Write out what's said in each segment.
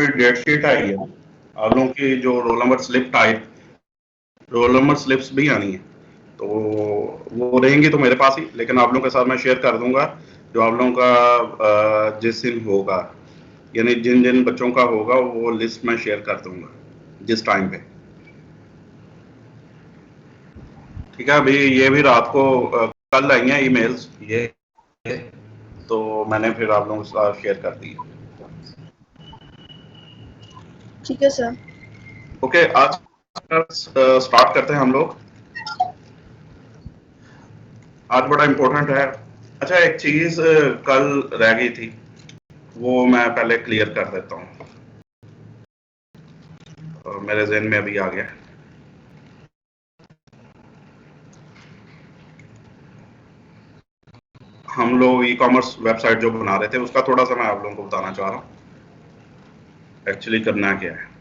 कोई date sheet आई है, आप लोगों की जो roll number slip type roll number slips भी आनी है, तो वो रहेंगी तो मेरे पास ही, लेकिन आप लोगों के साथ मैं शेयर कर दूंगा जो आप लोगों का जिस दिन होगा, यानी जिन जिन बच्चों का होगा वो लिस्ट मैं शेयर कर दूंगा जिस टाइम पे। ठीक है, अभी ये भी रात को कल आई हैं ईमेल्स ये, तो मैंने फिर आप लोगों के साथ शेयर कर दी। ठीक है सर। ओके, आज स्टार्ट करते हैं हम लोग। आज बड़ा इम्पोर्टेंट है। अच्छा, एक चीज कल रह गई थी, वो मैं पहले क्लियर कर देता हूँ, मेरे ज़हन में अभी आ गया। हम लोग ई कॉमर्स वेबसाइट जो बना रहे थे उसका थोड़ा सा मैं आप लोगों को बताना चाह रहा हूँ एक्चुअली करना क्या है।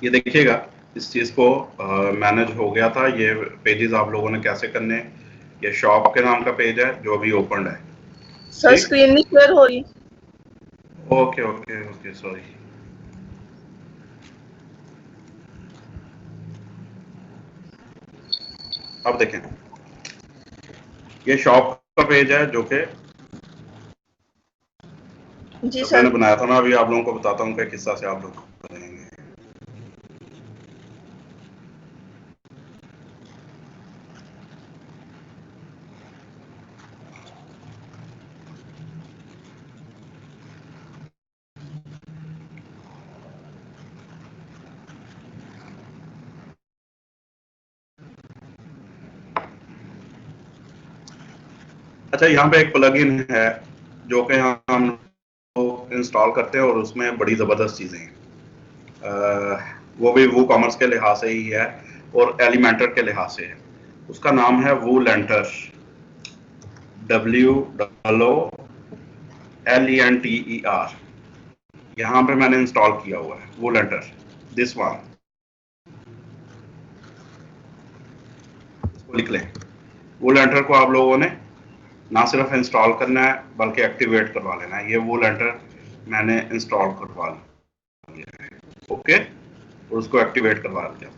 ये देखिएगा, इस चीज़ को मैनेज हो गया था। ये पेजेस आप लोगों ने कैसे करने, ये शॉप के नाम का पेज है जो अभी ओपन है। सर स्क्रीन नहीं क्लियर हो रही। Okay okay okay, sorry. अब देखें, ये शॉप का पेज है जो कि जी जब सर। मैंने बनाया था। मैं अभी आप लोगों को बताता हूँ कि किस तरह से आप लोग बनाएंगे। अच्छा, यहाँ पे एक प्लगइन है जो कि हम इंस्टॉल करते हैं और उसमें बड़ी ज़बरदस्त चीज़ें हैं। वो भी वो कॉमर्स के लिहाज से ही है और एलिमेंटर के लिहाज से है। उसका नाम है वूलेंटर, WOOLENTER। यहाँ पे मैंने इंस्टॉल किया हुआ है वूलेंटर, दिस वन। इसको लिख लें। वूलेंटर को आप लोगों ने ना सिर्फ इंस्टॉल करना है बल्कि एक्टिवेट करवा लेना है। ये वूलेंटर मैंने इंस्टॉल करवा लिया है, ओके, और उसको एक्टिवेट करवा लिया।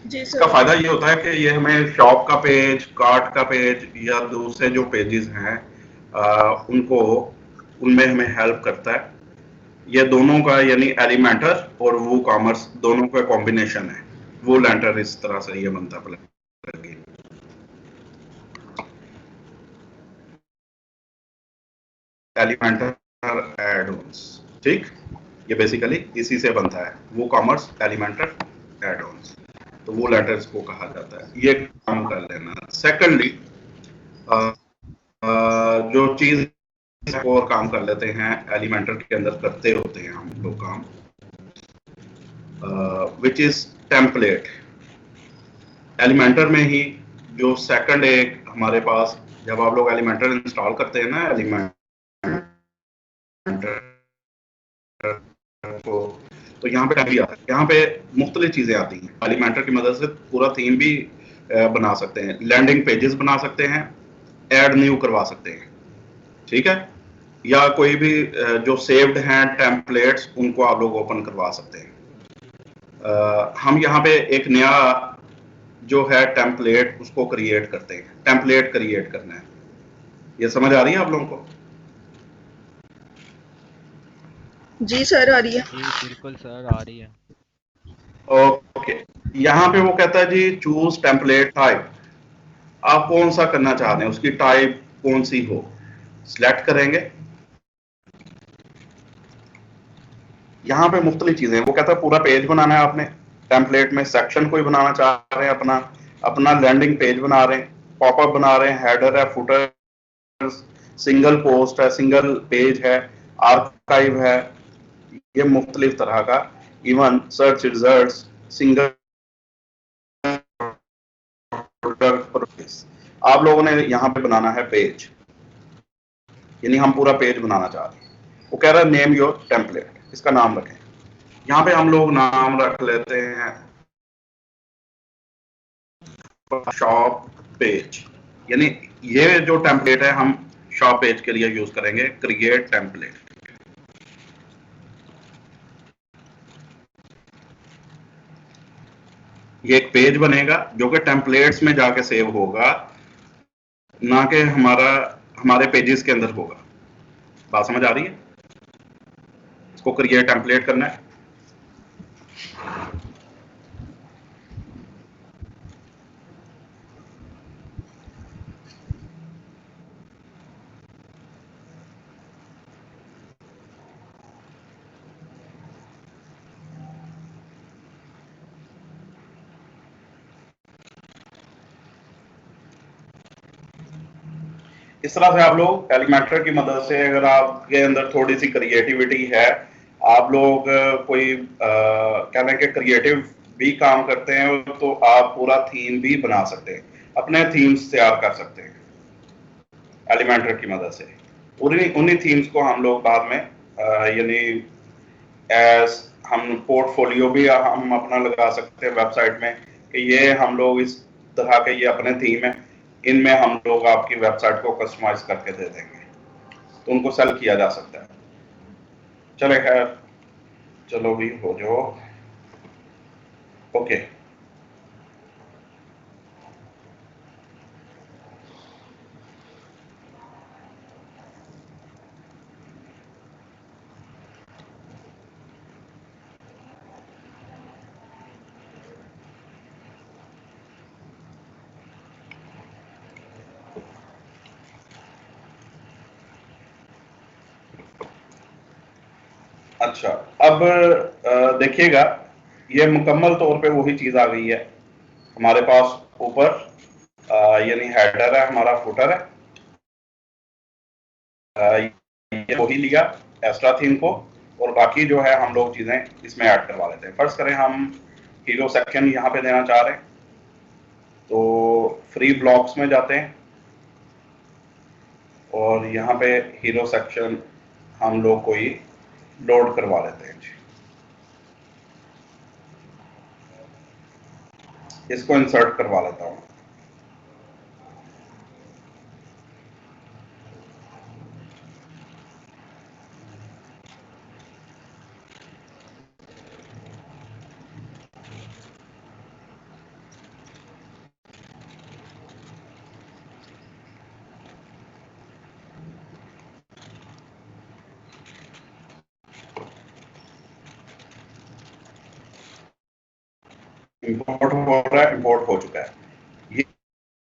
जी इसका सर। फायदा ये होता है कि ये हमें शॉप का पेज, कार्ट का पेज या दूसरे जो पेजेस हैं उनमें हमें हेल्प करता है। ये दोनों का यानी एलिमेंटर और वो कॉमर्स दोनों का कॉम्बिनेशन है। वो लेंटर इस तरह से ये बनता है प्लगइन। एलिमेंटर एड-ऑन्स, ठीक, ये बेसिकली इसी से बनता है, वो कॉमर्स एलिमेंटर एड-ऑन्स, तो वो लेटर्स को कहा जाता है। ये काम कर लेना। सेकंडली, जो चीज और काम कर लेते हैं एलिमेंटर के अंदर करते होते हैं हम लोग काम, विच इज टेम्पलेट। एलिमेंटर में ही जो सेकंड एक हमारे पास, जब आप लोग एलिमेंटर इंस्टॉल करते हैं ना, एलिमेंटर को, तो यहाँ पे भी आता है, यहाँ पे मुख्तलिफ चीजें आती हैं। एलिमेंटर की मदद से पूरा थीम भी बना सकते हैं, लैंडिंग पेजेस बना सकते हैं, ऐड न्यू करवा सकते हैं, ठीक है, या कोई भी जो सेव्ड हैं टेम्पलेट्स उनको आप लोग ओपन करवा सकते हैं। हम यहाँ पे एक नया जो है टेम्पलेट उसको क्रिएट करते हैं, टेम्पलेट क्रिएट करना है। ये समझ आ रही है आप लोगों को? जी सर, आ रही है। जी बिल्कुल सर, आ रही है। ओके, यहाँ पे वो कहता है जी चूज टेम्पलेट टाइप। आप कौन सा करना चाहते हैं, उसकी टाइप कौन सी हो, सिलेक्ट करेंगे। यहाँ पे मुख्तलिफ चीजें, वो कहता है पूरा पेज बनाना है आपने टेम्पलेट में, सेक्शन कोई बनाना चाह रहे हैं, अपना अपना लैंडिंग पेज बना रहे हैं, पॉपअप बना रहे हैं, हेडर है, फुटर, सिंगल पोस्ट है, सिंगल पेज है, आर्काइव है, ये मुख्तलिफ तरह का, इवन सर्च रिजल्ट्स, सिंगल आप लोगों ने यहाँ पे बनाना है पेज, यानी हम पूरा पेज बनाना चाह रहे हैं। वो कह रहा है नेम योर टेम्पलेट, इसका नाम रखें। यहाँ पे हम लोग नाम रख लेते हैं शॉप पेज, यानी ये जो टेम्पलेट है हम शॉप पेज के लिए यूज करेंगे, क्रिएट टेम्पलेट। ये एक पेज बनेगा जो कि टेम्पलेट्स में जाके सेव होगा, ना कि हमारे पेजेस के अंदर होगा। बात समझ आ रही है? इसको क्रिएट टेम्पलेट करना है। इस तरह से आप लोग एलिमेंटर की मदद से, अगर आपके अंदर थोड़ी सी क्रिएटिविटी है, आप लोग कोई कह लें कि क्रिएटिव भी काम करते हैं, तो आप पूरा थीम भी बना सकते हैं, अपने थीम्स तैयार कर सकते हैं एलिमेंटर की मदद से। उन्हीं थीम्स को हम लोग बाद में यानी एज हम पोर्टफोलियो भी हम अपना लगा सकते हैं वेबसाइट में, कि ये हम लोग इस तरह के ये अपने थीम है, इनमें हम लोग आपकी वेबसाइट को कस्टमाइज करके दे देंगे, तो उनको सेल किया जा सकता है। चले खैर, चलो भी हो जाओ। ओके, अच्छा, अब देखिएगा, ये मुकम्मल तौर पे वही चीज आ गई है हमारे पास ऊपर, यानी हेडर है, हमारा फुटर है, ये वही लिया एक्स्ट्रा थीम को, और बाकी जो है हम लोग चीजें इसमें ऐड करवा लेते हैं। फर्स्ट करें, हम हीरो सेक्शन यहाँ पे देना चाह रहे हैं, तो फ्री ब्लॉक्स में जाते हैं और यहाँ पे हीरो सेक्शन हम लोग कोई लोड करवा लेते हैं। इसको इंसर्ट करवा लेता हूँ। इंपोर्ट हो रहा है, इंपोर्ट हो चुका है। ये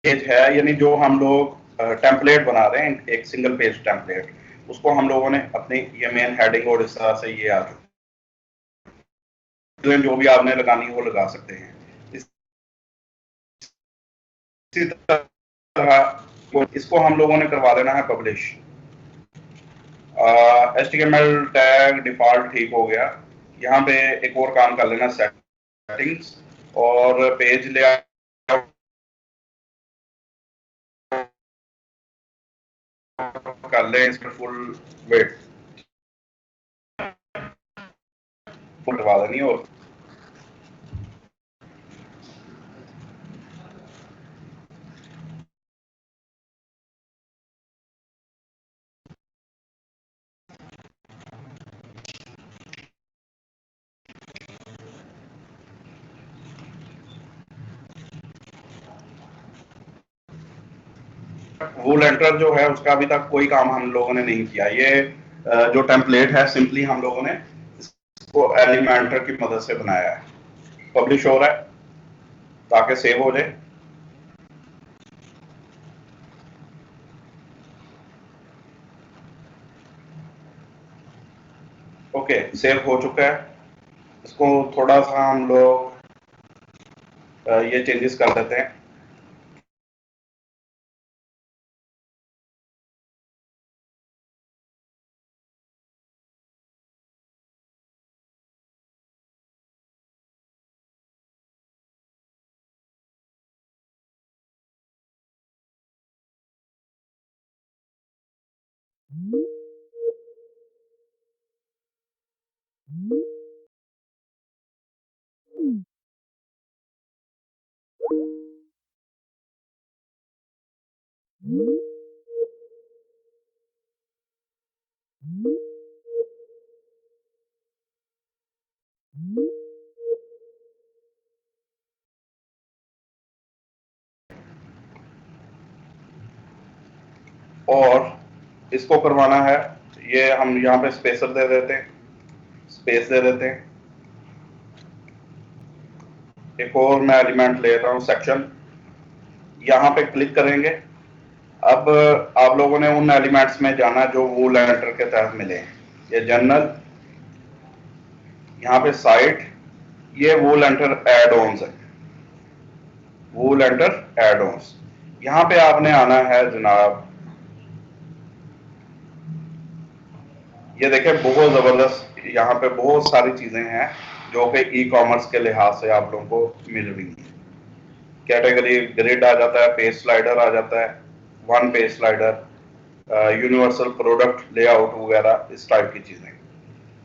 पेज है, यानी जो हम लोग टेम्पलेट बना रहे हैं, एक सिंगल पेज टेम्पलेट, उसको हम लोगों ने अपनी ये मेन हेडिंग और इस तरह से ये आ चुकी, जो भी आपने लगानी हो लगा सकते हैं। इसी तरह इसको हम लोगों ने करवा देना है पब्लिश। HTML टैग डिफॉल्ट ठीक हो गया। यहाँ पे एक और काम कर लेना, सेटिंग्स और पेज लेआउट कर लें, इसमें फुल वेट फुल करवा देनी, और वूल एंटर जो है उसका अभी तक कोई काम हम लोगों ने नहीं किया। ये जो टेम्पलेट है सिंपली हम लोगों ने इसको एलिमेंटर की मदद से बनाया है। पब्लिश हो रहा है ताकि सेव हो जाए। ओके, सेव हो चुका है। इसको थोड़ा सा हम लोग ये चेंजेस कर देते हैं। और इसको करवाना है, ये हम यहाँ पे स्पेसर दे देते हैं, स्पेस दे देते हैं। एक और मैं एलिमेंट ले रहा हूँ सेक्शन, यहाँ पे क्लिक करेंगे। अब आप लोगों ने उन एलिमेंट्स में जाना जो वूल एंटर के तहत मिले हैं। ये जनरल, यहाँ पे साइट, ये वूल एंटर एड ऑन्स है, वूल एंटर एड ऑन्स। यहाँ पे आपने आना है जनाब, ये देखें बहुत जबरदस्त, यहाँ पे बहुत सारी चीजें हैं जो कि ई कॉमर्स के लिहाज से आप लोगों को मिल रही हैं। कैटेगरी ग्रिड आ जाता है, पेज स्लाइडर आ जाता है, one page slider, universal product layout वगैरह, इस टाइप की चीजें।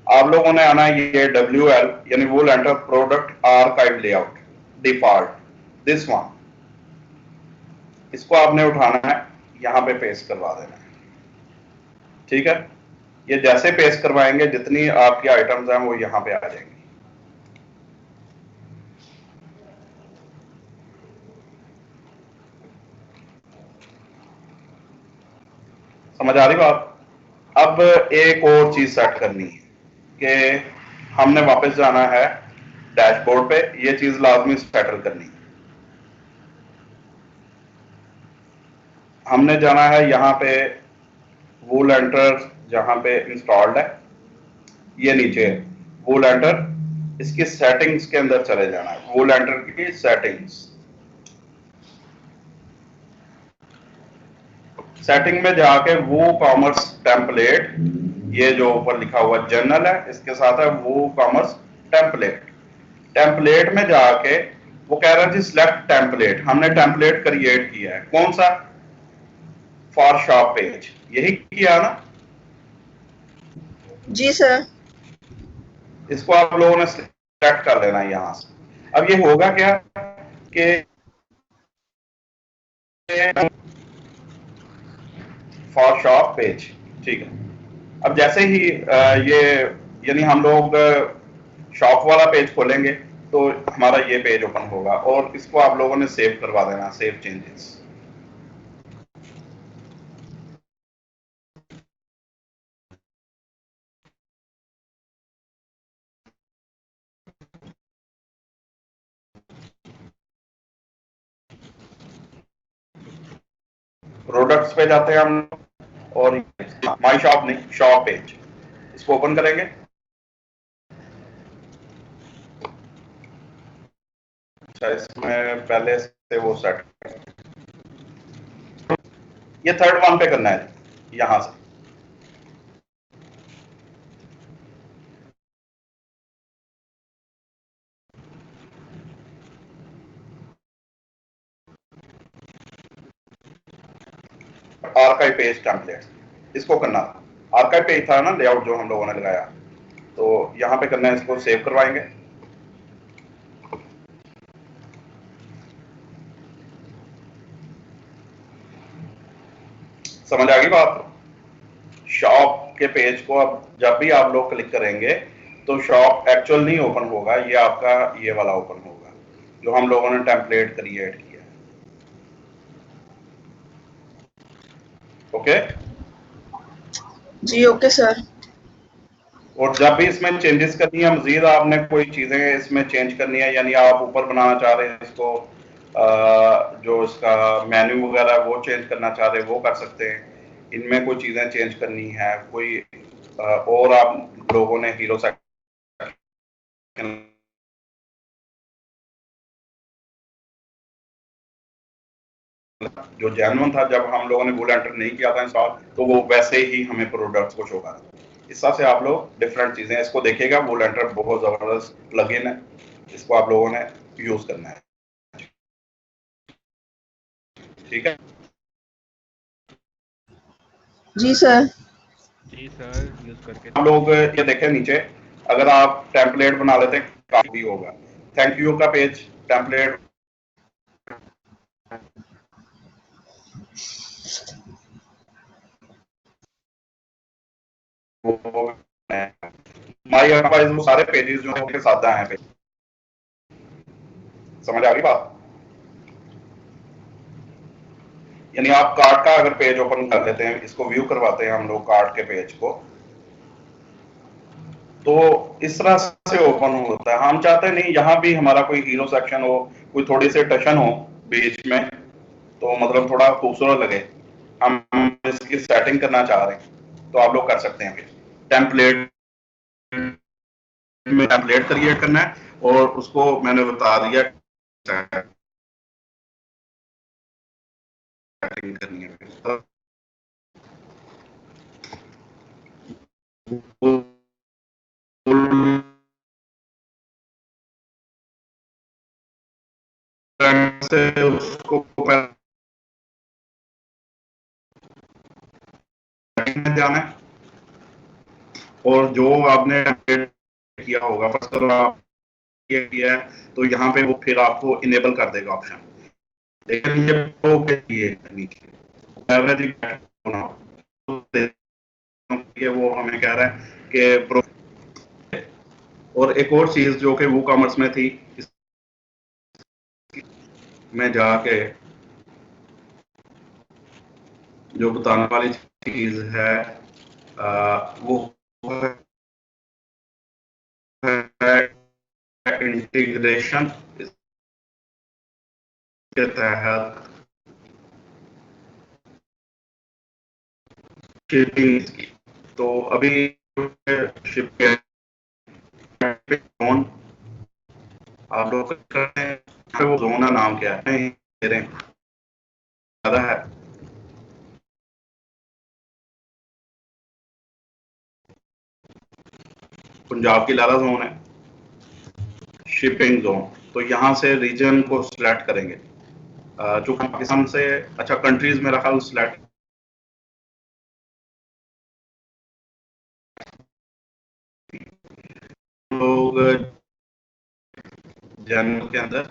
आप लोगों ने आना है ये WL यानी wool enter product archive layout default, this one, इसको आपने उठाना है, यहाँ पे पेस्ट करवा देना है। ठीक है, ये जैसे पेस्ट करवाएंगे जितनी आपकी आइटम्स हैं वो यहाँ पे आ जाएंगी। समझ आ रही बात? अब एक और चीज सेट करनी है कि हमने वापस जाना है डैशबोर्ड पे, ये चीज लाजमी सेटल करनी है। हमने जाना है यहाँ पे वूल एंटर जहां पे इंस्टॉल्ड है, ये नीचे वूल एंटर, इसकी सेटिंग्स के अंदर चले जाना है, वूल एंटर की सेटिंग्स। सेटिंग में जाके वो कॉमर्स टेम्पलेट, ये जो ऊपर लिखा हुआ जनरल है इसके साथ है वो कॉमर्स टेम्पलेट। टेम्पलेट में जाके वो कह रहा है जी सिलेक्ट टेम्पलेट, हमने टेम्पलेट क्रिएट किया है, कौन सा? फॉर शॉप पेज, यही किया ना? जी सर। इसको आप लोगों ने सिलेक्ट कर लेना है यहां से। अब ये होगा क्या कि फॉर शॉप पेज, ठीक है। अब जैसे ही ये यानी हम लोग शॉप वाला पेज खोलेंगे तो हमारा ये पेज ओपन होगा, और इसको आप लोगों ने सेव करवा देना, सेव चेंजेस। प्रोडक्ट्स पे जाते हैं हम, और माई शॉप नहीं, शॉप पेज, इसको ओपन करेंगे। अच्छा, इसमें पहले से वो सेट, ये थर्ड वन पे करना है यहां से। आर्काइव पेज टेम्पलेट, इसको करना, आर्काइव पेज था ना लेआउट जो हम लोगों ने लगाया, तो यहाँ पे करना है, इसको सेव करवाएंगे। समझ आ गई बात? शॉप के पेज को अब जब भी आप लोग क्लिक करेंगे तो शॉप एक्चुअल नहीं ओपन होगा, ये आपका ये वाला ओपन होगा जो हम लोगों ने टेम्पलेट क्रिएट किया। ओके। जी ओके सर। और जब भी इसमें चेंजेस करनी है, मजीद आपने कोई चीजें इसमें चेंज करनी है, यानी आप ऊपर बनाना चाह रहे हैं इसको, जो इसका मेन्यू वगैरह वो चेंज करना चाह रहे हैं वो कर सकते हैं। इनमें कोई चीजें चेंज करनी है, कोई और आप लोगों ने हीरो सेक्शन जो जेन्युइन था, जब हम लोगों ने वूल एंटर नहीं किया था इंस्टॉल, तो वो वैसे ही हमें प्रोडक्ट्स को शो कर रहा है। इस हिसाब से आप लोग डिफरेंट चीजें इसको देखिएगा। वूल एंटर बहुत जबरदस्त प्लगइन है, इसको आप लोगों ने यूज करना है, ठीक है। जी सर। जी सर, यूज करके हम लोग ये देखें नीचे, अगर आप टेम्पलेट बना लेते हैं काफी होगा। थैंक यू का पेज टेम्पलेट माई एडवाइस, वो सारे पेजेस जो है सादा हैं। समझ आ गई बात? यानी आप कार्ड का अगर पेज ओपन कर लेते हैं, इसको व्यू करवाते हैं हम लोग कार्ड के पेज को, तो इस तरह से ओपन होता है। हम चाहते हैं नहीं यहाँ भी हमारा कोई हीरो सेक्शन हो, कोई थोड़ी सी टशन हो बीच में, तो मतलब थोड़ा खूबसूरत लगे। हम इसकी सेटिंग करना चाह रहे हैं, तो आप लोग कर सकते हैं। टेम्पलेट में टेम्पलेट क्रिएट करना है, और उसको मैंने बता दिया सेटिंग करनी है। से उसको जाना है, और जो आपने किया होगा फर्स्ट आप ये किया है, तो यहाँ पे वो फिर आपको इनेबल कर देगा ऑप्शन। लेकिन ये प्रो के लिए नीचे वो हमें कह रहा है कि प्रो। और एक और चीज जो कि वो कॉमर्स में थी, में जाके जो बताने वाली चीज है वो है इंटीग्रेशन के तहत शिपिंग की। तो अभी शिपिंग जोन आप लोग करते हैं, वो जोन का नाम क्या है दे रहे हैं, ज्यादा है। पंजाब की लारा जोन है शिपिंग जोन। तो यहाँ से रीजन को सिलेक्ट करेंगे, जो पाकिस्तान से, अच्छा कंट्रीज मेरा ख्याल सिलेक्ट लोग जनरल के अंदर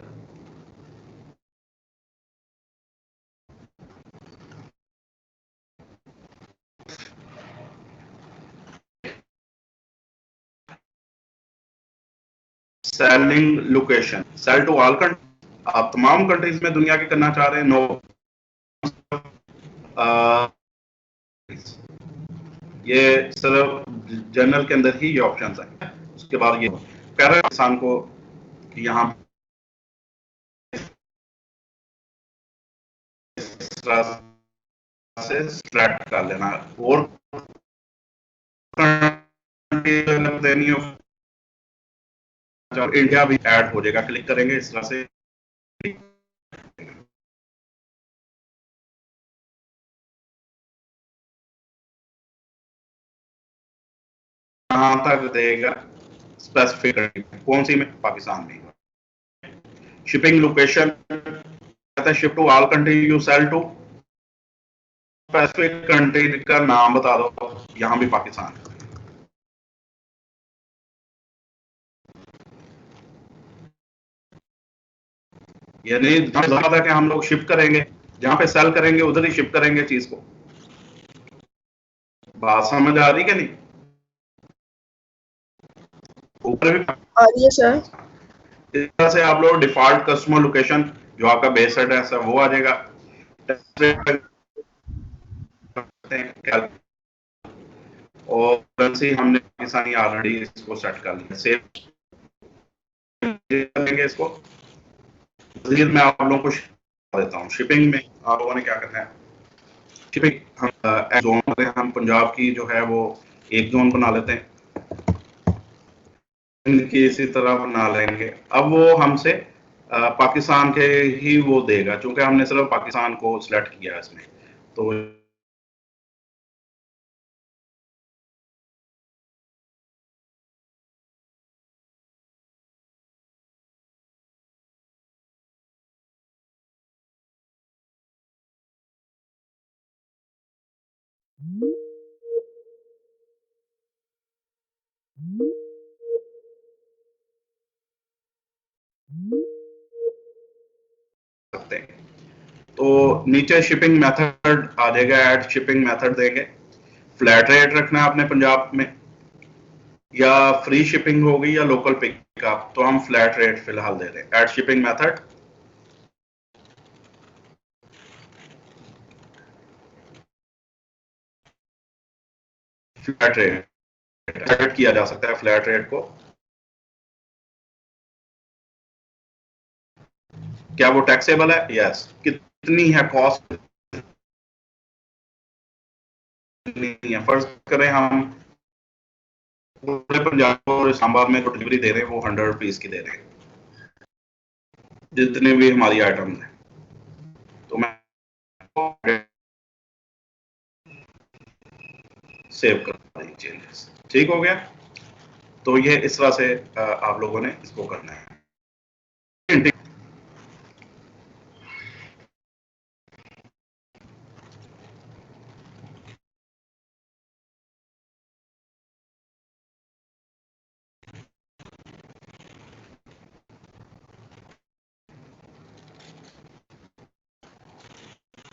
selling location, sell to all country, आप तमाम कंट्रीज में दुनिया के करना चाह रहे हैं, नो। ये सिर्फ जनरल के अंदर ही ये ऑप्शन है। उसके बाद ये कह रहे हैं इंसान को कि यहाँ से सिलेक्ट कर लेना, और देनी हो, इंडिया भी ऐड हो जाएगा। क्लिक करेंगे इस तरह से, कहां तक देगा स्पेसिफिक कंट्री, कौन सी में, पाकिस्तान में। शिपिंग लोकेशन कहते हैं ship to all country you sell to, specific country का नाम बता दो, यहां भी पाकिस्तान। ये नहीं ज्यादा कि हम लोग शिप करेंगे, जहां पे सेल करेंगे उधर ही शिप करेंगे चीज को। बात समझ आ रही कि नहीं? ऊपर भी आ रही है सर। इस तरह से आप लोग डिफॉल्ट कस्टमर लोकेशन जो आपका बेस एड्रेस है वो आ जाएगा। हैं और करेंसी हमने पाकिस्तानी ऑलरेडी इसको सेट कर लिया, सेव करेंगे इसको। मज़ीद मैं आप लोगों को बता देता हूँ शिपिंग में आप लोगों ने क्या करना है। शिपिंग हम जोन हम पंजाब की जो है वो एक जोन बना लेते हैं, इनकी इसी तरह बना लेंगे। अब वो हमसे पाकिस्तान के ही वो देगा, क्योंकि हमने सिर्फ पाकिस्तान को सिलेक्ट किया है इसमें। तो सकते हैं, तो नीचे शिपिंग मेथड आ जाएगा, ऐड शिपिंग मेथड देंगे। फ्लैट रेट रखना है अपने पंजाब में, या फ्री शिपिंग होगी या लोकल पिकअप, तो हम फ्लैट रेट फिलहाल दे रहे हैं। Add shipping method, flat rate add किया जा सकता है फ्लैट रेट को। क्या वो टैक्सेबल है? यस। कितनी है कॉस्ट? नहीं है। फर्ज करें हम पूरे पंजाब और इस्लामाबाद में जो डिलीवरी दे रहे हैं वो 100 रुपीज की दे रहे हैं, जितने भी हमारी आइटम है। तो मैं सेव कर चेंजेस, ठीक हो गया। तो ये इस तरह से आप लोगों ने इसको करना है।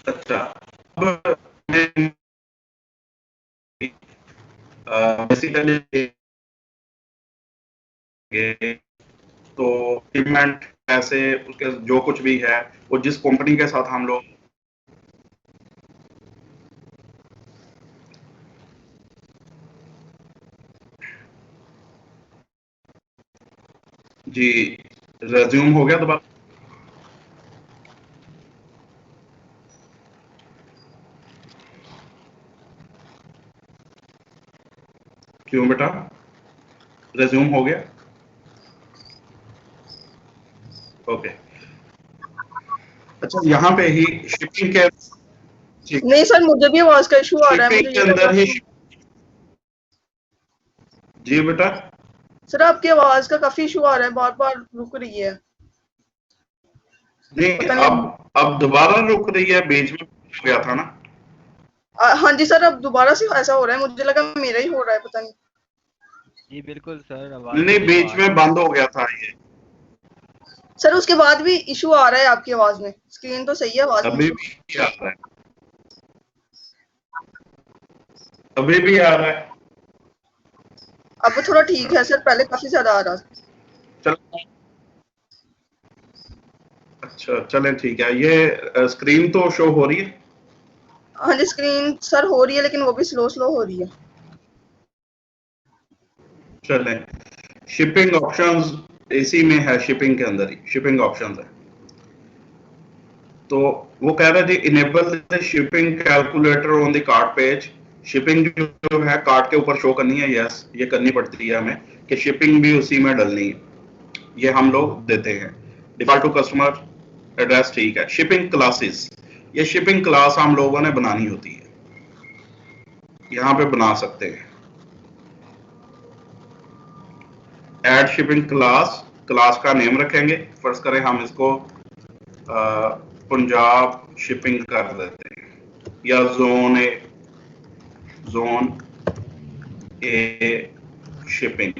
अच्छा, अब बेसिकली तो पेमेंट पैसे उसके जो कुछ भी है वो जिस कंपनी के साथ हम लोग जी रेज्यूम हो गया दोबारा। क्यों बेटा, रेज्यूम हो गया? ओके। अच्छा, यहाँ पे ही शिपिंग के नहीं सर, मुझे भी आवाज का इशू आ रहा है, शिपिंग मुझे के ये अंदर ही बताइए। जी बेटा, सर आपकी आवाज का काफी इशू आ रहा है, बार बार रुक रही है, नहीं पता नहीं। अब दोबारा रुक रही है, बीच में हो गया था ना। हाँ जी सर, अब दोबारा से ऐसा हो रहा है, मुझे लगा मेरा ही हो रहा है, पता नहीं। जी बिल्कुल सर, आवाज नहीं, में इशू बीच आ में रहा है। बंद हो गया था ये। सर उसके बाद भी इशू आ रहा है आपकी आवाज में, स्क्रीन तो सही है, आवाज में अभी इशू। भी आ रहा है, अभी भी आ रहा है। अब थोड़ा ठीक है सर, पहले काफी ज्यादा आ रहा था। चल, अच्छा चलें, ठीक है। ये स्क्रीन तो शो हो रही है। हाँ जी, स्क्रीन सर हो रही है, लेकिन वो भी स्लो स्लो हो रही है। चलें, शिपिंग ऑप्शंस इसी में है, शिपिंग के अंदर ही शिपिंग ऑप्शंस है। तो वो कह रहा है जी, enable the shipping calculator on the cart page. Shipping जो है कार्ट के ऊपर शो करनी है। यस, ये करनी पड़ती है हमें कि शिपिंग भी उसी में डलनी है। ये हम लोग देते हैं। डिफॉल्ट टू कस्टमर एड्रेस, ठीक है। शिपिंग क्लासेस, ये शिपिंग क्लास हम लोगों ने बनानी होती है, यहाँ पे बना सकते हैं। ऐड शिपिंग क्लास, क्लास का नेम रखेंगे। फर्स्ट करें हम इसको पंजाब शिपिंग कर देते हैं, या जोन ए शिपिंग,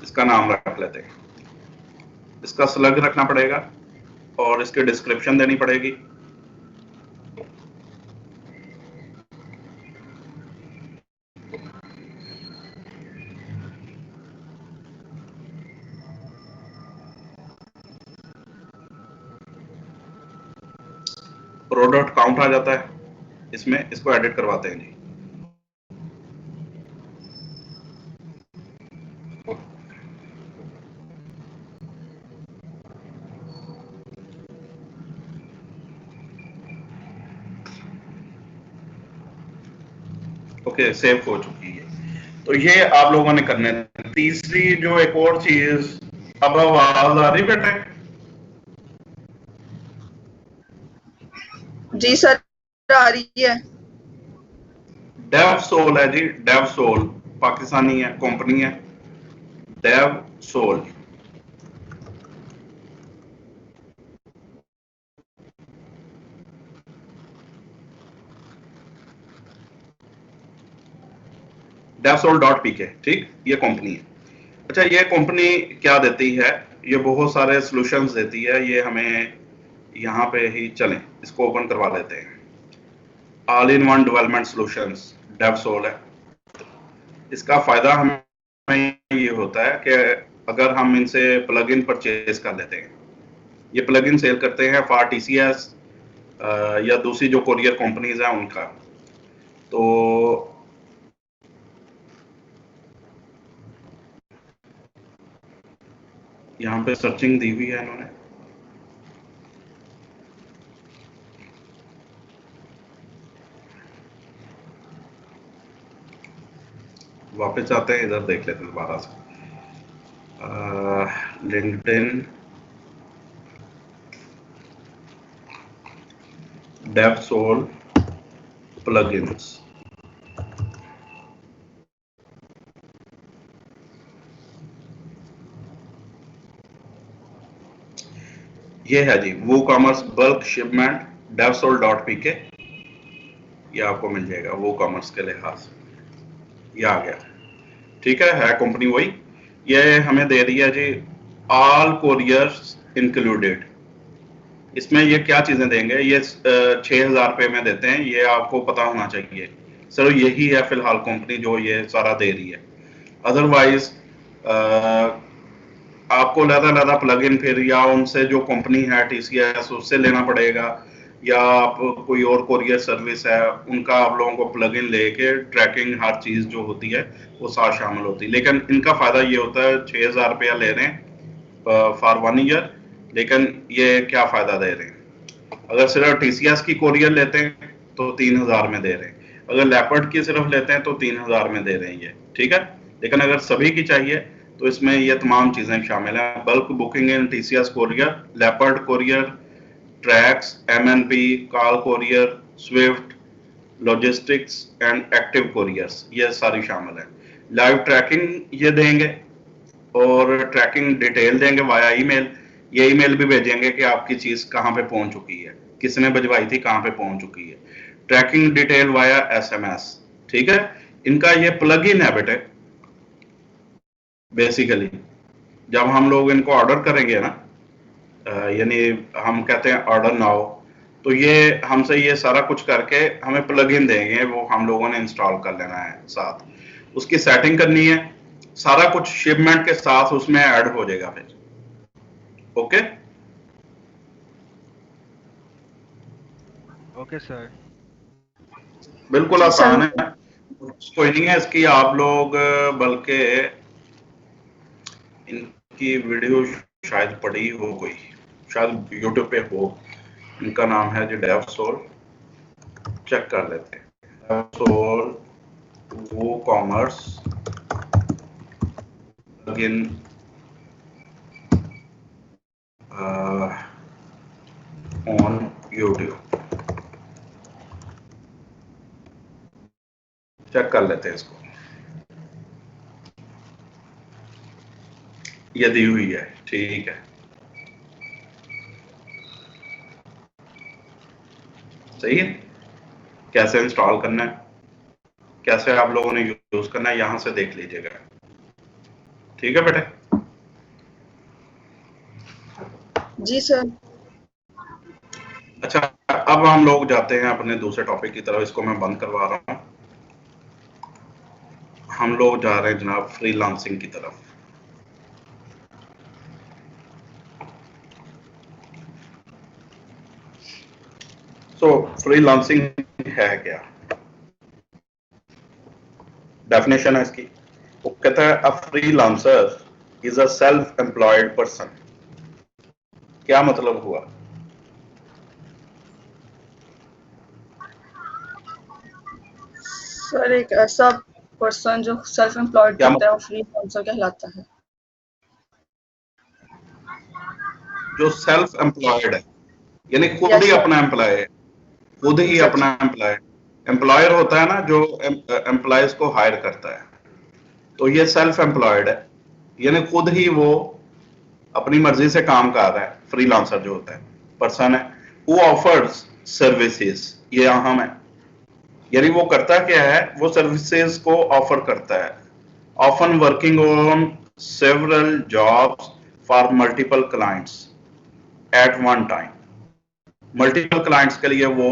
इसका नाम रख लेते हैं। इसका स्लग रखना पड़ेगा और इसकी डिस्क्रिप्शन देनी पड़ेगी। प्रोडक्ट काउंट आ जाता है, इसमें इसको एडिट करवाते हैं जी। ओके, सेव हो चुकी है। तो ये आप लोगों ने करने। तीसरी जो एक और चीज, अब आवाज आ रही बेटे? जी सर, आ रही है। डेव सोल है जी, डेव सोल पाकिस्तानी है, कंपनी है डेव सोल। devsol.pk, ठीक, ये कंपनी है। अच्छा, ये कंपनी क्या देती है? ये बहुत सारे सॉल्यूशंस देती है। ये हमें यहाँ पे ही चलें, इसको ओपन करवा लेते हैं। All in one development solutions devsol है। इसका फायदा हमें ये होता है कि अगर हम इनसे प्लगइन परचेज कर लेते हैं, ये प्लगइन सेल करते हैं फॉर TCS या दूसरी जो कोरियर कंपनीज हैं उनका। तो यहाँ पे सर्चिंग दी हुई है इन्होंने। वापस आते हैं, इधर देख लेते हैं दोबारा से। लिंक्डइन devsol plugins, ये है जी WooCommerce बल्क शिपमेंट devsol.pk। ये आपको मिल जाएगा WooCommerce के लिहाज से। ये आ गया, ठीक है कंपनी वही। ये हमें दे रही है जी ऑल कोरियर्स इंक्लूडेड। इसमें ये क्या चीजें देंगे? ये 6,000 रुपये में देते हैं, ये आपको पता होना चाहिए। सर यही है फिलहाल कंपनी जो ये सारा दे रही है। अदरवाइज आपको लदा प्लगइन फिर या उनसे जो कंपनी है TCS उससे लेना पड़ेगा, या आप कोई और कोरियर सर्विस है उनका आप लोगों को प्लगइन लेके ट्रैकिंग हर चीज जो होती है वो साथ शामिल होती है। लेकिन इनका फायदा ये होता है 6,000 रुपया ले रहे हैं फॉर 1 ईयर, लेकिन ये क्या फायदा दे रहे हैं? अगर सिर्फ TCS की कोरियर लेते हैं तो 3,000 में दे रहे हैं, अगर लेपर्ड की सिर्फ लेते हैं तो 3,000 में दे रहे हैं ये, ठीक है। लेकिन अगर सभी की चाहिए तो इसमें ये तमाम चीजें शामिल हैं। Bulk booking in TCS courier, leopard courier, tracks, MNP, call courier, Swift, logistics and active couriers, ये सारी शामिल है। लाइव ट्रैकिंग ये देंगे और ट्रैकिंग डिटेल देंगे वाया ईमेल। ये ईमेल भी भेजेंगे कि आपकी चीज कहाँ पे पहुंच चुकी है, किसने भिजवाई थी, कहाँ पे पहुंच चुकी है। ट्रैकिंग डिटेल वाया SMS, ठीक है। इनका ये प्लग इन है बेटे। बेसिकली जब हम लोग इनको ऑर्डर करेंगे ना, यानी हम कहते हैं ऑर्डर नाउ, तो ये हमसे ये सारा कुछ करके हमें प्लग इन देंगे, वो हम लोगों ने इंस्टॉल कर लेना है, साथ उसकी सेटिंग करनी है, सारा कुछ शिपमेंट के साथ उसमें ऐड हो जाएगा फिर। Okay okay sir. बिल्कुल जी आसान सर। है, कोई नहीं है इसकी। आप लोग बल्कि इनकी वीडियो शायद पड़ी हो कोई, शायद यूट्यूब पे हो। इनका नाम है जी devsol, चेक कर लेते हैं। devsol WooCommerce plugin on YouTube, check कर लेते हैं इसको। ये दी हुई है, ठीक है, सही है। कैसे इंस्टॉल करना है, कैसे आप लोगों ने यूज करना है, यहां से देख लीजिएगा, ठीक है बेटे। जी सर। अच्छा, अब हम लोग जाते हैं अपने दूसरे टॉपिक की तरफ। इसको मैं बंद करवा रहा हूँ। हम लोग जा रहे हैं जनाब फ्रीलांसिंग की तरफ। फ्रीलांसिंग है क्या, डेफिनेशन है इसकी। वो कहता है a freelancer is a self employed person. क्या मतलब हुआ? सर एक ऐसा पर्सन जो सेल्फ एम्प्लॉयड क्या करता है वो फ्रीलांसर कहलाता है। जो सेल्फ एम्प्लॉयड है यानी खुद यस ही सर। अपना एम्प्लॉय है, खुद ही अच्छा अपना अच्छा। एम्प्लॉय। एम्प्लॉयर होता है ना जो एम्प्लॉयज को हायर करता है, तो ये सेल्फ एम्प्लॉयड है यानी खुद ही वो अपनी मर्जी से काम कर रहा है। फ्रीलांसर जो होता है पर्सन है हु ऑफर्स सर्विसेज, ये अहम है। यानी वो करता क्या है, वो सर्विसेज को ऑफर करता है। Often working on several jobs for multiple clients eight one time. Multiple clients के लिए वो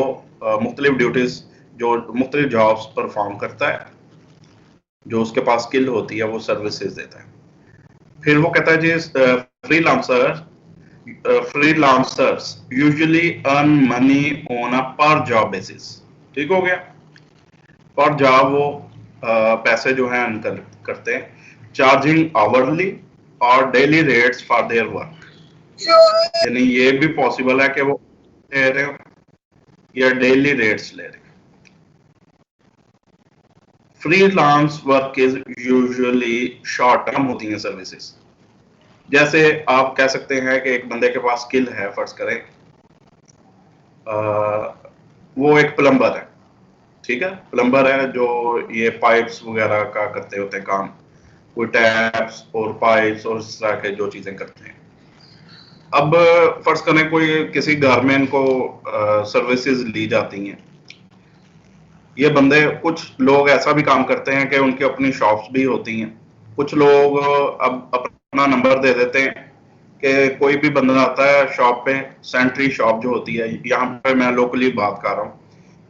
मुख्तलिफ ड्यूटीज जो मुख्तलिफ जॉब्स परफॉर्म करता है, जो उसके पास स्किल होती है वो सर्विसेज देता है। फिर वो कहता है जी freelancers usually earn money on a per job basis. ठीक हो गया? पर जॉब वो पैसे जो है अर्न करते हैं, चार्जिंग आवरली और daily rates for their work. यानी ये भी पॉसिबल है कि वो ले रहे हो या डेली रेट्स ले रहे हो। Freelance work is usually short term होती हैं सर्विसेज। जैसे आप कह सकते हैं कि एक बंदे के पास स्किल है, फर्ज करें वो एक प्लम्बर है, ठीक है, प्लम्बर है जो ये पाइप्स वगैरह का करते होते हैं काम, कोई टैप्स और पाइप्स और इस तरह के जो चीजें करते हैं। अब फर्ज करें कोई किसी गारमेंट को सर्विसेज ली जाती हैं। ये बंदे, कुछ लोग ऐसा भी काम करते हैं कि उनकी अपनी शॉप्स भी होती हैं। कुछ लोग अब अपना नंबर दे देते हैं कि कोई भी बंदा आता है शॉप पे, सेंट्री शॉप जो होती है, यहाँ पे मैं लोकली बात कर रहा हूँ,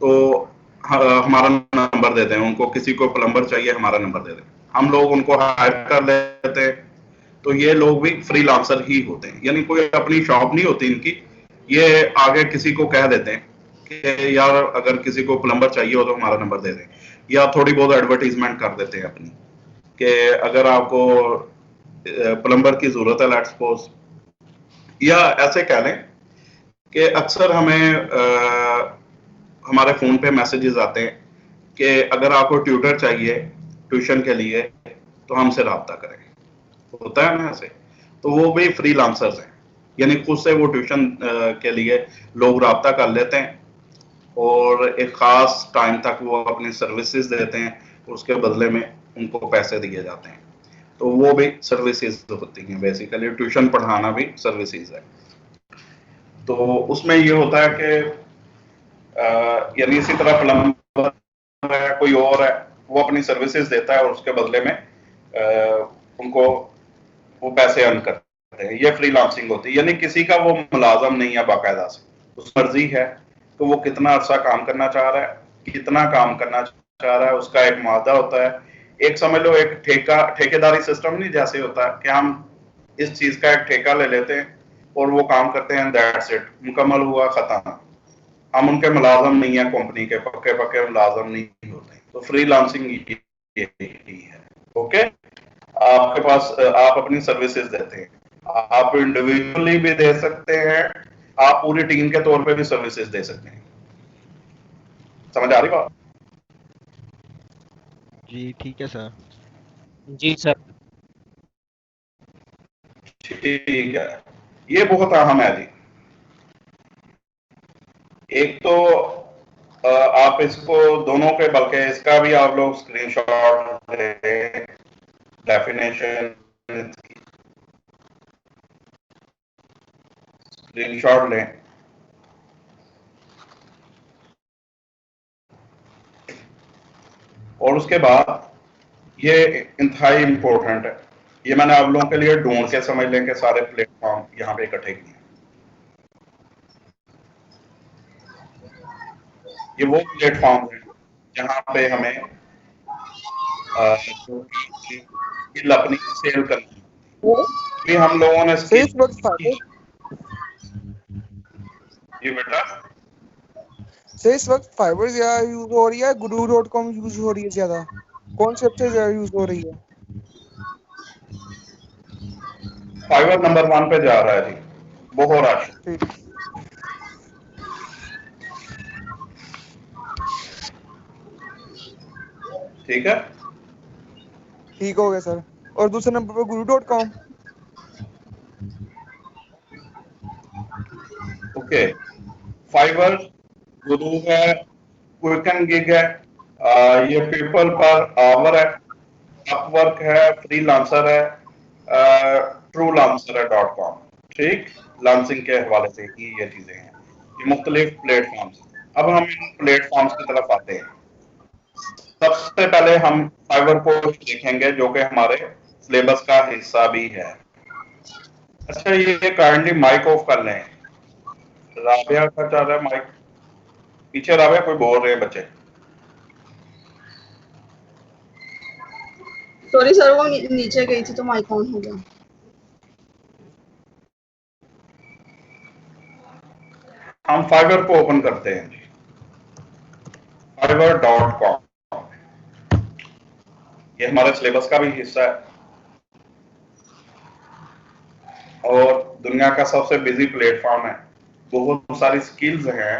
तो हमारा नंबर दे दें उनको, किसी को प्लम्बर चाहिए हमारा नंबर दे दें, हम लोग उनको हायर कर लेते हैं। तो ये लोग भी फ्रीलांसर ही होते हैं, यानी कोई अपनी शॉप नहीं होती इनकी। ये आगे किसी को कह देते हैं कि यार अगर किसी को प्लम्बर चाहिए हो तो हमारा नंबर दे दें, या थोड़ी बहुत एडवर्टीजमेंट कर देते हैं अपनी कि अगर आपको प्लम्बर की जरूरत है, लेट्स सपोज, या ऐसे कह लें कि अक्सर हमें हमारे फोन पे मैसेजेस आते हैं कि अगर आपको ट्यूटर चाहिए ट्यूशन के लिए तो हमसे रब्ता करें। होता है ना ऐसे, तो वो भी फ्रीलांसर्स हैं, यानी खुद से वो ट्यूशन के लिए लोग रब्ता कर लेते हैं और एक खास टाइम तक वो अपनी सर्विसेज देते हैं, उसके बदले में उनको पैसे दिए जाते हैं। तो वो भी सर्विसेज होती हैं, बेसिकली ट्यूशन पढ़ाना भी सर्विसेज है। तो उसमें ये होता है कि यानी इसी तरह प्लम्बर है, कोई और है, वो अपनी सर्विसेज देता है और उसके बदले में उनको वो पैसे अर्न करते हैं। ये फ्रीलांसिंग होती है, यानी किसी का वो मुलाजम नहीं है बाकायदा से, उस मर्जी है तो वो कितना अर्सा काम करना चाह रहा है, कितना काम करना चाह रहा है, उसका एक मादा होता है। एक समझ लो एक ठेकेदारी सिस्टम नहीं जैसे होता है कि हम इस चीज का एक ठेका ले लेते हैं और वो काम करते हैं, दैट्स इट, मुकम्मल हुआ, खत्म। हम उनके मुलाजम नहीं है, कंपनी के पक्के पक्के मुलाजम नहीं होते। तो फ्रीलांसिंग यही है। ओके, आपके पास आप अपनी सर्विसेज देते हैं, आप इंडिविजुअली भी दे सकते हैं, आप पूरी टीम के तौर पे भी सर्विसेज दे सकते हैं। समझ आ रही बात? जी ठीक है सर। जी सर। ठीक है, ये बहुत अहम है जी। एक तो आप इसको दोनों के, बल्कि इसका भी आप लोग स्क्रीनशॉट लें, डेफिनेशन स्क्रीनशॉट लें। और उसके बाद ये इंतहाई इंपॉर्टेंट है, ये मैंने आप लोगों के लिए ढूंढ के समझ लें कि सारे प्लेटफॉर्म यहाँ पे इकट्ठे किए हैं। ये वो प्लेटफॉर्म है जहाँ पे हमें स्किल अपनी सेल करनी है। भी हम लोगों ने स्किल, जी बेटा, सर इस वक्त फाइबर ज्यादा यूज हो रही है, guru.com यूज हो रही है ज्यादा, कौन सी सबसे ज्यादा यूज हो रही है? फाइवर नंबर 1 पे जा रहा है जी, बहुत रश। ठीक ठीक है, ठीक हो गया सर। और दूसरे नंबर पे guru.com। ओके। फाइवर, गुरु है, क्विकन गिग है, ये पीपल पर आवर है, अपवर्क है, फ्रीलांसर है, ट्रू लांसर है .com। ठीक, लांसिंग के हवाले से ही ये चीजें हैं, ये मुख्तलिफ प्लेटफॉर्म्स। अब हम इन प्लेटफॉर्म्स की तरफ आते हैं। सबसे पहले हम फाइवर कोर्स देखेंगे जो कि हमारे सिलेबस का हिस्सा भी है। अच्छा, ये काइंडली माइक ऑफ कर लें। राबिया का चल रहा है माइक पीछे। राबिया, कोई बोल रहे हैं बच्चे। सॉरी सर, वो नीचे गई थी तो माइक ऑन हो गया। हम फाइवर को ओपन करते हैं जी, fiverr.com। ये हमारे सिलेबस का भी हिस्सा है और दुनिया का सबसे बिजी प्लेटफॉर्म है। बहुत सारी स्किल्स हैं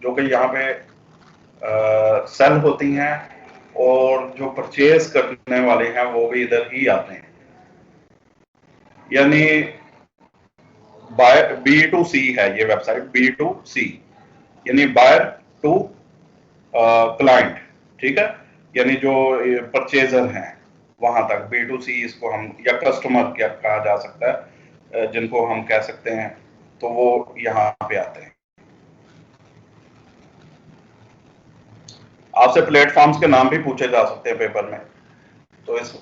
जो कि यहाँ पे सेल होती हैं और जो परचेज करने वाले हैं वो भी इधर ही आते हैं। यानी B2C है ये वेबसाइट, B2C यानी बायर टू क्लाइंट। ठीक है, यानी जो परचेजर हैं वहां तक B2C इसको हम, या कस्टमर क्या कहा जा सकता है, जिनको हम कह सकते हैं, तो वो यहाँ पे आते हैं। आपसे प्लेटफॉर्म्स के नाम भी पूछे जा सकते हैं पेपर में, तो इस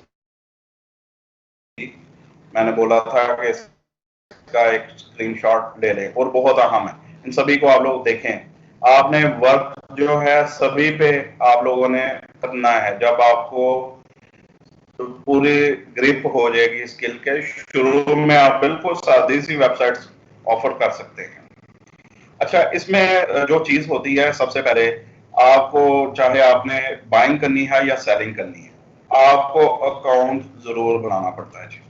मैंने बोला था कि इसका एक स्क्रीनशॉट ले लें, और बहुत अहम है, इन सभी को आप लोग देखें। आपने वर्क जो है सभी पे आप लोगों ने करना है। जब आपको पूरी ग्रिप हो जाएगी स्किल के, शुरू में आप बिल्कुल सादी सी वेबसाइट्स ऑफर कर सकते हैं। अच्छा, इसमें जो चीज होती है, सबसे पहले आपको, चाहे आपने बाइंग करनी है या सेलिंग करनी है, आपको अकाउंट जरूर बनाना पड़ता है जी।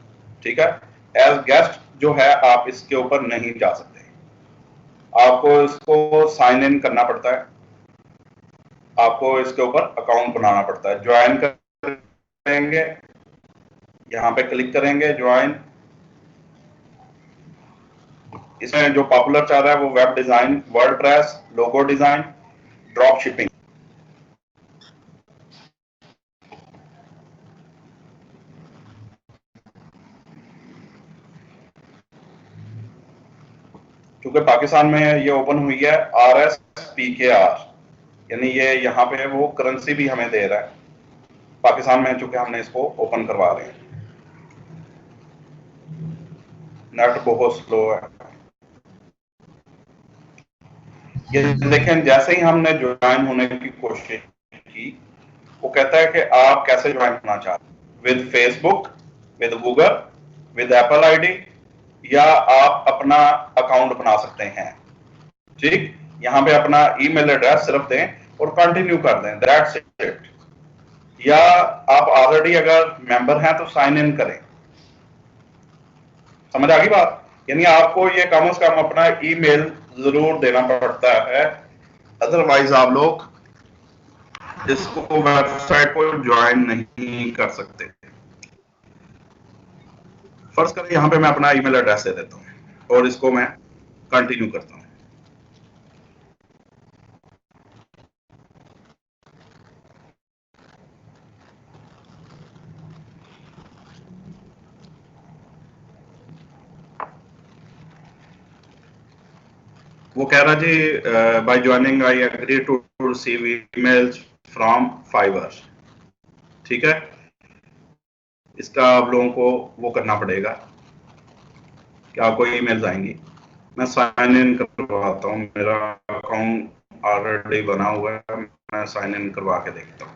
ठीक है, एज गेस्ट जो है आप इसके ऊपर नहीं जा सकते, आपको इसको साइन इन करना पड़ता है, आपको इसके ऊपर अकाउंट बनाना पड़ता है। ज्वाइन करेंगे, यहाँ पे क्लिक करेंगे ज्वाइन। इसमें जो पॉपुलर चल रहा है वो web design, WordPress, logo design, drop shipping. क्योंकि पाकिस्तान में ये ओपन हुई है RSPKR, यानी ये यहाँ पे वो करेंसी भी हमें दे रहा है पाकिस्तान में, चूंकि हमने इसको ओपन करवा रहे हैं। नेट बहुत स्लो है। ये देखें, जैसे ही हमने ज्वाइन होने की कोशिश की, वो कहता है कि आप कैसे ज्वाइन होना चाहते हैं, with Facebook, with Google, with Apple ID, या आप अपना अकाउंट बना सकते हैं। ठीक, यहाँ पे अपना ईमेल एड्रेस सिर्फ दें और कंटिन्यू कर दें, दैट्स इट। या आप ऑलरेडी अगर मेंबर हैं तो साइन इन करें। समझ आ गई बात? यानी आपको ये कम से कम अपना ईमेल जरूर देना पड़ता है, अदरवाइज आप लोग इसको, वेबसाइट को ज्वाइन नहीं कर सकते। फर्ज करें यहाँ पे मैं अपना ईमेल एड्रेस दे देता हूँ और इसको मैं कंटिन्यू करता हूँ। वो कह रहा जी, by joining I agree to receive emails from Fiverr. ठीक है, इसका आप लोगों को वो करना पड़ेगा कि आपको ईमेल्स आएंगी। मैं साइन इन करवाता हूँ, मेरा अकाउंट ऑलरेडी बना हुआ है, मैं साइन इन करवा के देखता हूँ।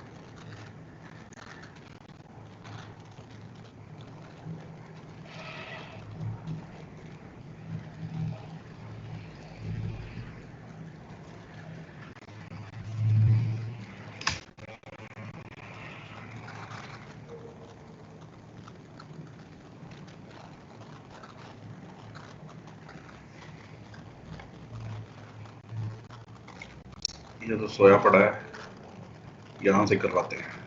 ये तो सोया पड़ा है, यहाँ से करवाते हैं।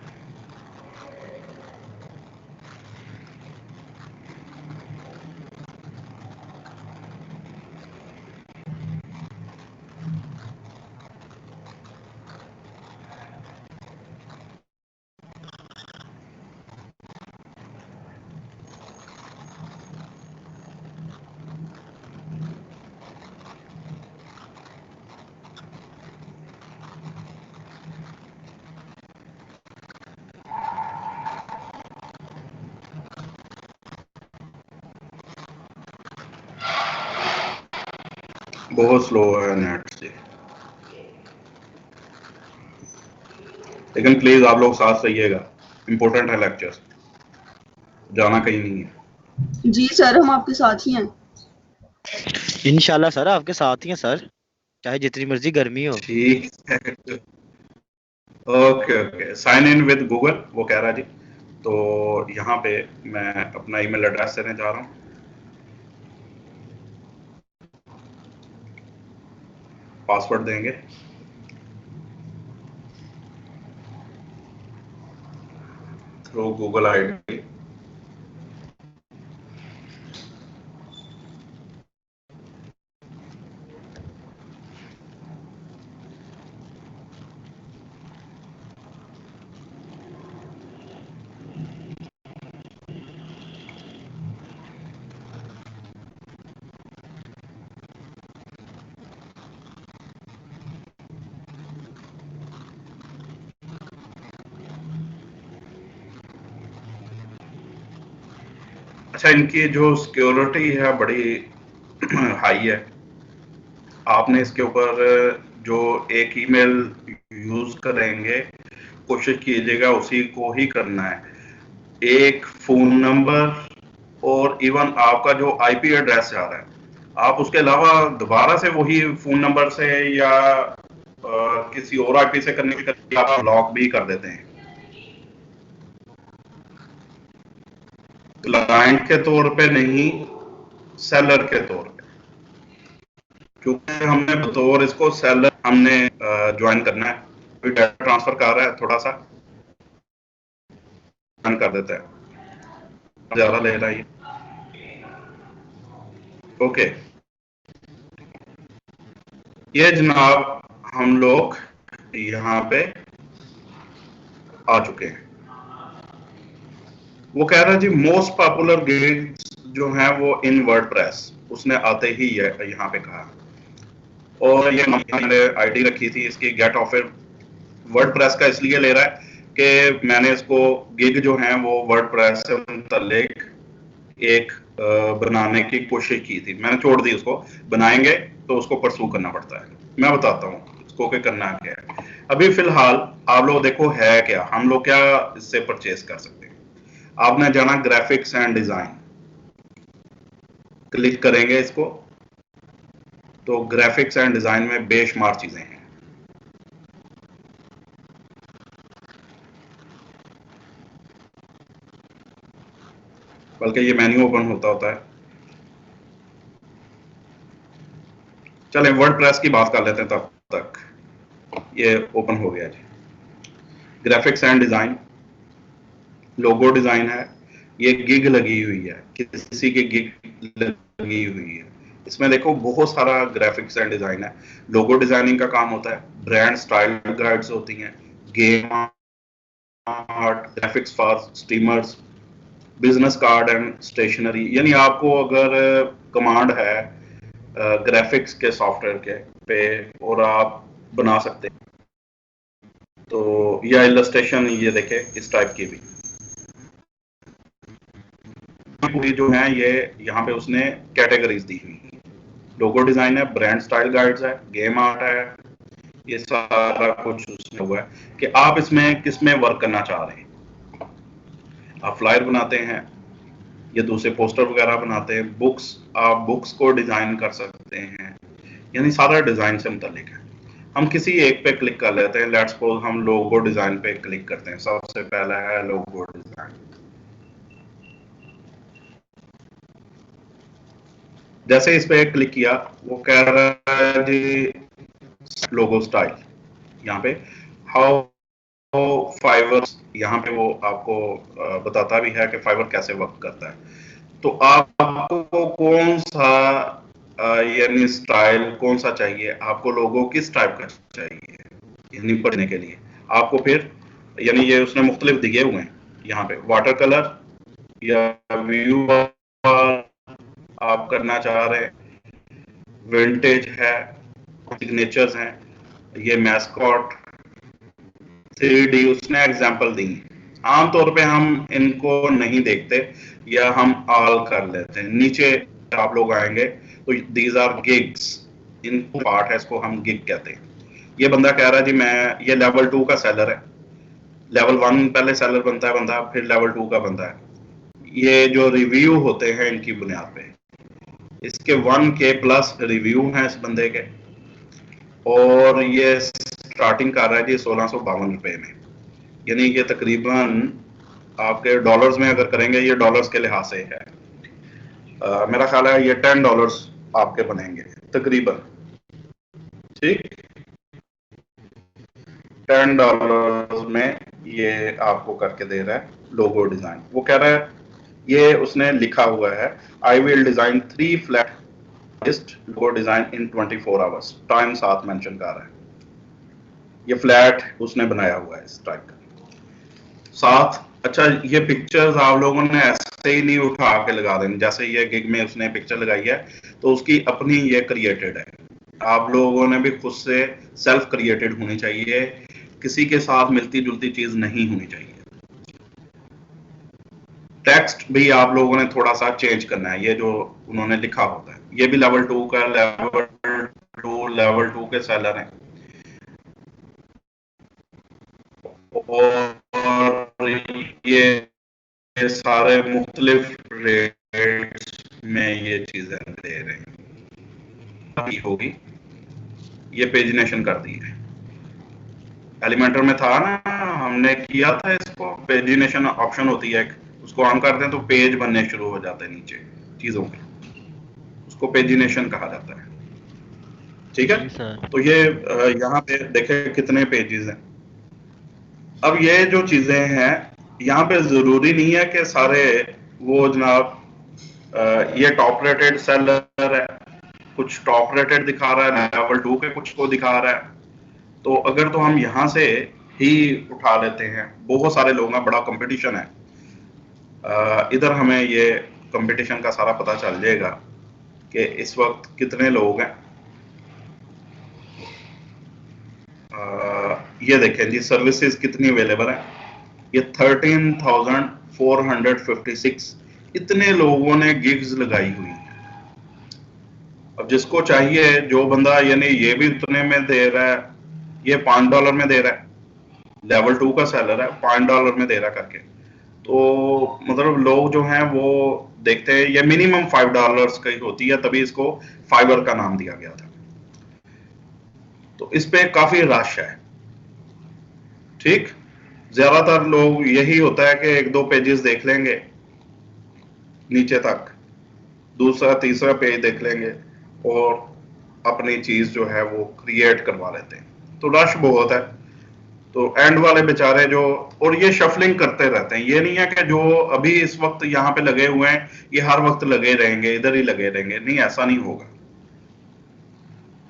बहुत स्लो है नेट से, लेकिन प्लीज आप लोग साथ रहिएगा, इंपॉर्टेंट है लेक्चर, जाना कहीं नहीं है। जी सर, हम आपके साथ ही हैं। इंशाल्लाह सर आपके साथ ही हैं सर, चाहे जितनी मर्जी गर्मी हो। ठीक है, okay okay, sign in with Google वो कह रहा है जी। तो यहाँ पे मैं अपना ईमेल एड्रेस देने जा रहा हूँ, पासवर्ड देंगे, थ्रू गूगल आईडी। अच्छा, इनकी जो सिक्योरिटी है बड़ी हाई है। आपने इसके ऊपर जो एक ईमेल यूज करेंगे, कोशिश कीजिएगा उसी को ही करना है। एक फोन नंबर और इवन आपका जो आईपी एड्रेस जा रहा है, आप उसके अलावा दोबारा से वही फोन नंबर से या किसी और आईपी से करने के लिए आप ब्लॉक भी कर देते हैं। क्लाइंट के तौर पे नहीं, सेलर के तौर पे, क्योंकि हमने बतौर इसको सेलर हमने ज्वाइन करना है। कोई डाटा ट्रांसफर कर रहा है, थोड़ा सा रन कर देता है, ज्यादा ले रहा है। ओके, ये जनाब हम लोग यहाँ पे आ चुके हैं। वो कह रहा है जी मोस्ट पॉपुलर गिग्स जो हैं वो इन वर्डप्रेस, उसने आते ही यहाँ पे कहा। और ये मैंने आईडी रखी थी इसकी गेट ऑफर वर्डप्रेस का, इसलिए ले रहा है कि मैंने इसको गिग जो है वो वर्डप्रेस से मुतल्लिक एक बनाने की कोशिश की थी, मैंने छोड़ दी उसको। बनाएंगे तो उसको परसू करना पड़ता है। मैं बताता हूँ इसको कि करना क्या है। अभी फिलहाल आप लोग देखो है क्या, हम लोग क्या इससे परचेज कर सकते हैं। आपने जाना ग्राफिक्स एंड डिजाइन, क्लिक करेंगे इसको तो ग्राफिक्स एंड डिजाइन में बेशुमार चीजें हैं। बल्कि ये मेन्यू ओपन होता है। चलें वर्डप्रेस की बात कर लेते हैं, तब तक ये ओपन हो गया जी। Graphics and design, logo design है, ये गिग लगी हुई है, किसी की गिग लगी हुई है। इसमें देखो बहुत सारा ग्राफिक्स एंड डिजाइन है। लोगो डिजाइनिंग का काम होता है, ब्रांड स्टाइल गाइड्स होती हैं, game art, graphics for streamers, business card and stationery. यानी आपको अगर कमांड है ग्राफिक्स के सॉफ्टवेयर के पे और आप बना सकते हैं, तो या इलस्ट्रेशन ये देखे इस टाइप की भी पूरी जो है ये यहाँ पे उसने कैटेगरीज दी हुई है। लोगो डिजाइन है, ब्रांड स्टाइल गाइड्स है, गेम आर्ट है, ये सारा कुछ उसमें हुआ है कि आप इसमें किस में वर्क करना चाह रहे हैं। आप फ्लायर बनाते हैं या दूसरे पोस्टर वगैरह बनाते हैं, बुक्स, आप बुक्स को डिजाइन कर सकते हैं, यानी सारा डिजाइन से मुतल्लिक है। हम किसी एक पे क्लिक कर लेते हैं। लेट्स सपोज हम लोगो डिजाइन पे क्लिक करते हैं। सबसे पहला है लोगो डिजाइन। जैसे इस पे क्लिक किया वो कह रहा है जी लोगो स्टाइल, यहाँ पे हाउ फाइवर, यहाँ पे वो आपको बताता भी है कि फाइवर कैसे वर्क करता है। तो आपको कौन सा यानी स्टाइल कौन सा चाहिए, आपको लोगो किस टाइप का चाहिए यानी पढ़ने के लिए आपको, फिर यानी ये उसने मुख्तलिफ दिए हुए हैं यहाँ पे, वाटर कलर या व्यू आप करना चाह रहे हैं, विंटेज है, सिग्नेचर्स हैं, ये मैस्कॉट, 3D उसने एग्जांपल दी। आमतौर पे हम इनको नहीं देखते या हम ऑल कर लेते हैं। नीचे आप लोग आएंगे तो दीज आर गिग्स, इनको पार्ट है, इसको हम गिग कहते हैं। ये बंदा कह रहा है जी मैं, ये लेवल 2 का सेलर है, लेवल 1 पहले सेलर बनता है बंदा, फिर लेवल 2 का बनता है। ये जो रिव्यू होते हैं इनकी बुनियाद पे, इसके 1K प्लस रिव्यू हैं इस बंदे के, और ये स्टार्टिंग कर रहा है जी 1652 रुपए में, यानी ये तकरीबन आपके डॉलर्स में अगर करेंगे, ये डॉलर्स के लिहाज से है, मेरा ख्याल है ये $10 आपके बनेंगे तकरीबन, ठीक, $10 में ये आपको करके दे रहा है लोगो डिजाइन। वो कह रहा है, ये उसने लिखा हुआ है, I will design 3 flat logo design in 24 hours, time साथ मेंशन कर रहा है। ये फ्लैट उसने बनाया हुआ है इस टाइप का साथ। अच्छा, ये पिक्चर्स आप लोगों ने ऐसे ही नहीं उठा के लगा देनी, जैसे ये गिग में उसने पिक्चर लगाई है तो उसकी अपनी ये क्रिएटेड है, आप लोगों ने भी खुद से सेल्फ क्रिएटेड होनी चाहिए, किसी के साथ मिलती जुलती चीज नहीं होनी चाहिए। टेक्स्ट भी आप लोगों ने थोड़ा सा चेंज करना है, ये जो उन्होंने लिखा होता है, ये भी लेवल 2 का, लेवल 2 के सेलर हैं, और ये सारे मुख्तलिफ रेट्स में ये चीजें दे रहे हैं। होगी ये पेजिनेशन कर दी है, एलिमेंटर में था ना, हमने किया था इसको, पेजिनेशन ऑप्शन होती है, उसको ऑन करते हैं तो पेज बनने शुरू हो जाते हैं नीचे चीजों के, उसको पेजिनेशन कहा जाता है, ठीक है। तो ये यहाँ पे देखें कितने पेजेस हैं। अब ये जो चीजें हैं यहाँ पे जरूरी नहीं है कि सारे वो जनाब, ये टॉप रेटेड सेलर है, कुछ टॉप रेटेड दिखा रहा है, लेवल 2 के कुछ को दिखा रहा है, तो अगर तो हम यहाँ से ही उठा लेते हैं, बहुत सारे लोग हैं, बड़ा कंपटीशन है, इधर हमें ये कंपटीशन का सारा पता चल जाएगा कि इस वक्त कितने लोग हैं। ये देखें जी सर्विसेज कितनी अवेलेबल है, ये 13,456 इतने लोगों ने गिग्स लगाई हुई है। अब जिसको चाहिए, जो बंदा यानी ये भी उतने में दे रहा है, ये $5 में दे रहा है, लेवल 2 का सेलर है, $5 में दे रहा करके, तो मतलब लोग जो हैं वो देखते हैं, ये मिनिमम $5 की होती है, तभी इसको फाइबर का नाम दिया गया था। तो इस पे काफी रश है, ठीक, ज्यादातर लोग यही होता है कि 1-2 पेजेस देख लेंगे नीचे तक, दूसरा तीसरा पेज देख लेंगे और अपनी चीज जो है वो क्रिएट करवा लेते हैं, तो रश बहुत है। तो एंड वाले बेचारे जो, और ये शफलिंग करते रहते हैं, ये नहीं है कि जो अभी इस वक्त यहाँ पे लगे हुए हैं ये हर वक्त लगे रहेंगे, इधर ही लगे रहेंगे, नहीं, ऐसा नहीं होगा,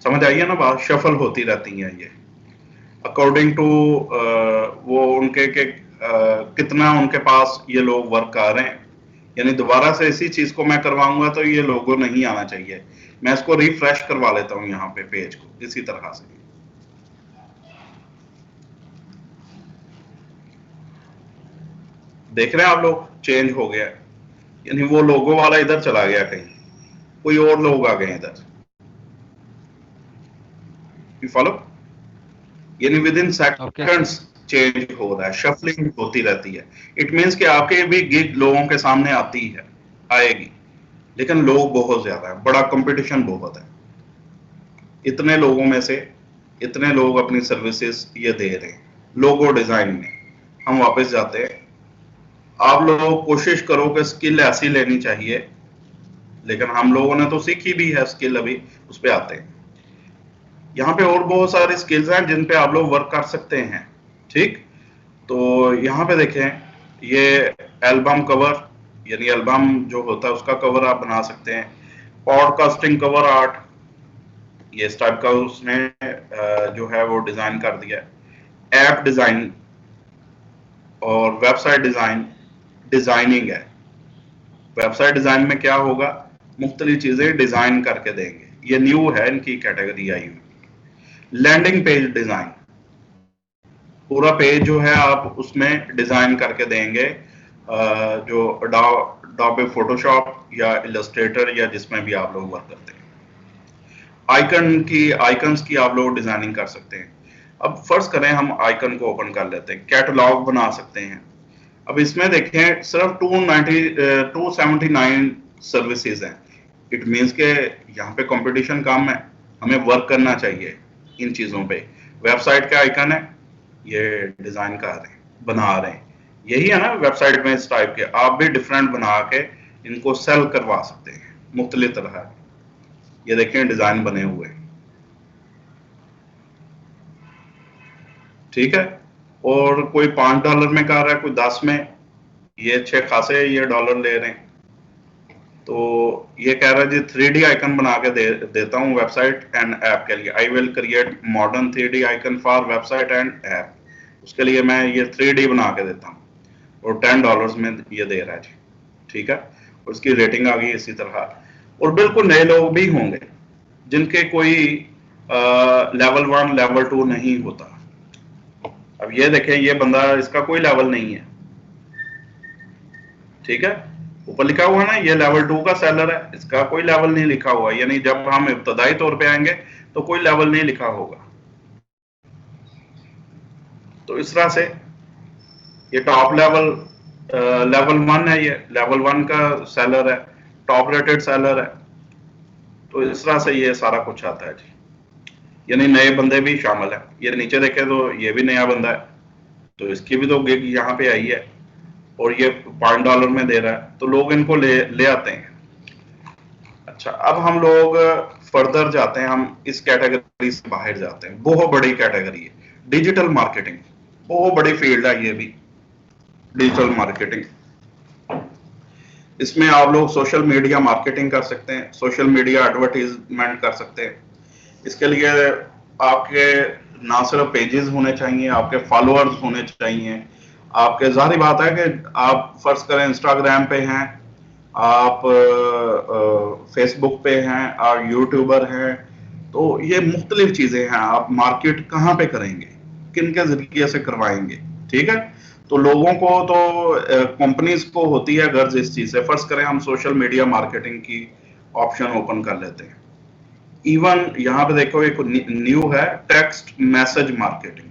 समझ आइए ना बात, शफल होती रहती है ये अकॉर्डिंग टू वो उनके के कितना उनके पास ये लोग वर्क कर रहे हैं, यानी दोबारा से इसी चीज को मैं करवाऊंगा तो ये लोगो नहीं आना चाहिए, मैं इसको रिफ्रेश करवा लेता हूं यहाँ पे पेज को इसी तरह से। देख रहे हैं आप लोग, चेंज हो गया, यानी वो लोगो वाला इधर चला गया, कहीं कोई और लोग आ गए इधर, फॉलो, यानी विद इन सेकंड्स चेंज हो रहा है, शफलिंग होती रहती है। इट मींस कि आपके भी गिग लोगों के सामने आती है, आएगी, लेकिन लोग बहुत ज्यादा है, बड़ा कंपटीशन बहुत है, इतने लोगों में से इतने लोग अपनी सर्विसेज ये दे रहे हैं लोगो डिजाइन में। हम वापस जाते हैं, आप लोग कोशिश करो कि स्किल ऐसी लेनी चाहिए, लेकिन हम लोगों ने तो सीखी भी है स्किल, अभी उस पर आते हैं। यहाँ पे और बहुत सारे स्किल्स हैं जिन पे आप लोग वर्क कर सकते हैं, ठीक। तो यहाँ पे देखें, ये एल्बम कवर, यानी एल्बम जो होता है उसका कवर आप बना सकते हैं। पॉडकास्टिंग कवर आर्ट, ये इस टाइप का उसने जो है वो डिजाइन कर दिया है। ऐप डिजाइन और वेबसाइट डिजाइनिंग है। वेबसाइट डिजाइन में क्या होगा, मुख्तलिफ चीजें डिजाइन करके देंगे, ये न्यू है, इनकी कैटेगरी आई हुई। लैंडिंग पेज डिजाइन, पूरा पेज जो है आप उसमें डिजाइन करके देंगे, जो अडोबे फोटोशॉप या इलस्ट्रेटर या जिसमें भी आप लोग वर्क करते हैं। आइकन्स की आप लोग डिजाइनिंग कर सकते हैं। अब फर्ज करें हम आइकन को ओपन कर लेते हैं, कैटलॉग बना सकते हैं। अब इसमें देखें सिर्फ 279 सर्विसेज हैं। इट मीन्स के यहाँ पे कंपटीशन कम है, हमें वर्क करना चाहिए इन चीज़ों पे। वेबसाइट का आइकन है, ये डिज़ाइन कर रहे हैं, बना रहे हैं, यही है ना वेबसाइट में। इस टाइप के आप भी डिफरेंट बना के इनको सेल करवा सकते हैं मुख्तलिफ तरह। ये देखें डिज़ाइन बने हुए, ठीक है। और कोई $5 में कर रहा है, कोई 10 में, ये अच्छे खासे ये डॉलर ले रहे हैं। तो ये कह रहा है जी 3D आइकन बना के देता हूँ वेबसाइट एंड ऐप के लिए। आई will create modern 3D icon for website and app. उसके लिए मैं ये 3D बना के देता हूँ और $10 में ये दे रहा है जी, ठीक है। उसकी रेटिंग आ गई इसी तरह। और बिल्कुल नए लोग भी होंगे जिनके कोई लेवल 1 लेवल 2 नहीं होता। अब ये देखें, ये बंदा, इसका कोई लेवल नहीं है, ठीक है। ऊपर लिखा हुआ है ना, ये लेवल 2 का सेलर है, इसका कोई लेवल नहीं लिखा हुआ, यानी जब हम इब्तदाई तौर पे आएंगे तो कोई लेवल नहीं लिखा होगा। तो इस तरह से ये टॉप लेवल 1 है, ये लेवल 1 का सेलर है, टॉप रेटेड सेलर है। तो इस तरह से ये सारा कुछ आता है जी, यानी नए बंदे भी शामिल है। ये नीचे देखें तो ये भी नया बंदा है, तो इसकी भी तो गिग यहाँ पे आई है और ये $5 में दे रहा है, तो लोग इनको ले आते हैं। अच्छा, अब हम लोग फर्दर जाते हैं, हम इस कैटेगरी से बाहर जाते हैं। बहुत बड़ी कैटेगरी है डिजिटल मार्केटिंग, बहुत बड़ी फील्ड है ये भी, डिजिटल मार्केटिंग। इसमें आप लोग सोशल मीडिया मार्केटिंग कर सकते हैं, सोशल मीडिया एडवर्टीजमेंट कर सकते हैं। इसके लिए आपके ना सिर्फ पेजेस होने चाहिए, आपके फॉलोअर्स होने चाहिए। आपके जाहिर बात है कि आप फर्ज करें इंस्टाग्राम पे हैं, आप फेसबुक पे हैं, आप यूट्यूबर हैं, तो ये मुख्तलिफ चीजें हैं। आप मार्केट कहाँ पे करेंगे, किन के जरिए से करवाएंगे, ठीक है। तो लोगों को तो कंपनीज को होती है गर्ज इस चीज से। फर्ज करें हम सोशल मीडिया मार्केटिंग की ऑप्शन ओपन कर लेते हैं। इवन यहाँ पे देखो एक न्यू है text message marketing,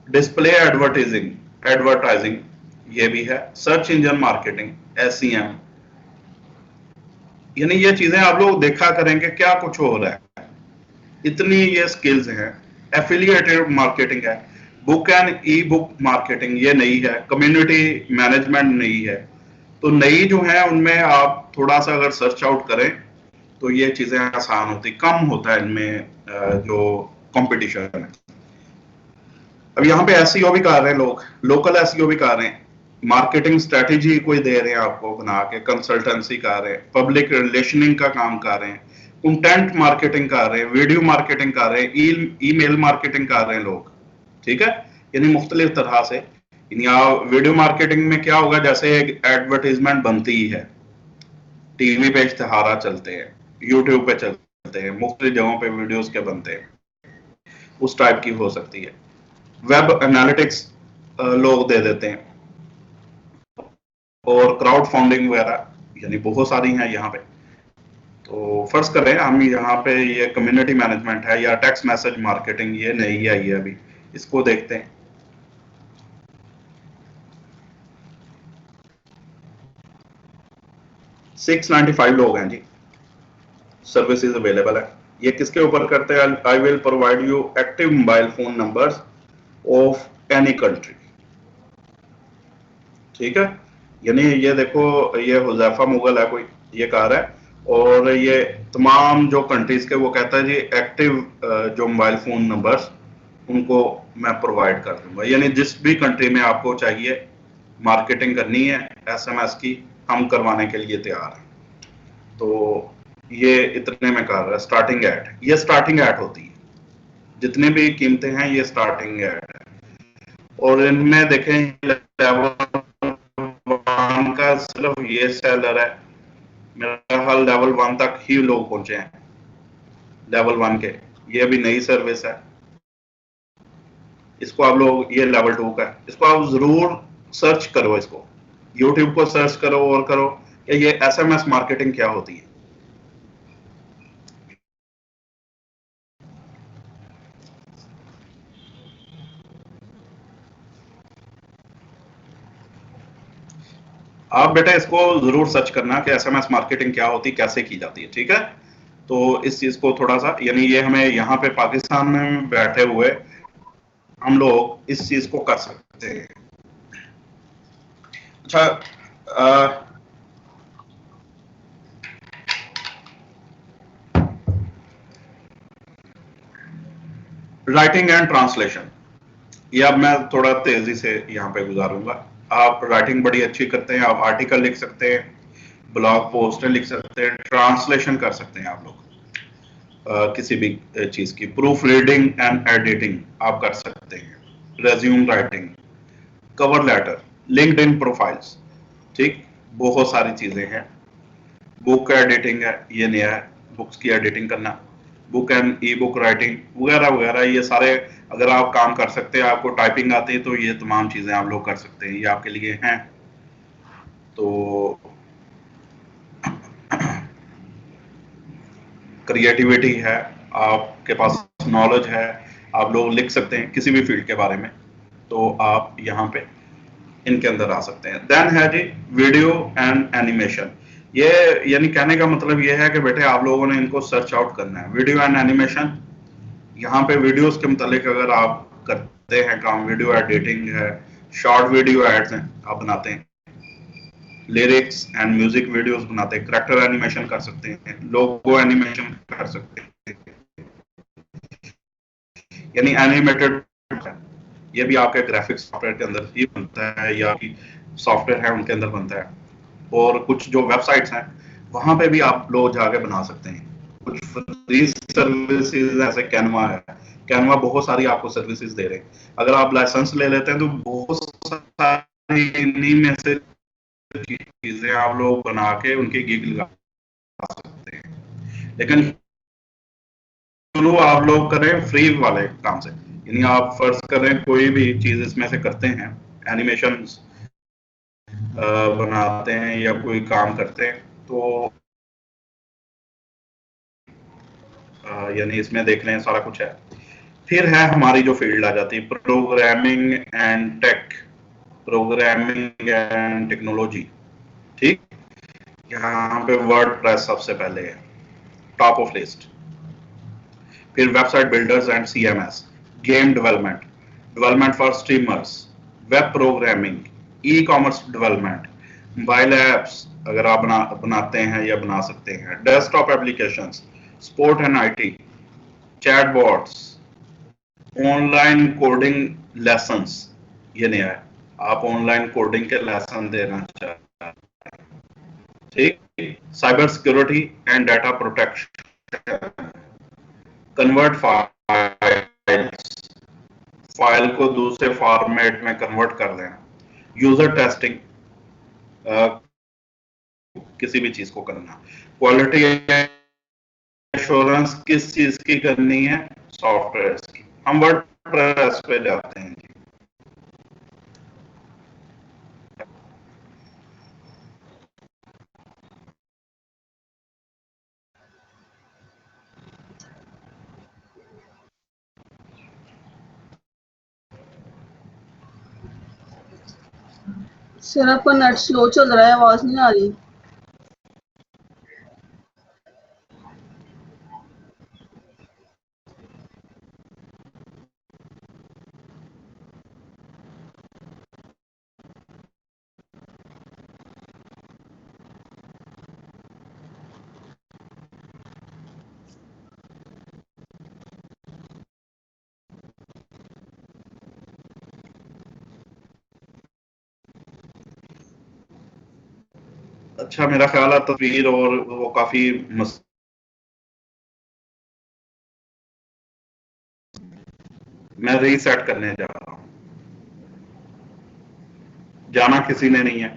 display advertising ये भी है, सर्च इंजन मार्केटिंग, SEM। यानी ये चीजें आप लोग देखा करेंगे क्या कुछ हो रहा है, इतनी ये स्किल्स हैं। एफिलिएटेड मार्केटिंग है, book and E book marketing ये नई है, कम्युनिटी मैनेजमेंट नई है। तो नई जो है उनमें आप थोड़ा सा अगर सर्च आउट करें तो ये चीजें आसान होती, कम होता है इनमें जो कंपटीशन है। अब यहाँ पे SEO भी कर रहे हैं लोग, लोकल SEO भी कर रहे हैं, मार्केटिंग स्ट्रेटेजी कोई दे रहे हैं आपको बना के, कंसल्टेंसी कर रहे हैं, पब्लिक रिलेशनिंग का काम कर रहे हैं, कंटेंट मार्केटिंग कर रहे हैं, वीडियो मार्केटिंग कर रहे हैं, ईमेल मार्केटिंग कर रहे हैं लोग, ठीक है। यानी मुख्तलिफ तरह से। यहाँ वीडियो मार्केटिंग में क्या होगा, जैसे एक एडवर्टीजमेंट बनती ही है, टीवी पे इश्तिहारा चलते हैं, यूट्यूब पे चलते हैं, मुख्तलिफ जगहों पे वीडियोस के बनते हैं, उस टाइप की हो सकती है। वेब एनालिटिक्स लोग दे देते हैं, और क्राउड फंडिंग वगैरह, यानी बहुत सारी हैं यहाँ पे। तो फर्ज करें हम यहाँ पे ये कम्युनिटी मैनेजमेंट है या टेक्स्ट मैसेज मार्केटिंग, ये नई आई है अभी, इसको देखते हैं। $695 लोग हैं जी, सर्विसेज अवेलेबल है। ये किसके ऊपर करते हैं, I will provide you active mobile phone numbers of any country, ठीक है। यानी ये देखो, ये हुजैफा मुगल है कोई, ये कह रहा है और ये तमाम जो कंट्रीज के वो कहता है जी एक्टिव जो मोबाइल फोन नंबर्स उनको मैं प्रोवाइड कर दूंगा, यानी जिस भी कंट्री में आपको चाहिए मार्केटिंग करनी है एसएमएस की, हम करवाने के लिए तैयार हैं। तो ये इतने में कर रहा है स्टार्टिंग एड, ये स्टार्टिंग एड होती है, जितने भी कीमतें हैं ये स्टार्टिंग एड है। और इनमें देखें लेवल 1 का सिर्फ ये सेलर है, मेरा ख्याल लेवल 1 तक ही लोग पहुंचे हैं, लेवल 1 के, ये भी नई सर्विस है। इसको आप लोग, ये लेवल 2 का है, इसको आप जरूर सर्च करो, इसको यूट्यूब को सर्च करो और करो कि ये एसएमएस मार्केटिंग क्या होती है। आप बेटा इसको जरूर सर्च करना कि एसएमएस मार्केटिंग क्या होती, कैसे की जाती है, ठीक है। तो इस चीज को थोड़ा सा, यानी ये हमें यहाँ पे पाकिस्तान में बैठे हुए हम लोग इस चीज को कर सकते हैं। अच्छा, राइटिंग एंड ट्रांसलेशन, ये अब मैं थोड़ा तेजी से यहाँ पे गुजारूंगा। आप राइटिंग बड़ी अच्छी करते हैं, आप आर्टिकल लिख सकते हैं, ब्लॉग पोस्ट लिख सकते हैं, ट्रांसलेशन कर सकते हैं आप लोग किसी भी चीज की, प्रूफ रीडिंग एंड एडिटिंग आप कर सकते हैं, resume writing, cover letter, LinkedIn profiles, ठीक, बहुत सारी चीजें हैं। बुक एडिटिंग है, ये नया है, बुक्स की एडिटिंग करना, book and E book writing वगैरह वगैरह, ये सारे अगर आप काम कर सकते हैं, आपको टाइपिंग आती है, तो ये तमाम चीजें आप लोग कर सकते हैं, ये आपके लिए हैं। तो क्रिएटिविटी है, आपके पास नॉलेज है, आप लोग लिख सकते हैं किसी भी फील्ड के बारे में, तो आप यहाँ पे इनके अंदर आ सकते हैं। देन है जी वीडियो एंड एनिमेशन, ये यानी कहने का मतलब ये है कि बेटे आप लोगों ने इनको सर्च आउट करना है, वीडियो एंड एनिमेशन। यहाँ पे वीडियोस के मुतालिक अगर आप करते हैं काम, वीडियो एडिटिंग है, शॉर्ट वीडियो एड्स हैं आप बनाते हैं, लिरिक्स एंड म्यूजिक वीडियोस बनाते हैं, कैरेक्टर एनिमेशन कर सकते हैं, लोगो एनिमेशन कर सकते हैं, यानी एनिमेटेड, ये भी आपके ग्राफिक्स सॉफ्टवेयर के अंदर ही बनता है या सॉफ्टवेयर है उनके अंदर बनता है। और कुछ जो वेबसाइट्स हैं वहां पे भी आप लोग जाके बना सकते हैं। कुछ फ्री सर्विसेज ऐसे कैनवा है, कैनवा बहुत सारी आपको सर्विसेज दे रहे हैं, अगर आप लाइसेंस ले लेते हैं तो बहुत सारी इन्हीं में से चीजें आप लोग बना के उनके गिग लगा सकते हैं। लेकिन चलो आप लोग करें फ्री वाले काम से, यानी आप फर्ज करें कोई भी चीज इसमें से करते हैं, एनिमेशन बनाते हैं या कोई काम करते हैं, तो यानी इसमें देख लें सारा कुछ है। फिर है हमारी जो फील्ड आ जाती है programming and tech, programming and technology, ठीक, यहाँ पे वर्डप्रेस सबसे पहले है, टॉप ऑफ लिस्ट। फिर website builders and CMS, game development, development for streamers, web programming, e commerce development, mobile apps अगर आप बनाते हैं या बना सकते हैं, desktop applications, sport and IT, chatbots, online coding lessons, ये नया है, आप ऑनलाइन कोडिंग के लेसन देना चाहते हैं, ठीक, cyber security and data protection, convert files, file को दूसरे फॉर्मेट में कन्वर्ट कर देना, यूजर टेस्टिंग, किसी भी चीज को करना, क्वालिटी एश्योरेंस किस चीज की करनी है, सॉफ्टवेयर की। हम वर्डप्रेस पे जाते हैं जी। सर आपका नेट स्लो चल रहा है, आवाज नहीं आ रही। अच्छा मेरा ख्याल है तस्वीर और वो काफी मैं रीसेट करने जा रहा हूँ, जाना किसी ने नहीं है।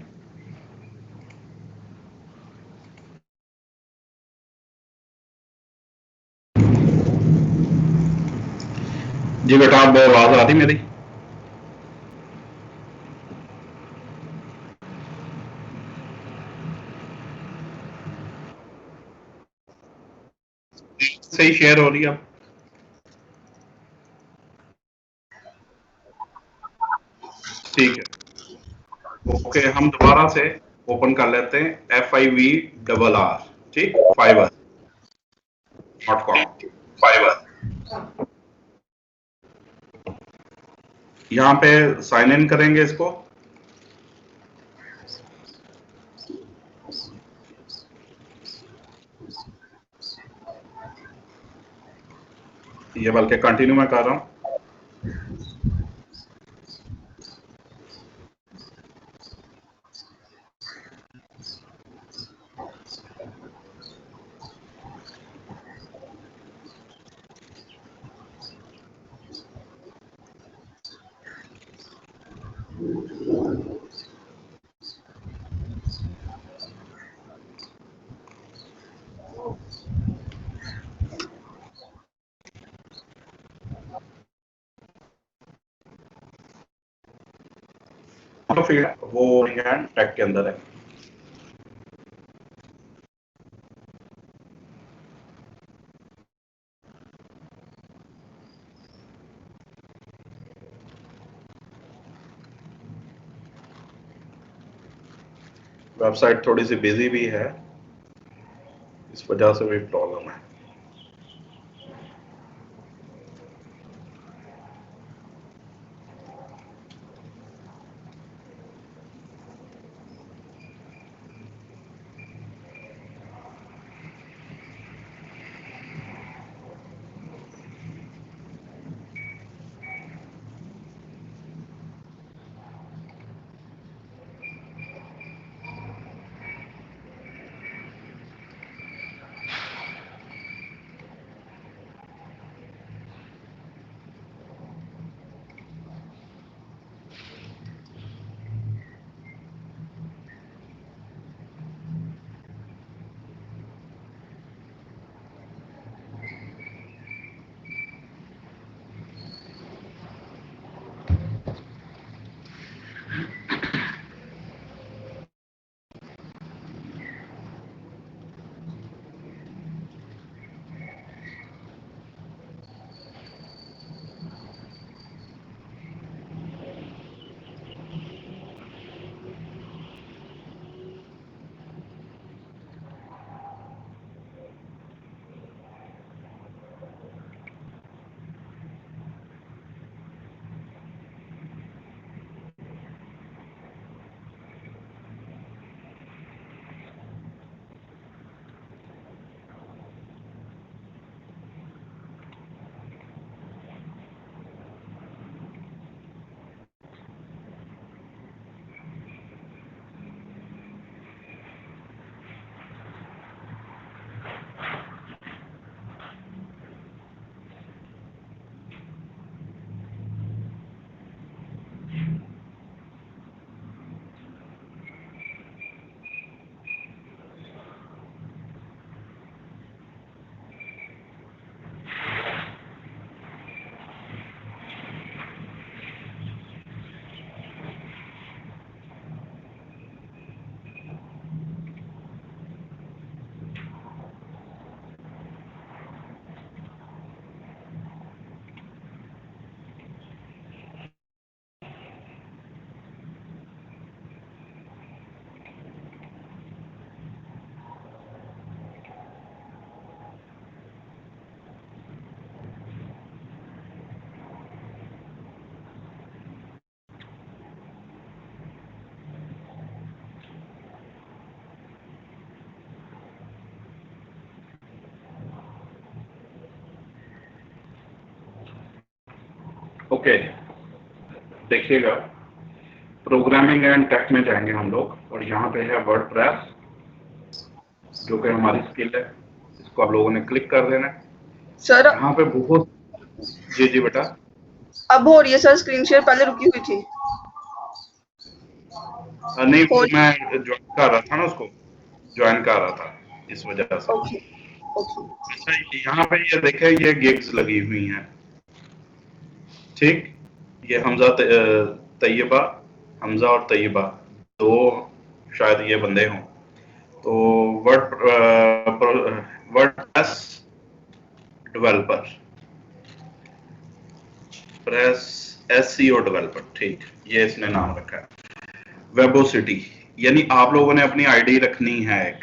जी बेटा आप आवाज आ रही मेरी? सही शेयर हो रही है? ठीक है, ओके हम दोबारा से ओपन कर लेते हैं FIVRR, ठीक, fiverr.com, फाइवर। यहाँ पे साइन इन करेंगे इसको। ये बल्कि कंटिन्यू मैं कर रहा हूँ। तो फिर वो टैग के अंदर है। वेबसाइट थोड़ी सी बिजी भी है, इस वजह से भी प्रॉब्लम है। ओके देखिएगा, प्रोग्रामिंग एंड टेक में जाएंगे हम लोग और यहाँ पे है वर्डप्रेस जो कि हमारी स्किल है, इसको आप लोगों ने क्लिक कर देना है। सर यहाँ पे बहुत, जी जी बेटा, अब हो रही है सर स्क्रीन शेयर, पहले रुकी हुई थी। नहीं हो वो मैं ज्वाइन कर रहा था ना, उसको ज्वाइन कर रहा था इस वजह से। ओके ओके अच्छा यहाँ पे ये देखें, ये गिग्स लगी हुई हैं, ठीक। ये तैयबा, हमजा और तैयबा, दो शायद ये बंदे हों। तो WordPress developer, press SEO developer, ठीक, ये इसने नाम रखा है। वेबोसिटी, यानी आप लोगों ने अपनी आईडी रखनी है एक,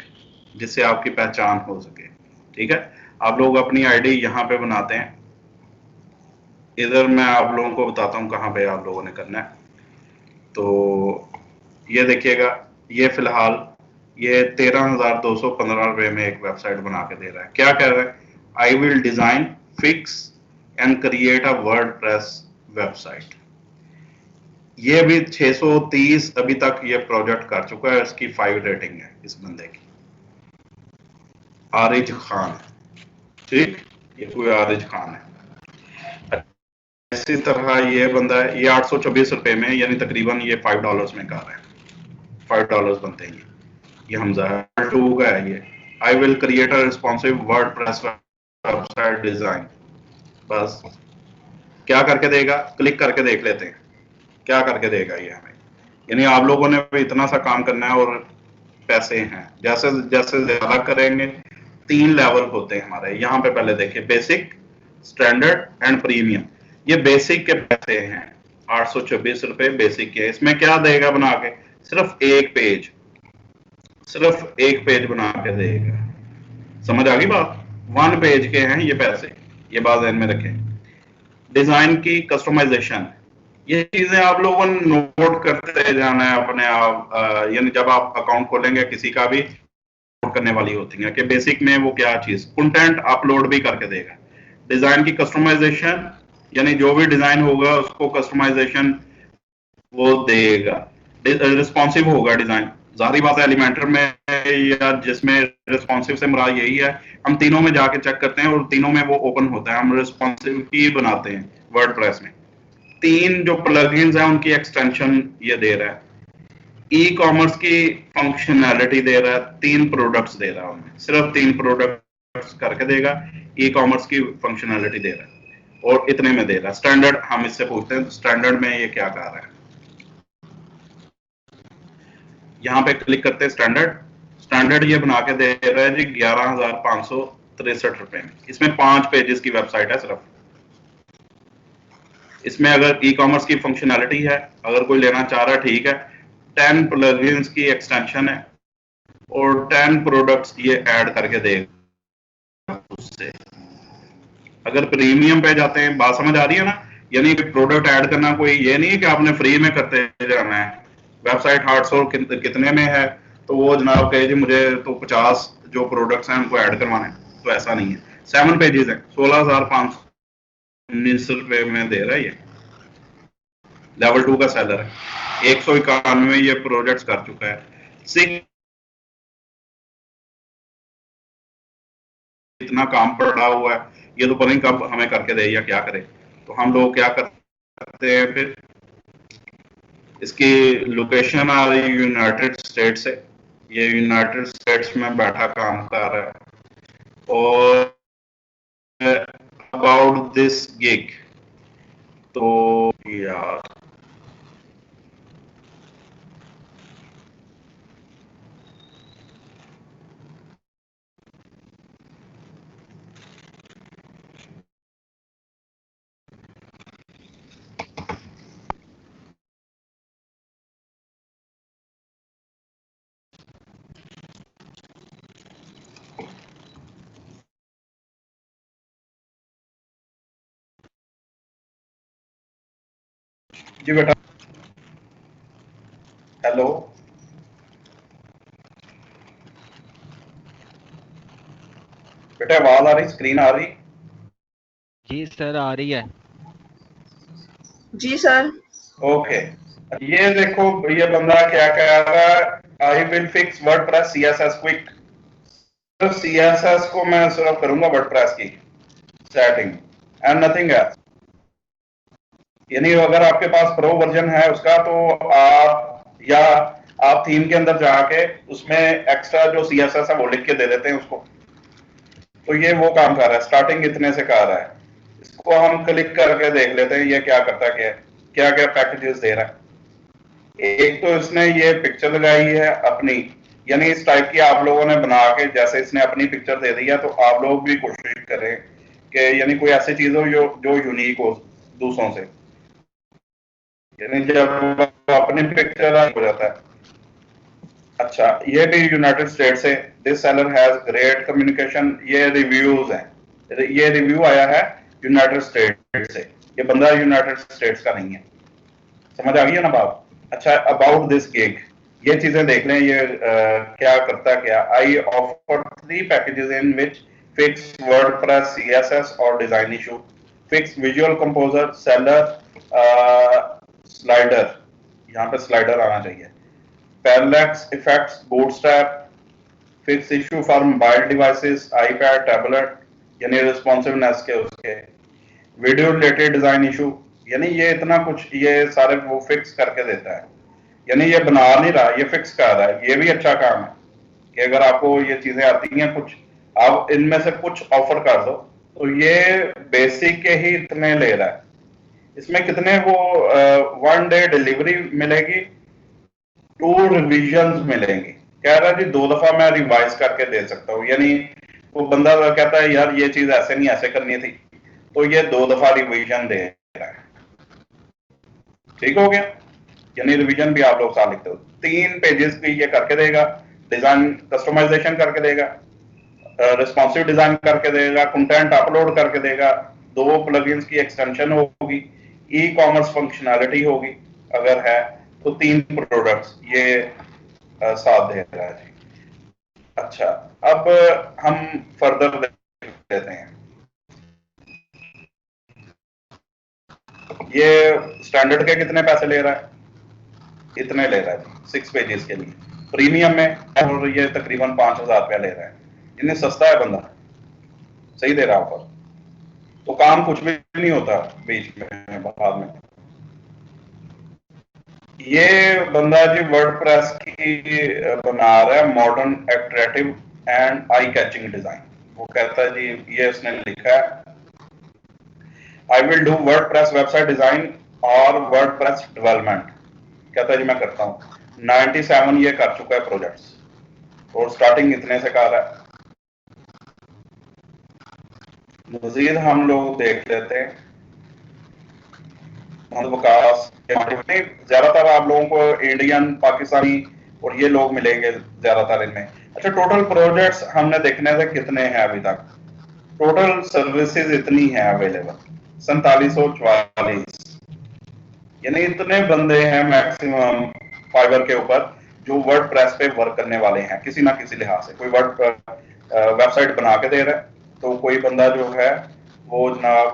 जिससे आपकी पहचान हो सके, ठीक है। आप लोग अपनी आईडी यहाँ पे बनाते हैं। इधर मैं आप लोगों को बताता हूँ कहाँ पे आप लोगों ने करना है। तो ये देखिएगा, ये फिलहाल ये 13,215 रुपए में एक वेबसाइट बना के दे रहा है। क्या कह रहा है? I will design, fix and create a WordPress website. ये भी 630 अभी तक ये प्रोजेक्ट कर चुका है। इसकी 5 रेटिंग है इस बंदे की, आरिज खान, ठीक, ये कोई आरिज खान है। इसी तरह ये बंदा है, ये 826 रुपए में, यानी तकरीबन ये $5 में कर रहा है। $5 बनते हैं ये हमजा है। 2 का है ये, आई will create a responsive WordPress website design. बस क्या करके देगा, क्लिक करके देख लेते हैं क्या करके देगा ये हमें। यानी आप लोगों ने भी इतना सा काम करना है और पैसे हैं। जैसे जैसे ज्यादा करेंगे, 3 लेवल होते हैं हमारे यहाँ पे। पहले देखिए, बेसिक, स्टैंडर्ड एंड प्रीमियम। ये बेसिक के पैसे हैं, 826 रुपए बेसिक के। इसमें क्या देगा बना के? सिर्फ एक पेज, सिर्फ एक पेज बना के देगा। समझ आ गई बात? 1 पेज के हैं ये पैसे, ये बात ध्यान में रखें। डिजाइन की कस्टमाइजेशन, ये चीजें आप लोगों ने नोट करते जाना है अपने आप। यानी जब आप अकाउंट खोलेंगे किसी का भी, नोट करने वाली होती है कि बेसिक में वो क्या चीज, कंटेंट अपलोड भी करके देगा। डिजाइन की कस्टमाइजेशन, यानी जो भी डिजाइन होगा उसको कस्टमाइजेशन वो देगा। रिस्पॉन्सिव होगा डिजाइन, जाहिर बात है एलिमेंटर में या जिसमें रिस्पॉन्सिव से मुराद यही है, हम तीनों में जाके चेक करते हैं और तीनों में वो ओपन होता है। हम रिस्पॉन्सिव ही बनाते हैं वर्डप्रेस में। 3 जो प्लगइन्स हैं उनकी एक्सटेंशन ये दे रहा है। ई कॉमर्स की फंक्शनैलिटी दे रहा है, 3 प्रोडक्ट्स दे रहा है उनमें, सिर्फ 3 प्रोडक्ट्स करके देगा। ई कॉमर्स की फंक्शनैलिटी दे रहा है और इतने में दे रहा है। स्टैंडर्ड हम इससे पूछते हैं, स्टैंडर्ड में ये क्या कर रहा है। यहाँ पे क्लिक करते हैं स्टैंडर्ड। स्टैंडर्ड ये बना के दे रहा है जी 11,563 रुपए में। इसमें 5 पेजेस की वेबसाइट है सिर्फ। इसमें अगर ई कॉमर्स की फंक्शनैलिटी है, अगर कोई लेना चाह रहा है, ठीक है। 10 प्लगइन्स की एक्सटेंशन है और 10 प्रोडक्ट्स ये ऐड करके देगा उससे। अगर प्रीमियम पे जाते हैं, बात समझ आ रही है ना? यानी प्रोडक्ट ऐड करना कोई ये नहीं है कि आपने फ्री में करते जाना है। वेबसाइट 800 कितने में है, तो वो जनाब कहे जी मुझे तो 50 जो प्रोडक्ट्स हैं उनको ऐड करवाने, तो ऐसा नहीं है। 7 पेजेस है, 16,519 रुपए में दे रहा है ये। लेवल 2 का सेलर है, 191 ये प्रोजेक्ट्स कर चुका है। इतना काम पड़ा हुआ है, ये तो पता नहीं कब हमें करके दे या क्या करे। तो हम लोग क्या करते हैं फिर, इसकी लोकेशन आ रही है यूनाइटेड स्टेट से, ये यूनाइटेड स्टेट्स में बैठा काम कर रहा है। और अबाउट दिस गिग, तो यार जी बेटा, हेलो बेटा, आवाज आ रही, स्क्रीन आ रही? जी सर आ रही है। जी सर। ओके, ये देखो ये बंदा क्या कह रहा है, I will fix WordPress CSS quick CSS को मैं सिर्फ करूंगा वर्डप्रेस की सेटिंग एंड नथिंग एल्स। यानी अगर आपके पास प्रो वर्जन है उसका तो आप थीम के अंदर जाके उसमें एक्स्ट्रा जो CSS है वो लिख के दे देते हैं उसको, तो ये वो काम कर रहा है। स्टार्टिंग इतने से कर रहा है, इसको हम क्लिक करके देख लेते हैं ये क्या करता है, क्या क्या पैकेजेस दे रहा है। एक तो इसने ये पिक्चर लगाई है अपनी, यानी इस टाइप की आप लोगों ने बना के, जैसे इसने अपनी पिक्चर दे दी है तो आप लोग भी कोशिश करें कि यानी कोई ऐसी चीज हो जो यूनिक हो दूसरों से, यानी जब अपनी पिक्चर हो जाता है। अच्छा, ये भी यूनाइटेड स्टेट से, this seller has great communication, ये रिव्यूज हैं, ये रिव्यू आया है यूनाइटेड स्टेट से, ये बंदा यूनाइटेड स्टेट्स का नहीं है। समझ आ गई है ना बात? अच्छा, अबाउट दिस गिग ये चीजें देख लें, ये क्या करता क्या। I offer 3 packages in which fix WordPress, CSS और design issue, fix visual composer, seller, slider, यहाँ पे स्लाइडर आना चाहिए, parallax effects, bootstrap, fix issue for mobile devices, iPad, tablet, यानी रिस्पॉन्सिवनेस के उसके, वीडियो रिलेटेड डिजाइन इशू, यानी ये इतना कुछ ये सारे वो फिक्स करके देता है। यानी ये बना नहीं रहा, ये फिक्स कर रहा है। ये भी अच्छा काम है कि अगर आपको ये चीजें आती हैं कुछ, आप इनमें से कुछ ऑफर कर दो, तो ये बेसिक के ही इतने ले रहा है। इसमें कितने वो 1 डे डिलीवरी मिलेगी, 2 रिविजन मिलेंगी। कह रहा है जी 2 दफा मैं रिवाइज करके दे सकता हूँ, यानी वो बंदा कहता है यार ये चीज ऐसे नहीं ऐसे करनी थी, तो ये 2 दफा रिवीजन दे रहा है। ठीक हो गया, यानी रिवीजन भी आप लोग साथ लिखते हो। 3 पेजेस की ये करके देगा, डिजाइन कस्टमाइजेशन करके देगा, रिस्पॉन्सिव डिजाइन करके देगा, कंटेंट अपलोड करके देगा, 2 प्लगइन्स की एक्सटेंशन होगी, ई कॉमर्स फंक्शनैलिटी होगी अगर है तो, 3 प्रोडक्ट्स ये साथ दे रहा है जी। अच्छा, अब हम फर्दर देते हैं। ये स्टैंडर्ड के कितने पैसे ले रहा है? इतने ले रहा है 6 पेजेस के लिए, प्रीमियम में और ये तकरीबन 5000 रुपया ले रहा है। इतने सस्ता है बंदा, सही दे रहा है ऑफर, तो काम कुछ भी नहीं होता बीच में बाद में। ये बंदा जी वर्डप्रेस की बना रहा है modern, attractive and eye catching design. वो कहता है जी, ये उसने लिखा है I will do WordPress website design और वर्डप्रेस डेवलपमेंट। कहता है जी मैं करता हूँ। 97 ये कर चुका है प्रोजेक्ट्स, और स्टार्टिंग इतने से कर रहा है। मजीद हम लोग देख लेते हैं विकास, ज्यादातर आप लोगों को इंडियन, पाकिस्तानी और ये लोग मिलेंगे ज्यादातर इनमें। अच्छा, टोटल प्रोजेक्ट्स हमने देखने से कितने हैं अभी तक, टोटल सर्विसेज इतनी है अवेलेबल 4744, यानी इतने बंदे हैं मैक्सिमम फाइवर के ऊपर जो वर्डप्रेस पे वर्क करने वाले हैं किसी ना किसी लिहाज से। कोई वेबसाइट बना के दे रहा है, तो कोई बंदा जो है वो जनाब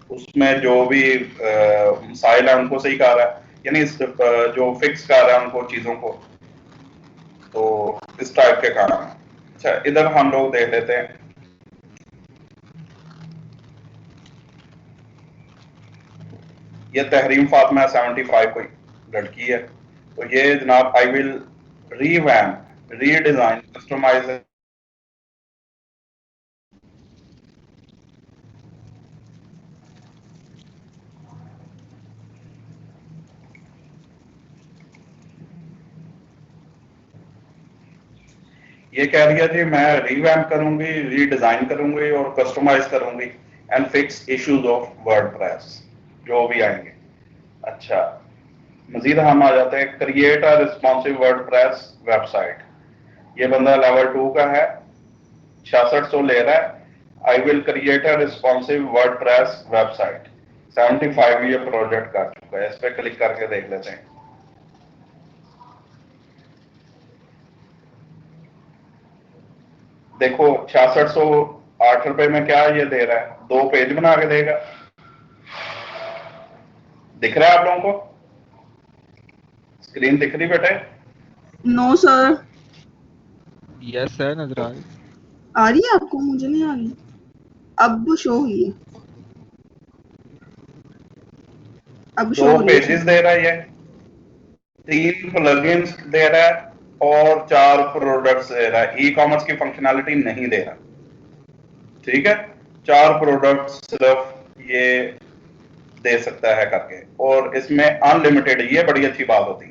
उसमें जो भी मसाइल है उनको सही कर रहा है, यानी जो फिक्स कर रहा है उनको चीजों को, तो इस टाइप के काम है। अच्छा, इधर हम लोग देख लेते हैं। ये तहरीम फातिमा 75 कोई लड़की है, तो ये जनाब I will revamp, redesign, customise, ये कह रही है जी मैं रीवैम्प करूंगी, रीडिजाइन करूंगी और कस्टमाइज करूंगी and fix issues of WordPress जो भी आएंगे। अच्छा, मजीद हम आ जाते हैं, create a responsive WordPress website. ये बंदा लेवल 2 का है, 6600 ले रहा है। आई will create a responsive WordPress website, 75 ये प्रोजेक्ट कर चुका है। इस पर क्लिक करके देख लेते हैं। देखो 6608 रुपए में क्या ये दे रहा है, 2 पेज बना के देगा। दिख रहा है आप लोगों को? स्क्रीन दिख रही बेटे? No sir. यस सर, नजर आ रही। आ रही है आपको? मुझे नहीं आ रही। अब वो शो हुई है, अब शो दो हो रही है पेजेस शायद। दे रहा है ये, 3 प्लगइन्स दे रहा है और 4 प्रोडक्ट्स दे रहा है। ई कॉमर्स की फंक्शनैलिटी नहीं दे रहा, ठीक है। 4 प्रोडक्ट्स सिर्फ ये दे सकता है करके, और इसमें अनलिमिटेड, ये बड़ी अच्छी बात होती है।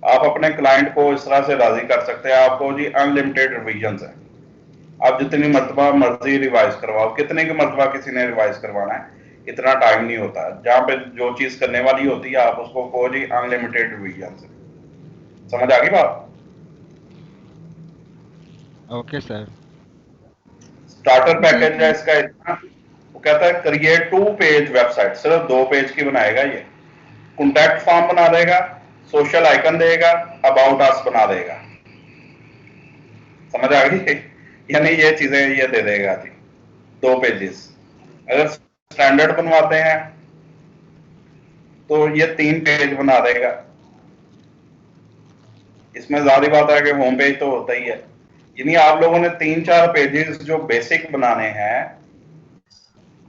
आप अपने क्लाइंट को इस तरह से राजी कर सकते हैं, आपको जी अनलिमिटेड रिविजन है, आप जितनी मर्तबा मर्जी रिवाइज करवाओ। कितने की मर्तबा किसी ने रिवाइज करवाना है, इतना टाइम नहीं होता। जहां पे जो चीज करने वाली होती है आप उसको कहो जी अनलिमिटेड रिवीजन से। समझ आ गई बात? Okay sir. स्टार्टर जी पैकेज है इसका इतना, वो कहता है क्रिएट 2 पेज वेबसाइट, सिर्फ 2 पेज की बनाएगा ये। कॉन्टैक्ट फॉर्म बना देगा, सोशल आइकन देगा, अबाउट अस बना देगा। समझ आ गई? यानी ये चीजें ये दे देगा जी, 2 पेजेस। अगर स्टैंडर्ड बनवाते हैं तो ये 3 पेज बना देगा। इसमें जाहिर बात है कि होम पेज तो होता ही है। यानी आप लोगों ने 3-4 पेजेस जो बेसिक बनाने हैं,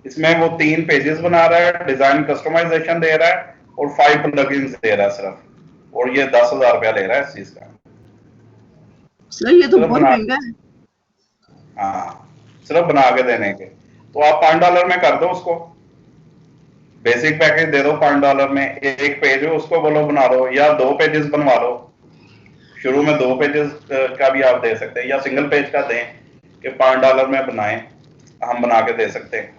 इसमें वो 3 पेजेस बना रहा है, डिजाइन कस्टमाइजेशन दे रहा है और 5 प्लगइन्स दे रहा है सिर्फ, और ये 10,000 रुपया ले रहा है इस चीज का। सर ये तो सिर्फ बहुत बना, महंगा है। हाँ, सिर्फ बना के देने के। तो आप $5 में कर दो उसको, बेसिक पैकेज दे दो $5 में। एक पेज है उसको बोलो बना लो, या 2 पेजेस बनवा लो। शुरू में 2 पेजेस का भी आप दे सकते हैं, या सिंगल पेज का दें कि $5 में बनाएं, हम बना के दे सकते हैं।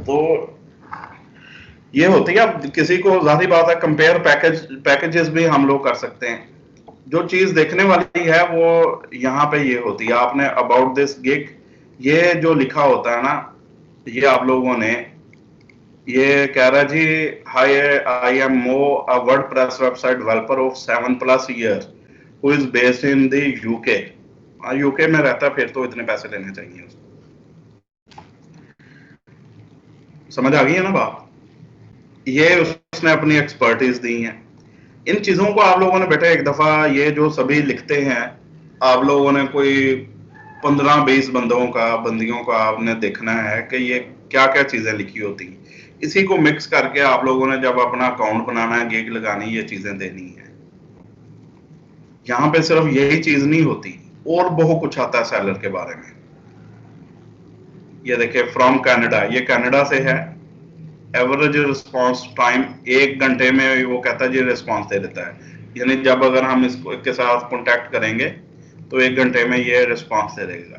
तो ये होती है। अब किसी को जाहिर बात है कंपेयर पैकेजेस भी हम लोग कर सकते हैं। जो चीज देखने वाली है वो यहाँ पे ये होती है। आपने अबाउट दिस गिग, ये जो लिखा होता है ना, ये आप लोगों ने, ये कह रहा है जी, हाय I am Mo, a WordPress website developer of 7+ year who is based in the UK. UK में रहता है, फिर तो इतने पैसे लेने चाहिए उसको। समझ आ गई है ना बात? ये उसने अपनी एक्सपर्टीज दी है। इन चीजों को आप लोगों ने बेटा एक दफा, ये जो सभी लिखते हैं, आप लोगों ने कोई 15-20 बंदों का, बंदियों का आपने देखना है कि ये क्या क्या चीजें लिखी होती हैं। इसी को मिक्स करके आप लोगों ने जब अपना अकाउंट बनाना है, गिग लगानी, ये चीजें देनी है। यहाँ पे सिर्फ यही चीज नहीं होती, और बहुत कुछ आता है सेलर के बारे में। ये देखिए, फ्रॉम कनाडा, ये कनाडा से है। एवरेज रिस्पांस टाइम 1 घंटे में वो कहता है जी रिस्पांस दे देता है। यानी जब अगर हम इसको के साथ कांटेक्ट करेंगे तो 1 घंटे में ये रिस्पांस दे देगा।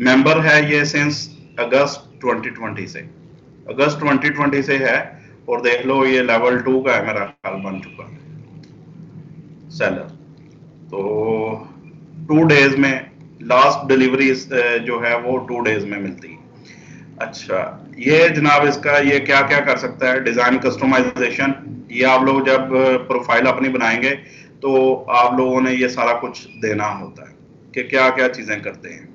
मेंबर है ये सिंस अगस्त 2020 से, अगस्त 2020 से है। और देख लो ये लेवल 2 का है, मेरा ख्याल बन चुका है सेलर। तो 2 डेज में लास्ट डिलीवरी जो है वो 2 डेज में मिलती है। अच्छा, ये जनाब इसका ये क्या क्या कर सकता है, डिजाइन कस्टमाइजेशन। ये आप लोग जब प्रोफाइल अपनी बनाएंगे तो आप लोगों ने ये सारा कुछ देना होता है कि क्या क्या चीजें करते हैं,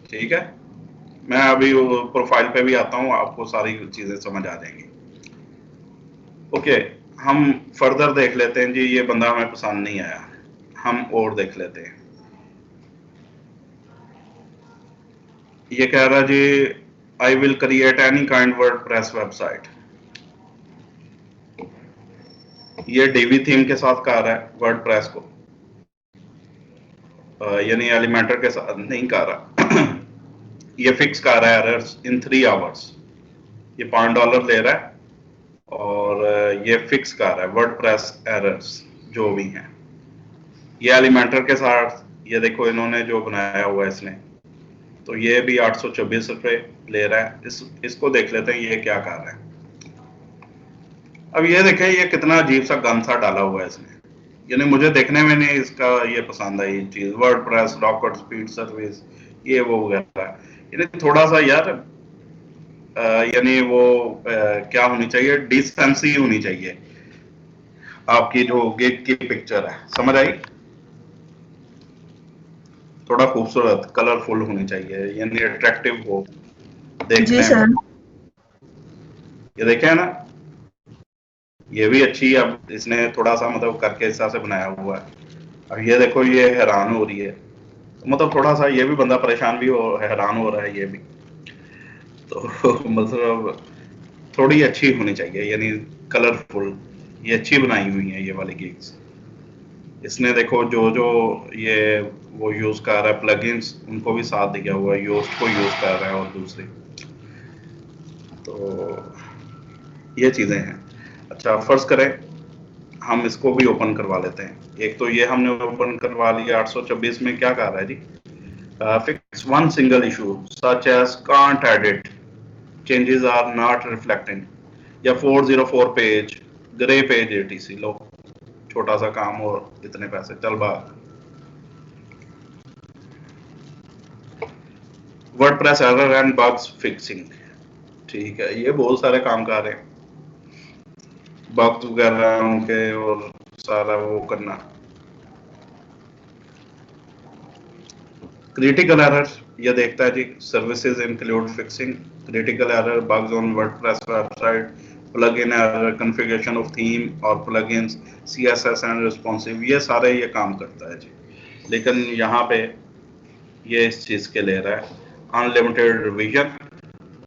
ठीक है। मैं अभी प्रोफाइल पे भी आता हूँ, आपको सारी चीजें समझ आ जाएंगी। ओके, हम फर्दर देख लेते हैं जी। ये बंदा हमें पसंद नहीं आया, हम और देख लेते हैं। ये कह रहा जी, I will create any kind WordPress website. ये डीवी थीम के साथ कर रहा है वर्डप्रेस को, यानी एलिमेंटर के साथ नहीं कर रहा। ये फिक्स कर रहा है एरर्स इन 3 आवर्स। ये $5 ले रहा है और ये फिक्स कर रहा है वर्डप्रेस एरर्स जो भी हैं। ये एलिमेंटर के साथ, ये देखो इन्होंने जो बनाया हुआ है इसने, तो ये भी 824 रुपये ले रहा है। इसको देख लेते हैं ये क्या कर रहा है। अब ये देखें, ये कितना अजीब सा गन सा डाला हुआ है इसने। यानी मुझे देखने में नहीं इसका ये पसंद आई चीज, वर्डप्रेस डॉकर स्पीड सर्विस, ये वो वगैरह। यानी थोड़ा सा यार, यानी वो क्या होनी चाहिए, डिसेंसी होनी चाहिए आपकी जो गिग की पिक्चर है। समझ आई? थोड़ा खूबसूरत कलरफुल होनी चाहिए, यानी अट्रैक्टिव हो जी देखने सर। में। ये देखे ना, ये भी अच्छी, अब इसने थोड़ा सा मतलब करके इस तरह से बनाया हुआ है। अब ये देखो, ये हैरान हो रही है तो मतलब थोड़ा सा ये भी बंदा परेशान भी हो, हैरान हो रहा है ये भी। तो मतलब थोड़ी अच्छी होनी चाहिए, यानी कलरफुल, ये अच्छी बनाई हुई है ये वाली गिग्स। इसने देखो जो जो ये वो यूज कर रहा है प्लगइन्स, उनको भी साथ दिया हुआ है, योस्ट को यूज कर रहा है और दूसरे, तो ये चीजें हैं। अच्छा फर्ज करें हम इसको भी ओपन करवा लेते हैं। एक तो ये हमने ओपन करवा लिया, 826 में क्या कर रहा है जी, fix one single issue such as can't edit, changes are not reflecting, या 404 पेज, ग्रे पेज etc। लो छोटा सा काम और इतने पैसे, चल बात। WordPress error and bugs fixing, ठीक है, ये बहुत सारे काम कर रहे हैं, बग्स वगैरह उनके और सारा वो करना। क्रिटिकल एरर ये देखता है जी, services include fixing critical error, bugs on WordPress website, plugin error, configuration of theme और प्लगइन्स, सीएसएस एंड रिस्पॉन्सिव, ये सारे ये काम करता है जी। लेकिन यहाँ पे ये इस चीज़ के ले रहा है अनलिमिटेड रिवीजन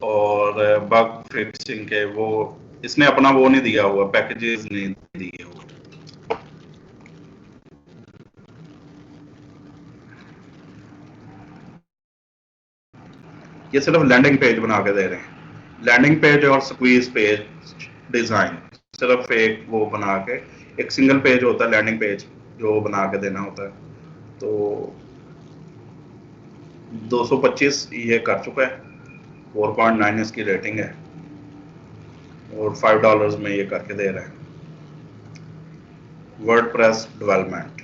और बग फिक्सिंग के, वो इसने अपना वो नहीं दिया हुआ, पैकेजेस नहीं दिए हुए। ये सिर्फ लैंडिंग पेज बना के दे रहे हैं, लैंडिंग पेज और स्क्वीज पेज डिजाइन, सिर्फ एक वो बना के, एक सिंगल पेज होता है लैंडिंग पेज जो बना के देना होता है। तो 225 ये कर चुका है, 4.9 इसकी रेटिंग है और $5 में ये करके दे रहा है। WordPress development,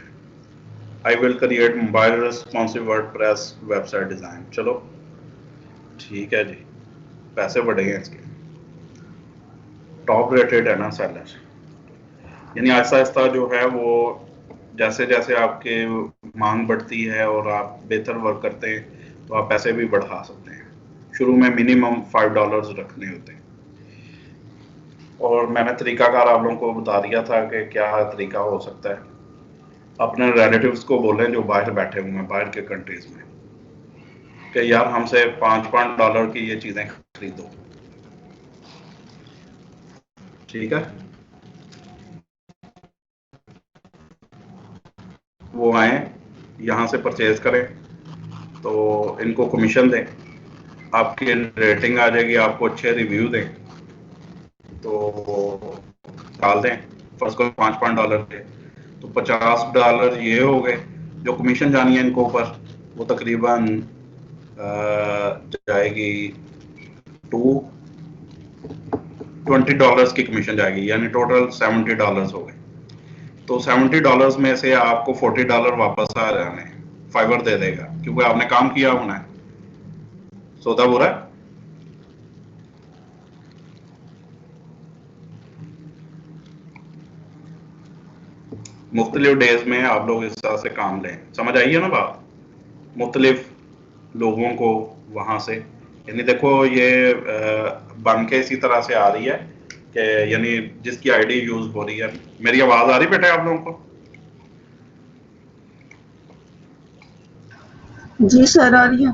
I will create mobile responsive WordPress website design, चलो ठीक है जी, पैसे बढ़े हैं इसके, टॉप रेटेड है ना सेलर, यानी आहिस्ता आहिस्ता जो है वो जैसे जैसे आपके मांग बढ़ती है और आप बेहतर वर्क करते हैं तो आप पैसे भी बढ़ा सकते हैं। शुरू में मिनिमम $5 रखने होते हैं। और मैंने तरीकाकार आप लोगों को बता दिया था कि क्या तरीका हो सकता है। अपने रिलेटिव्स को बोलें जो बाहर बैठे हुए हैं, बाहर के कंट्रीज में, कि यार हमसे $5 की ये चीजें खरीदो, ठीक है, वो आए यहाँ से परचेज करें तो इनको कमीशन दें, आपकी रेटिंग आ जाएगी, आपको अच्छे रिव्यू दें तो डाल दें, फर्स्ट को $5 के तो $50 ये हो गए। जो कमीशन जानी है इनको ऊपर वो तकरीबन जाएगी $20 की कमीशन जाएगी, यानी टोटल $70 हो गए। तो $70 में से आपको $40 वापस आ जाने, फाइवर दे देगा क्योंकि आपने काम किया होना है। सौदा बुरा है? मुख्तलिफ डेज में आप लोग इस तरह से काम लें, समझ आई है ना बात, मुख्तलिफ लोगों को वहां से, यानी देखो ये बन के इसी तरह से आ रही है कि यानी जिसकी आईडी यूज हो रही है। मेरी आवाज आ रही बेटा आप लोगों को? जी सर आ रही है।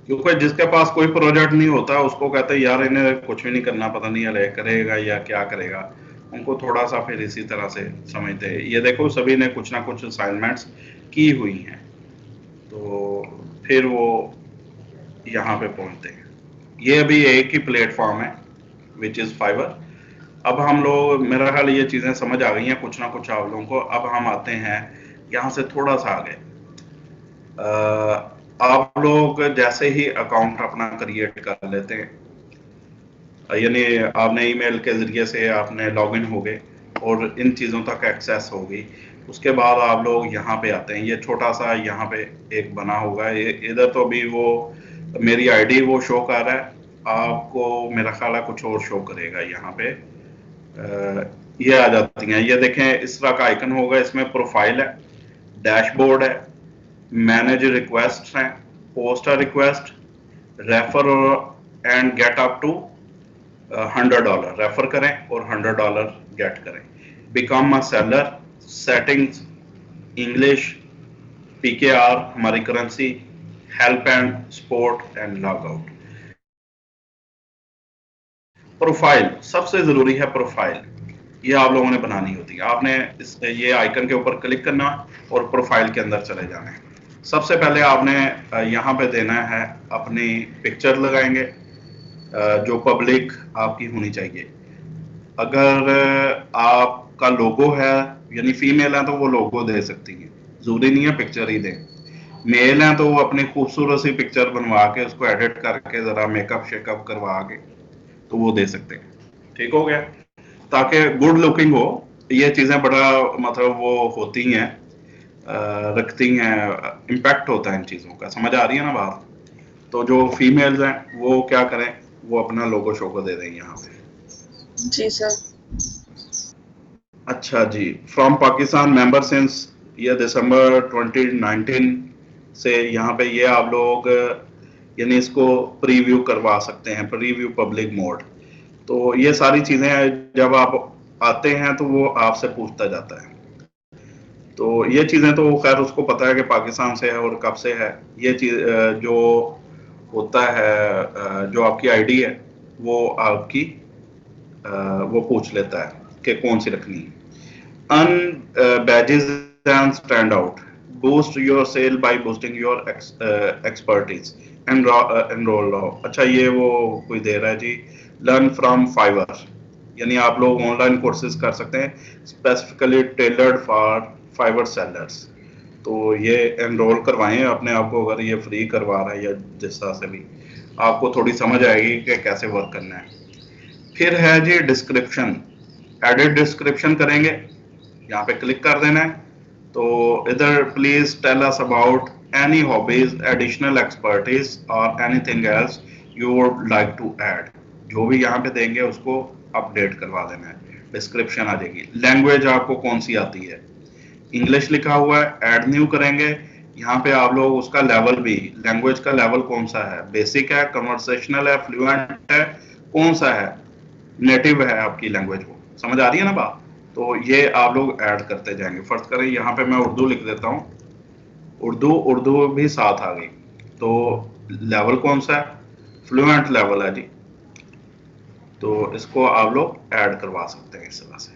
क्योंकि जिसके पास कोई प्रोजेक्ट नहीं होता उसको कहते हैं यार इन्हें कुछ भी नहीं करना, पता नहीं है करेगा या क्या करेगा, उनको थोड़ा सा फिर इसी तरह से समझते हैं। ये देखो सभी ने कुछ ना कुछ असाइनमेंट्स की हुई हैं तो फिर वो यहाँ पे पहुंचते हैं। ये अभी एक ही प्लेटफॉर्म है विच इज फाइवर। अब हम लोग, मेरा ख्याल ये चीजें समझ आ गई हैं कुछ ना कुछ आप लोगों को। अब हम आते हैं यहाँ से थोड़ा सा आगे। आप लोग जैसे ही अकाउंट अपना क्रिएट कर लेते हैं, यानी आपने ईमेल के जरिए से आपने लॉगिन हो गए और इन चीज़ों तक एक्सेस हो गई, उसके बाद आप लोग यहाँ पे आते हैं। ये छोटा सा यहाँ पे एक बना होगा, ये इधर तो अभी वो मेरी आईडी वो शो कर रहा है, आपको मेरा ख्याल है कुछ और शो करेगा यहाँ पे। ये आ जाती हैं, ये देखें इस तरह का आइकन होगा, इसमें प्रोफाइल है, डैशबोर्ड है, मैनेज रिक्वेस्ट हैं, post a request, refer and get up to $100, refer करें और $100 गेट करें। Become a seller, settings, English, PKR हमारी currency, help and support and log out. Profile सबसे जरूरी है। प्रोफाइल ये आप लोगों ने बनानी होती है। आपने ये आइकन के ऊपर क्लिक करना और प्रोफाइल के अंदर चले जाना है। सबसे पहले आपने यहाँ पे देना है अपनी पिक्चर लगाएंगे जो पब्लिक आपकी होनी चाहिए। अगर आपका लोगो है यानी फीमेल है तो वो लोगो दे सकती है, जरूरी नहीं है पिक्चर ही दें। मेल है तो वो अपनी खूबसूरत सी पिक्चर बनवा के उसको एडिट करके जरा मेकअप शेकअप करवा के तो वो दे सकते हैं। ठीक हो गया, ताकि गुड लुकिंग हो। ये चीजें बड़ा मतलब वो होती हैं, रखती हैं, इम्पैक्ट होता है इन चीजों का। समझ आ रही है ना बात? तो जो फीमेल्स हैं वो क्या करें, वो अपना लोगो शोगो दे दें यहाँ पे। जी सर। अच्छा जी, फ्रॉम पाकिस्तान मेंबर सिंस ये दिसंबर 2019 से यहाँ पे ये आप लोग यानी इसको प्रीव्यू करवा सकते हैं, प्रीव्यू पब्लिक मोड। तो ये सारी चीजें जब आप आते हैं तो वो आपसे पूछता जाता है। तो ये चीजें तो खैर उसको पता है कि पाकिस्तान से है और कब से है। ये चीज जो होता है, जो आपकी आईडी है वो आपकी वो पूछ लेता है कि कौन सी रखनी है। Earn badges and stand out. Boost your sale by boosting your expertise. Enroll now. अच्छा ये वो कोई दे रहा है जी, learn from Fiverr, यानी आप लोग ऑनलाइन कोर्सेज कर सकते हैं specifically tailored for Fiverr sellers। तो ये एनरोल करवाएं अपने आप को, अगर ये फ्री करवा रहा है या जिस तरह से भी, आपको थोड़ी समझ आएगी कि कैसे वर्क करना है। फिर है जी डिस्क्रिप्शन, एडिट डिस्क्रिप्शन करेंगे, यहाँ पे क्लिक कर देना है। तो इधर please tell us about any hobbies, additional expertise और anything else you would like to add. जो भी यहाँ पे देंगे उसको अपडेट करवा देना है, डिस्क्रिप्शन आ जाएगी। लैंग्वेज आपको कौन सी आती है, इंग्लिश लिखा हुआ है, ऐड न्यू करेंगे। यहाँ पे आप लोग उसका लेवल भी, लैंग्वेज का लेवल कौन सा है, बेसिक है, कन्वर्सेशनल है, फ्लुएंट है, कौन सा है, नेटिव है आपकी लैंग्वेज को। समझ आ रही है ना बात? तो ये आप लोग ऐड करते जाएंगे। फर्स्ट करें यहाँ पे मैं उर्दू लिख देता हूँ, उर्दू भी साथ आ गई। तो लेवल कौन सा है, फ्लुएंट लेवल है जी। तो इसको आप लोग ऐड करवा सकते हैं इस तरह से।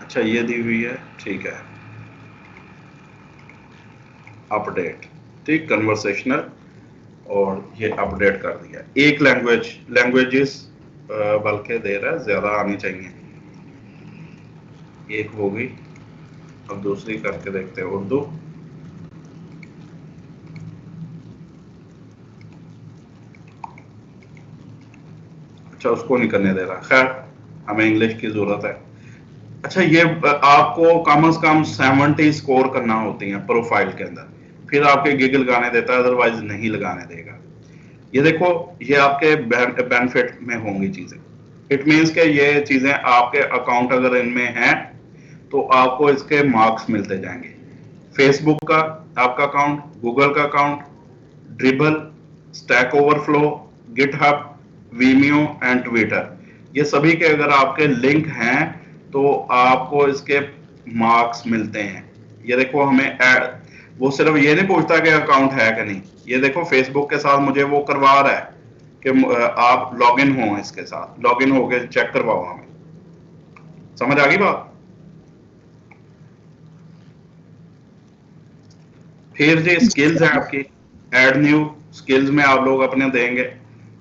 अच्छा ये दी हुई है, ठीक है, अपडेट, ठीक, कन्वर्सेशनल, और ये अपडेट कर दिया। एक लैंग्वेजेस बल्कि दे रहा है, ज्यादा आनी चाहिए। एक हो गई, अब दूसरी करके देखते हैं, उर्दू। अच्छा उसको नहीं करने दे रहा, खैर हमें इंग्लिश की जरूरत है। अच्छा ये आपको कम से कम 70 स्कोर करना होती है प्रोफाइल के अंदर, फिर आपके गिग लगाने देता है, अदरवाइज नहीं लगाने देगा। ये देखो ये आपके बेनिफिट में होंगी चीजें। इट मीन्स के ये चीजें आपके अकाउंट अगर इनमें हैं तो आपको इसके मार्क्स मिलते जाएंगे। फेसबुक का आपका अकाउंट, गूगल का account, Dribbble, Stack Overflow, GitHub, Vimeo and Twitter, ये सभी के अगर आपके लिंक हैं तो आपको इसके मार्क्स मिलते हैं। ये देखो हमें वो सिर्फ ये नहीं पूछता कि अकाउंट है कि नहीं, ये देखो फेसबुक के साथ मुझे वो करवा रहा है कि आप लॉगिन हो इसके साथ, लॉगिन होके चेक करवाओ हमें। समझ आ गई बात? फिर जो स्किल्स है आपकी, ऐड न्यू स्किल्स में आप लोग अपने देंगे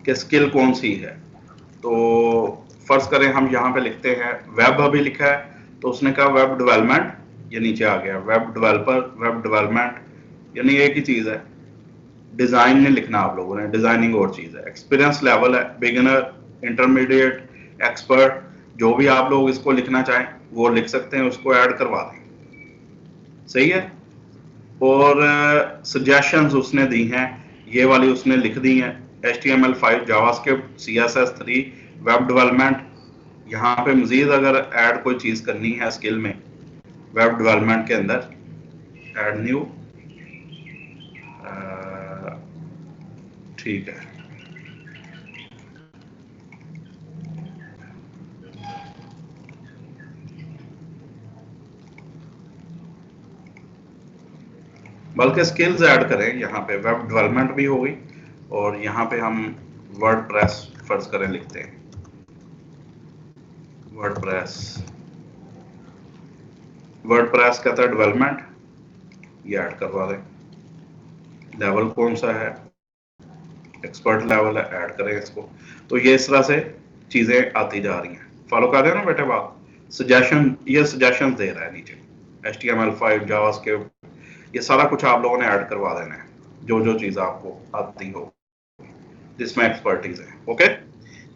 कि स्किल कौन सी है। तो फर्ज करें हम यहाँ पे लिखते हैं वेब, अभी लिखा है तो उसने कहा वेब डेवलपमेंट, ये नीचे आ गया वेब डेवलपर, वेब डेवलपमेंट, यानी एक ही चीज है। डिजाइन नहीं लिखना आप लोगों ने, डिजाइनिंग और चीज है। एक्सपीरियंस लेवल है, बिगिनर, इंटरमीडिएट, एक्सपर्ट, जो भी आप लोग इसको लिखना चाहें वो लिख सकते हैं, उसको ऐड करवा दें। सही है। और सजेशंस उसने दी हैं, ये वाली उसने लिख दी हैं, HTML5, JavaScript, CSS3, web development. यहाँ पे मजीद अगर ऐड कोई चीज करनी है स्किल में वेब डेवलपमेंट के अंदर, ऐड न्यू, ठीक है, बल्कि स्किल्स ऐड करें। यहाँ पे वेब डेवलपमेंट भी होगी और यहाँ पे हम वर्डप्रेस फर्ज करें लिखते हैं, वर्डप्रेस कहता है डेवलपमेंट, ये ऐड करवा दें। लेवल कौन सा है, एक्सपर्ट लेवल है, ऐड करें इसको। तो ये इस तरह से चीजें आती जा रही हैं। फॉलो कर रहे हो ना बेटे बात? सजेशन, ये सजेशन दे रहा है नीचे, HTML5 जावास्क्रिप्ट, ये सारा कुछ आप लोगों ने ऐड करवा देना है, जो जो चीज आपको आती हो जिसमें एक्सपर्टीज है। ओके,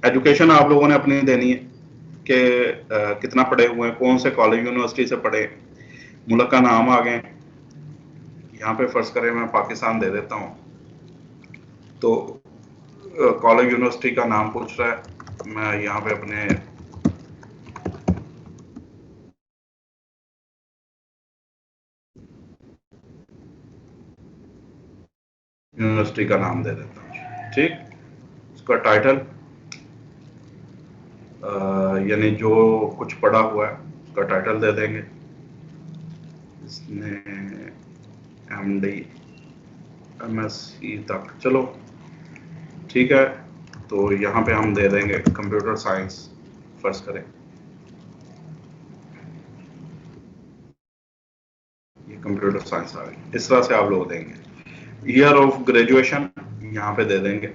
एजुकेशन आप लोगों ने अपनी देनी है कि कितना पढ़े हुए हैं, कौन से कॉलेज यूनिवर्सिटी से पढ़े, मुल्क का नाम आ गए। यहाँ पे फर्ज करें मैं पाकिस्तान दे देता हूँ, तो कॉलेज यूनिवर्सिटी का नाम पूछ रहा है, मैं यहाँ पे अपने यूनिवर्सिटी का नाम दे देता हूँ। ठीक, उसका टाइटल यानी जो कुछ पढ़ा हुआ है उसका टाइटल दे देंगे। इसने MD MSc तक, चलो ठीक है। तो यहाँ पे हम दे देंगे कंप्यूटर साइंस फर्ज करें, ये कंप्यूटर साइंस आ गई। इस तरह से आप लोग देंगे। ईयर ऑफ ग्रेजुएशन यहाँ पे दे देंगे,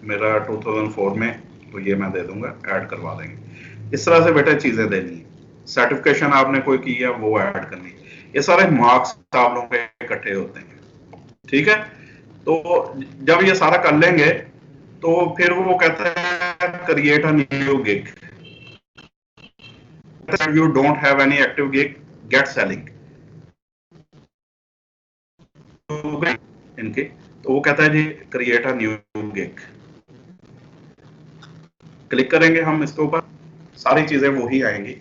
मेरा 2004 में, तो ये मैं दे दूंगा, ऐड करवा देंगे। इस तरह से बेटा चीजें देनी है। सर्टिफिकेशन आपने कोई की है वो ऐड करनी है। ये सारे मार्क्स आप लोगों के इकट्ठे होते हैं, ठीक है। तो जब ये सारा कर लेंगे तो फिर वो कहता है create a new gig, you don't have any active gig, get selling इनके। तो वो कहता है जी create a new gig, click करेंगे हम इसके ऊपर, सारी चीजें वही आएंगी,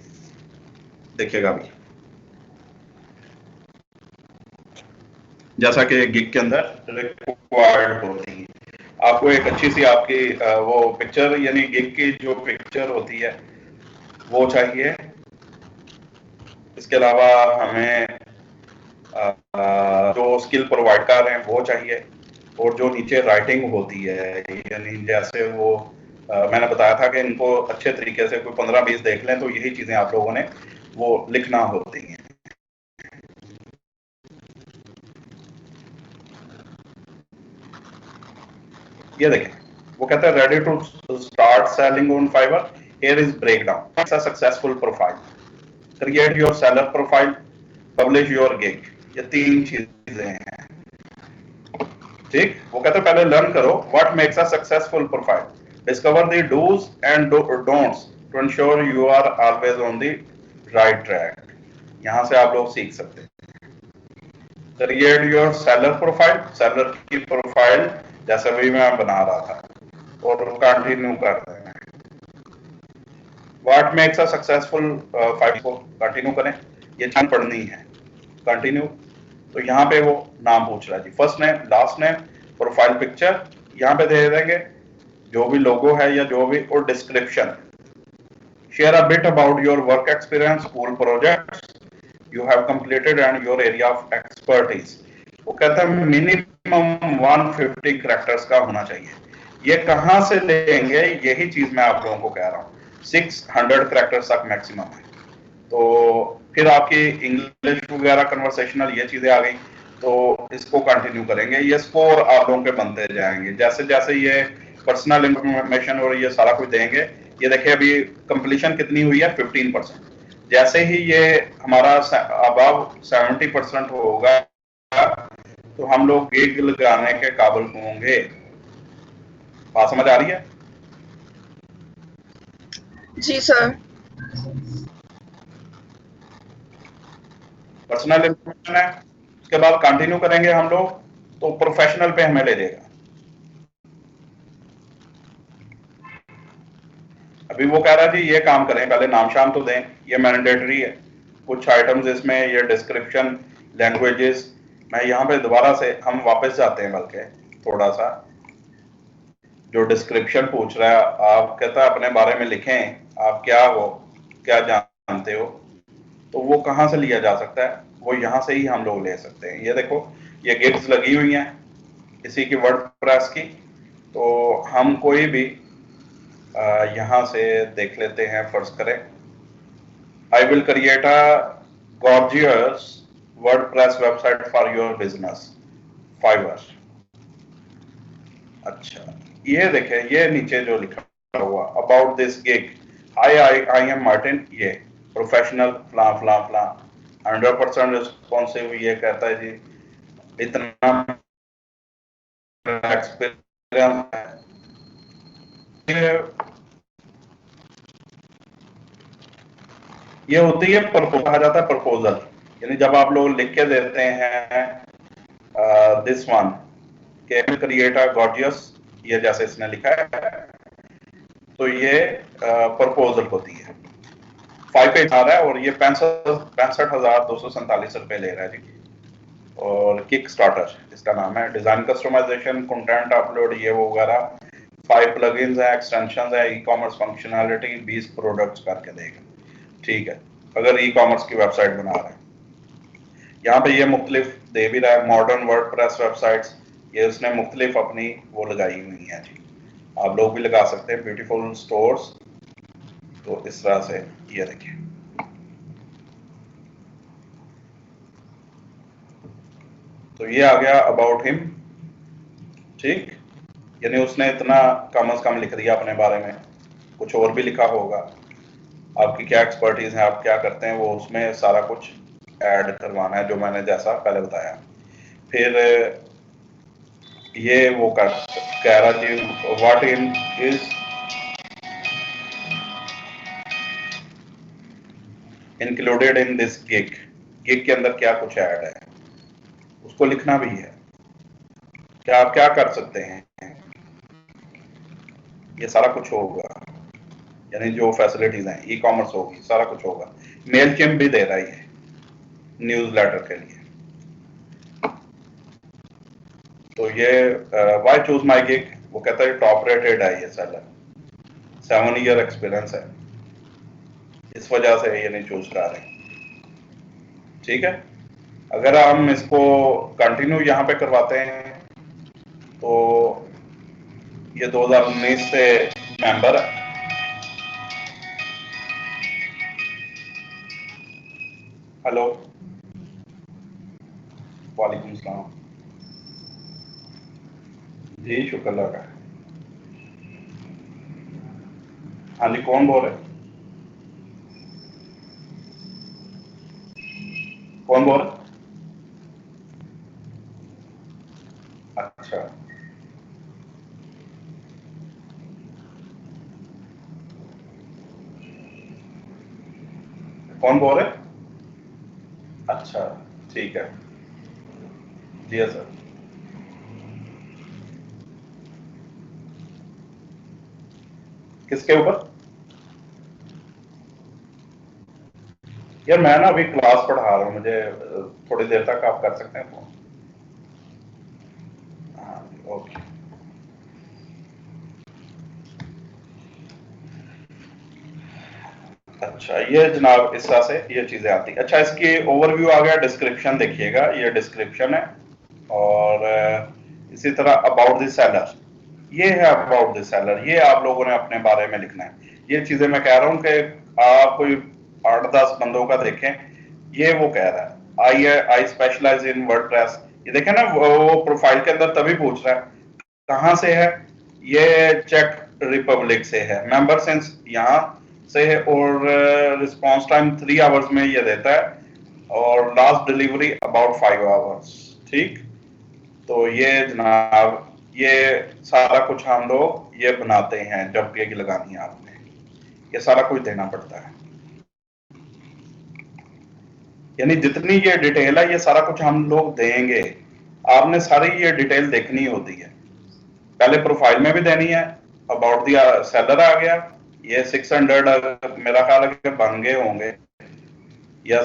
देखिएगा भी। जैसा कि गिग के अंदर रिक्वायर्ड होती है, आपको एक अच्छी सी आपकी वो पिक्चर, यानी गिग की जो पिक्चर होती है वो चाहिए। इसके अलावा हमें जो स्किल प्रोवाइड कर रहे हैं वो चाहिए, और जो नीचे राइटिंग होती है, यानी जैसे वो मैंने बताया था कि इनको अच्छे तरीके से कोई 15-20 देख लें, तो यही चीजें आप लोगों ने वो लिखना होती हैं। ये देखें, वो कहता है ready to start selling on Fiverr, here is breakdown, it's a successful profile, create your seller profile, publish your gig, ये 3 चीजें हैं। ठीक, वो कहते हैं पहले लर्न करो what makes a successful profile, discover the dos and don'ts to ensure you are always on the right track. यहां से आप लोग सीख सकते हैं। Create your seller profile, seller की प्रोफाइल जैसा भी मैं बना रहा था, और कंटिन्यू कर रहे हैं। What makes a successful file को कंटिन्यू करें, ये चीज पढ़नी है, कंटिन्यू। तो यहाँ पे वो नाम पूछ रहा है जी, first name, last name, profile picture, यहाँ पे दे देंगे जो भी लोगो है या जो भी, और description, share a bit about your work experience, school projects you have completed and your area of expertise. वो कहता है मिनिमम 150 कैरेक्टर्स का होना चाहिए। ये कहाँ से लेंगे, यही चीज मैं आप लोगों को कह रहा हूँ, 600 कैरेक्टर्स तक मैक्सिमम है। तो फिर आपकी इंग्लिश वगैरह कन्वर्सेशनल ये चीजें आ गई, तो इसको कंटिन्यू करेंगे। ये स्कोर आप लोगों के बनते जाएंगे जैसे जैसे ये पर्सनल इंफॉर्मेशन और ये सारा कुछ देंगे। ये देखिए अभी कंप्लीशन कितनी हुई है, 15%। जैसे ही ये हमारा अबव 70% होगा तो हम लोग गिग लगाने के काबिल होंगे। बात समझ आ रही है? जी सर। पर्सनल इंफॉर्मेशन है, उसके बाद कंटिन्यू करेंगे हम लोग, तो प्रोफेशनल पे हमें ले जाएगा। अभी वो कह रहा है जी ये काम करें, पहले नाम शाम तो दें, ये मैंडेटरी है। कुछ आइटम्स इसमें, ये डिस्क्रिप्शन, लैंग्वेजेस, मैं यहाँ पे दोबारा से हम वापस जाते हैं, बल्कि थोड़ा सा जो डिस्क्रिप्शन पूछ रहा है, आप कहता है अपने बारे में लिखें, आप क्या हो, क्या जानते हो, तो वो कहाँ से लिया जा सकता है, वो यहाँ से ही हम लोग ले सकते हैं। ये देखो ये गिग्स लगी हुई हैं इसी की वर्डप्रेस की। तो हम कोई भी यहाँ से देख लेते हैं, फर्ज करें I will create a gorgeous WordPress website for your business Fiverr. अच्छा ये देखें, ये नीचे जो लिखा हुआ about this gig, I am Martin, ये प्रोफेशनल फला फला फला 100% रिस्पॉन्सिव, ये कहता है जी इतना एक्सपीरियंस है। ये होती है प्रपोजल, कहा जाता है प्रपोजल, यानी जब आप लोग लिख के देते हैं दिस वन के क्रिएट अ गॉर्जियस, ये जैसे इसने लिखा है, तो ये प्रपोजल होती है। 5 पेज आ रहा है और ये 65,247 रुपए ले रहा है जी। और किक स्टार्टर इसका नाम है, डिजाइन कस्टमाइजेशन, कंटेंट अपलोड, ये वो वगैरह, 5 प्लगइन्स है, एक्सटेंशंस है, ई कॉमर्स फंक्शनैलिटी, 20 प्रोडक्ट्स करके देगा। ठीक है, अगर ई कॉमर्स की वेबसाइट बना रहे हैं, यहाँ पे ये मुख्तलिफ दे भी रहा है, मॉडर्न वर्डप्रेस वेबसाइट्स, ये उसने मुख्तलिफ अपनी वो लगाई हुई है जी, आप लोग भी लगा सकते हैं। ब्यूटीफुल स्टोर्स, तो इस तरह से ये देखिए, तो ये आ गया अबाउट हिम। ठीक, यानी उसने इतना कम से कम लिख दिया अपने बारे में, कुछ और भी लिखा होगा, आपकी क्या एक्सपर्टीज है, आप क्या करते हैं, वो उसमें सारा कुछ ऐड करवाना है, जो मैंने जैसा पहले बताया। फिर ये वो कह रहा जी what in is included in this gig, gig के अंदर क्या कुछ ऐड है उसको लिखना भी है, क्या आप क्या कर सकते हैं, ये सारा कुछ होगा, यानी जो फैसिलिटीज हैं, ई कॉमर्स होगी, सारा कुछ होगा। मेल चिम भी दे रहा है न्यूज लेटर के लिए। तो ये व्हाई चूज माई गिग, वो कहता है टॉप रेटेड है ये सेलर, 7 ईयर एक्सपीरियंस है, इस वजह से ये नहीं चूज कर रहे। ठीक है, अगर हम इसको कंटिन्यू यहाँ पे करवाते हैं तो ये 2019 से मेंबर है। हेलो, वालेकुम सलाम जी, शुक्र अल्लाह का। हाँ जी, कौन बोल रहे, कौन बोल रहे? अच्छा, कौन बोल रहे? अच्छा, ठीक है जी सर। किसके ऊपर? यार मैं ना अभी क्लास पढ़ा रहा हूँ, मुझे थोड़ी देर तक आप कर सकते हैं फोन? हाँ ओके। अच्छा, ये जनाब इस तरह से ये चीजें आती। अच्छा, इसकी ओवरव्यू आ गया, डिस्क्रिप्शन देखिएगा, ये डिस्क्रिप्शन है, और इसी तरह अबाउट द सेलर, ये है अबाउट द सेलर, ये आप लोगों ने अपने बारे में लिखना है। ये चीजें मैं कह रहा हूँ कि आप कोई 8-10 बंदों का देखें, ये वो कह रहा है आई स्पेशलाइज इन वर्डप्रेस, ये देखें ना, वो प्रोफाइल के अंदर तभी पूछ रहा है कहाँ से है, ये चेक रिपब्लिक से है, मेंबर सिंस यहाँ से है, और रिस्पॉन्स टाइम 3 आवर्स में ये देता है, और लास्ट डिलीवरी अबाउट 5 आवर्स। ठीक, तो ये जनाब ये सारा कुछ हम लोग ये बनाते हैं, जब गिग लगानी है आपने, ये सारा कुछ देना पड़ता है, यानी जितनी ये डिटेल है ये सारा कुछ हम लोग देंगे, आपने सारी ये डिटेल देखनी होती है। पहले प्रोफाइल में भी देनी है, अबाउट द सेलर आ गया, ये 600 मेरा ख्याल है कि बन गए होंगे, या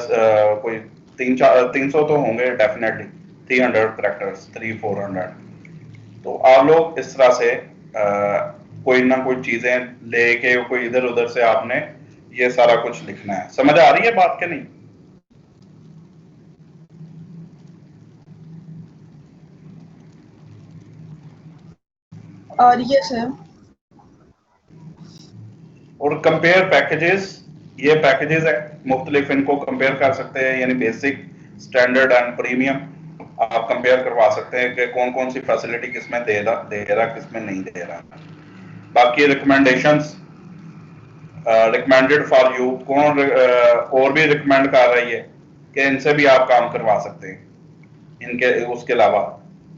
कोई 300 तो होंगे डेफिनेटली, 300 कैरेक्टर्स, 300-400। तो आप लोग इस तरह से कोई ना कोई चीजें लेके कोई इधर उधर से आपने ये सारा कुछ लिखना है। समझ आ रही है बात के नहीं? yes है। और कंपेयर पैकेजेस, ये पैकेजेस है मुख्तलिफ, इनको कंपेयर कर सकते हैं, यानी बेसिक, स्टैंडर्ड एंड प्रीमियम आप कंपेयर करवा सकते हैं कि कौन कौन सी फैसिलिटी किसमें दे रहा किसमें नहीं दे रहा। बाकी रिकमेंडेशंस, रिकमेंडेड फॉर यू, कौन और भी रिकमेंड कर रही है कि इनसे भी आप काम करवा सकते हैं, इनके उसके अलावा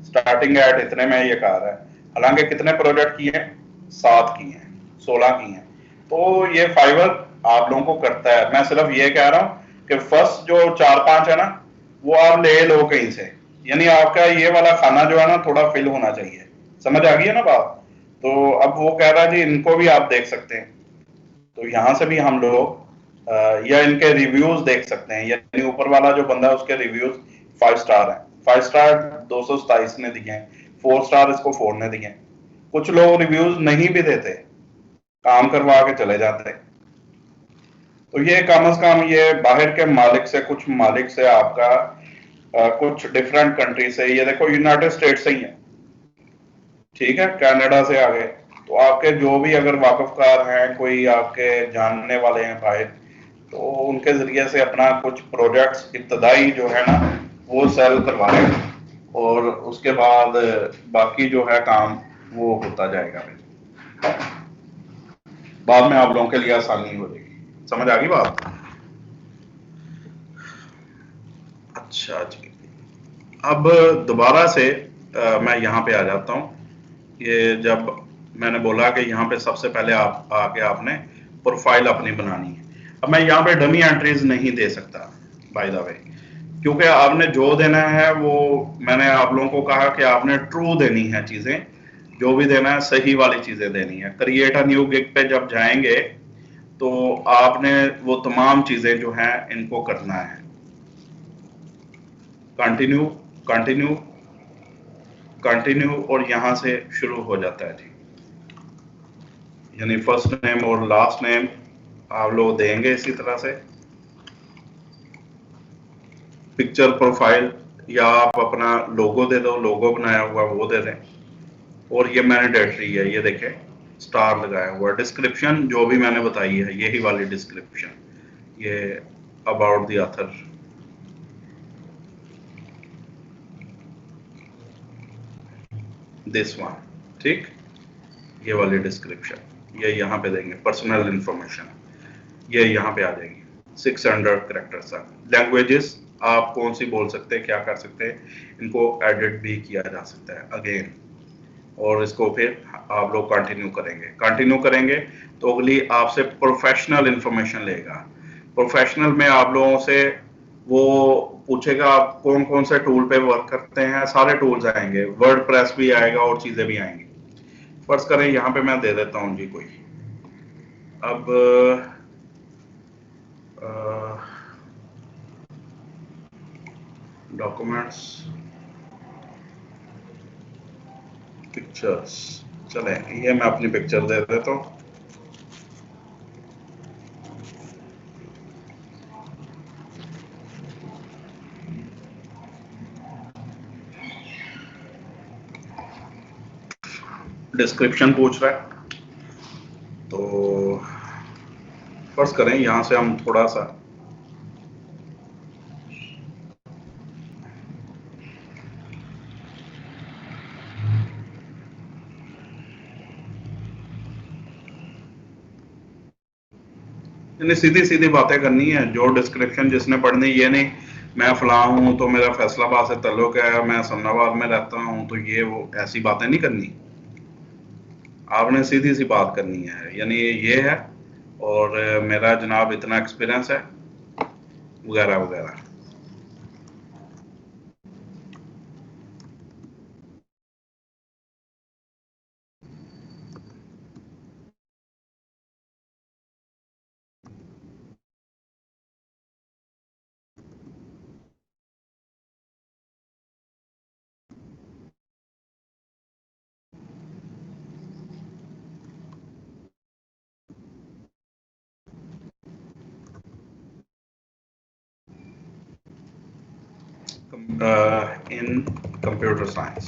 स्टार्टिंग एट इतने में ये कह रहा है। हालांकि कितने प्रोजेक्ट किए हैं, 7 किए हैं, 16 किए हैं। तो ये फाइवर आप लोगों को करता है। मैं सिर्फ ये कह रहा हूं कि फर्स्ट जो 4-5 है ना, वो आप ले लो कहीं से, यानी आपका ये वाला खाना जो है ना थोड़ा फिल होना चाहिए। समझ आ गई है ना बात? तो अब वो कह रहा है जी इनको भी आप देख सकते हैं, तो यहाँ से भी हम लोग या इनके रिव्यूज देख सकते हैं, यानी ऊपर वाला जो बंदा है उसके रिव्यूज 5 स्टार हैं। 5 स्टार 227 ने दिए हैं, 4 स्टार इसको 4 ने दिए हैं। कुछ लोग रिव्यूज नहीं भी देते, काम करवा के चले जाते। तो ये कम से कम ये बाहर के मालिक से, कुछ मालिक से आपका कुछ डिफरेंट कंट्री से, ये देखो यूनाइटेड स्टेट से ही है, ठीक है, कनाडा से आ गए। तो आपके जो भी अगर वाकफकार हैं, कोई आपके जानने वाले हैं बाहर, तो उनके जरिए से अपना कुछ प्रोजेक्ट्स इब्तदाई जो है ना वो सेल करवा रहे हैं, और उसके बाद बाकी जो है काम वो होता जाएगा, बाद में आप लोगों के लिए आसानी हो जाएगी। समझ आ गई बात? अच्छा जी, अब दोबारा से मैं यहाँ पे आ जाता हूँ। ये जब मैंने बोला कि यहाँ पे सबसे पहले आप आके आपने प्रोफाइल अपनी बनानी है। अब मैं यहाँ पे डमी एंट्रीज नहीं दे सकता बाय द वे, क्योंकि आपने जो देना है वो मैंने आप लोगों को कहा कि आपने ट्रू देनी है चीजें, जो भी देना है सही वाली चीजें देनी है। क्रिएट अ न्यू गिग पे जब जाएंगे तो आपने वो तमाम चीजें जो हैं इनको करना है। कंटिन्यू, कंटिन्यू, कंटिन्यू, और यहां से शुरू हो जाता है जी, यानी फर्स्ट नेम और लास्ट नेम आप लोग देंगे इसी तरह से। पिक्चर प्रोफाइल, या आप अपना लोगो दे दो, लोगो बनाया हुआ वो दे दें। और ये मैंडेटरी है, ये देखें स्टार लगाया हुआ। डिस्क्रिप्शन जो भी मैंने बताई है यही वाली डिस्क्रिप्शन, ये about the author, this one, ठीक, ये वाली डिस्क्रिप्शन ये यहाँ पे देंगे। पर्सनल इंफॉर्मेशन ये यहाँ पे आ जाएगी। 600 कैरेक्टर्स। लैंग्वेजेस आप कौन सी बोल सकते हैं, क्या कर सकते हैं, इनको एडिट भी किया जा सकता है अगेन। और इसको फिर आप लोग कंटिन्यू करेंगे, कंटिन्यू करेंगे तो अगली आपसे प्रोफेशनल इंफॉर्मेशन लेगा। प्रोफेशनल में आप लोगों से वो पूछेगा आप कौन कौन से टूल पे वर्क करते हैं, सारे टूल्स आएंगे, वर्डप्रेस भी आएगा और चीजें भी आएंगी। फर्ज करें यहाँ पे मैं दे देता हूँ जी कोई, अब डॉक्यूमेंट्स, पिक्चर्स, चले ये मैं अपनी पिक्चर दे देता हूँ। डिस्क्रिप्शन पूछ रहा है, तो फर्ज करें यहां से हम थोड़ा सा यानी सीधी सीधी बातें करनी है। जो डिस्क्रिप्शन जिसने पढ़नी, ये नहीं मैं फलां हूं तो मेरा फैसलाबाद से ताल्लुक है, मैं सन्नाबाद में रहता हूं, तो ये वो ऐसी बातें नहीं करनी। आपने सीधी सी बात करनी है, यानी ये है और मेरा जनाब इतना एक्सपीरियंस है वगैरह वगैरह। In computer science,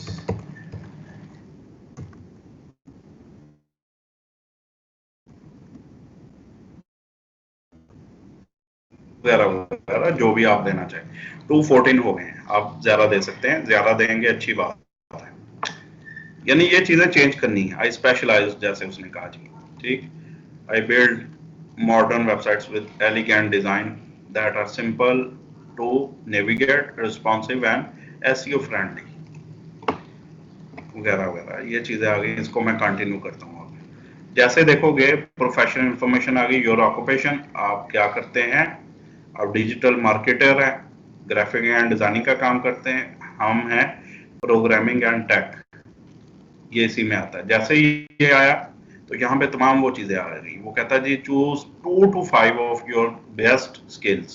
जो भी आप देना चाहें। 214 हो गए हैं, आप ज्यादा दे सकते हैं, ज्यादा देंगे अच्छी बात है। यानी ये चीजें चेंज करनी है। आई स्पेशलाइज, जैसे उसने कहा जी, ठीक। I build modern websites with elegant design that are simple to navigate, responsive and SEO friendly, वगैरह वगैरह। ये चीजें आ गई, इसको मैं कंटिन्यू करता हूँ। जैसे देखोगे, प्रोफेशनल इंफॉर्मेशन आ गई, योर ऑक्यूपेशन, आप क्या करते हैं। आप डिजिटल मार्केटर हैं, ग्राफिक एंड डिजाइनिंग का काम करते हैं। हम हैं प्रोग्रामिंग एंड टेक, ये इसी में आता है। जैसे ही ये आया तो यहाँ पे तमाम वो चीजें आ गई। वो कहता है जी choose 2 to 5 of your best skills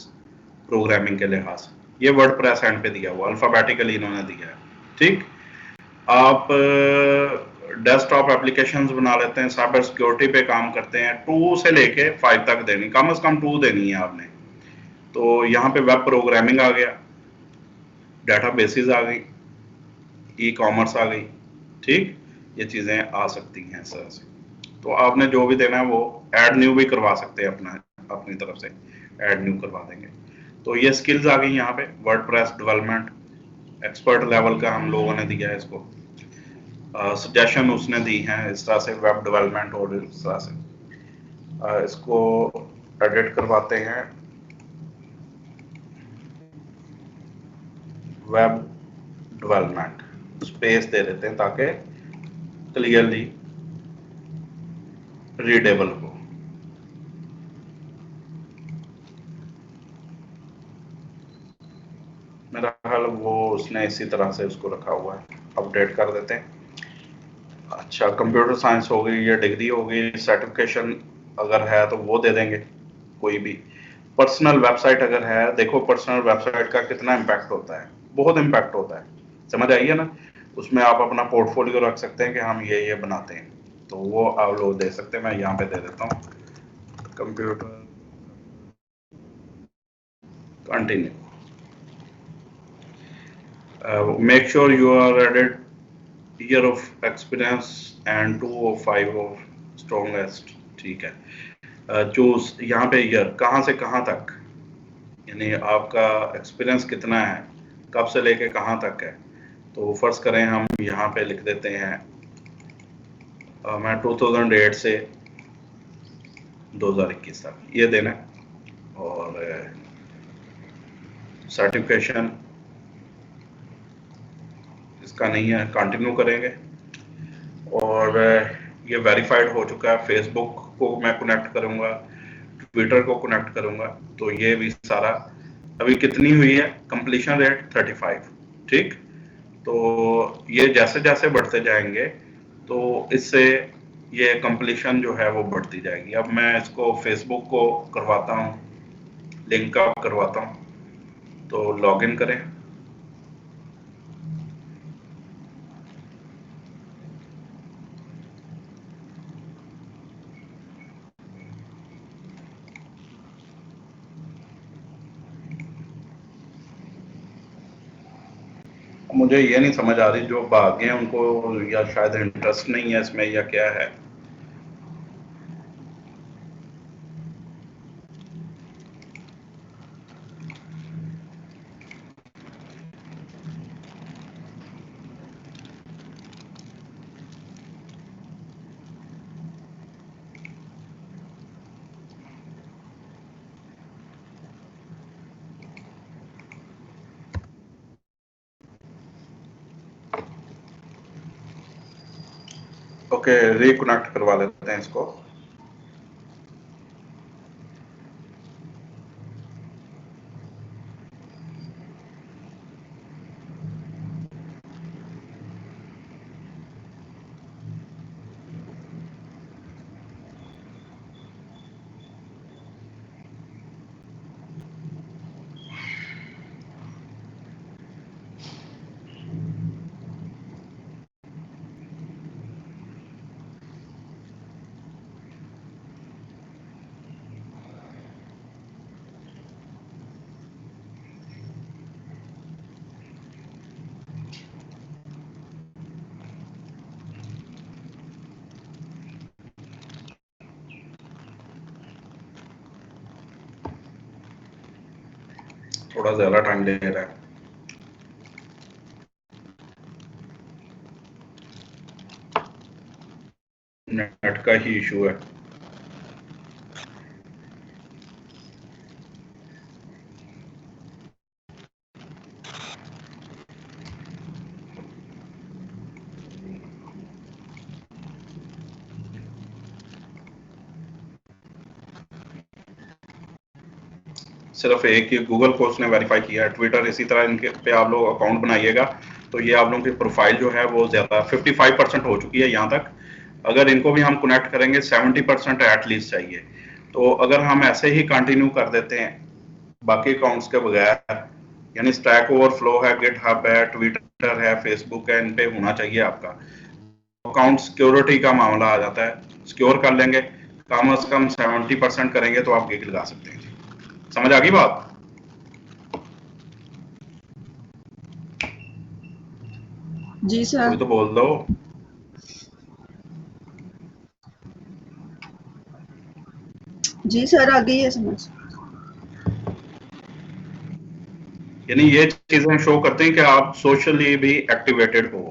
programming के लिहाज से। ये वर्डप्रेस एंड पे दिया हुआ, अल्फाबेटिकली इन्होंने दिया है, ठीक। आप डेस्कटॉप एप्लीकेशंस बना लेते हैं, साइबर सिक्योरिटी पे काम करते हैं, 2 से लेके 5 तक देनी, कम से कम 2 देनी है आपने। तो यहाँ पे वेब प्रोग्रामिंग आ गया, डेटाबेसेस आ गई, ई कॉमर्स आ गई, ठीक। ये चीजें आ सकती हैं इस तरह से। तो आपने जो भी देना है वो ऐड न्यू भी करवा सकते हैं, अपनी तरफ से ऐड न्यू करवा देंगे। तो ये स्किल्स आ गई यहाँ पे। वर्डप्रेस डेवलपमेंट एक्सपर्ट लेवल का हम लोगों ने दिया है इसको, सजेशन उसने दी हैं इस तरह से, वेब डेवलपमेंट और इस तरह से। इसको एडिट करवाते हैं, वेब डेवलपमेंट स्पेस दे देते हैं ताकि क्लियरली रीडेबल हो। मेरा ख्याल वो उसने इसी तरह से उसको रखा हुआ है, अपडेट कर देते हैं। अच्छा, कंप्यूटर साइंस हो गई, ये डिग्री हो गई, सर्टिफिकेशन अगर है तो वो दे देंगे कोई भी। पर्सनल वेबसाइट अगर है, देखो पर्सनल वेबसाइट का कितना इम्पैक्ट होता है, बहुत इम्पैक्ट होता है, समझ आई है ना। उसमें आप अपना पोर्टफोलियो रख सकते हैं कि हम ये बनाते हैं, तो वो आप लोग दे सकते हैं। मैं यहाँ पे दे देता हूँ computer continue. Make sure you are added year of experience and 2 or 5 of strongest, ठीक है। चूज यहाँ पे ईयर, कहाँ से कहाँ तक, यानी आपका एक्सपीरियंस कितना है, कब से लेके कहाँ तक है। तो फर्ज करें हम यहाँ पे लिख देते हैं मैं 2008 से 2021 तक, ये देना है। और सर्टिफिकेशन इसका नहीं है, कंटिन्यू करेंगे। और ये वेरीफाइड हो चुका है। फेसबुक को मैं कनेक्ट करूँगा, ट्विटर को कनेक्ट करूँगा, तो ये भी सारा। अभी कितनी हुई है कंप्लीशन रेट 35, ठीक। तो ये जैसे जैसे बढ़ते जाएंगे तो इससे ये कंप्लीशन जो है वो बढ़ती जाएगी। अब मैं इसको फेसबुक को करवाता हूँ, लिंक अप करवाता हूँ, तो लॉगिन करें। मुझे ये नहीं समझ आ रही, जो भागे हैं उनको या शायद इंटरेस्ट नहीं है इसमें या क्या है। ओके, रिकनेक्ट करवा लेते हैं इसको। थोड़ा ज्यादा टाइम ले रहा है। नेट का ही इशू है। सिर्फ एक ही गूगल को उसने वेरीफाई किया है। ट्विटर इसी तरह इनके पे आप लोग अकाउंट बनाइएगा तो ये आप लोगों की प्रोफाइल जो है वो ज्यादा 55% हो चुकी है यहाँ तक। अगर इनको भी हम कनेक्ट करेंगे 70% एटलीस्ट चाहिए। तो अगर हम ऐसे ही कंटिन्यू कर देते हैं बाकी अकाउंट्स के बगैर, यानी स्टैक ओवरफ्लो है, गिटहब है, ट्विटर है, फेसबुक है, इन पे होना चाहिए आपका अकाउंट। सिक्योरिटी का मामला आ जाता है, सिक्योर कर लेंगे, कम से कम 70% करेंगे तो आप गिग लगा सकते हैं। समझ आ गई बात? जी सर। कोई तो बोल दो। जी सर, आ गई है समझ। यानी ये चीजें शो करते हैं कि आप सोशली भी एक्टिवेटेड हो,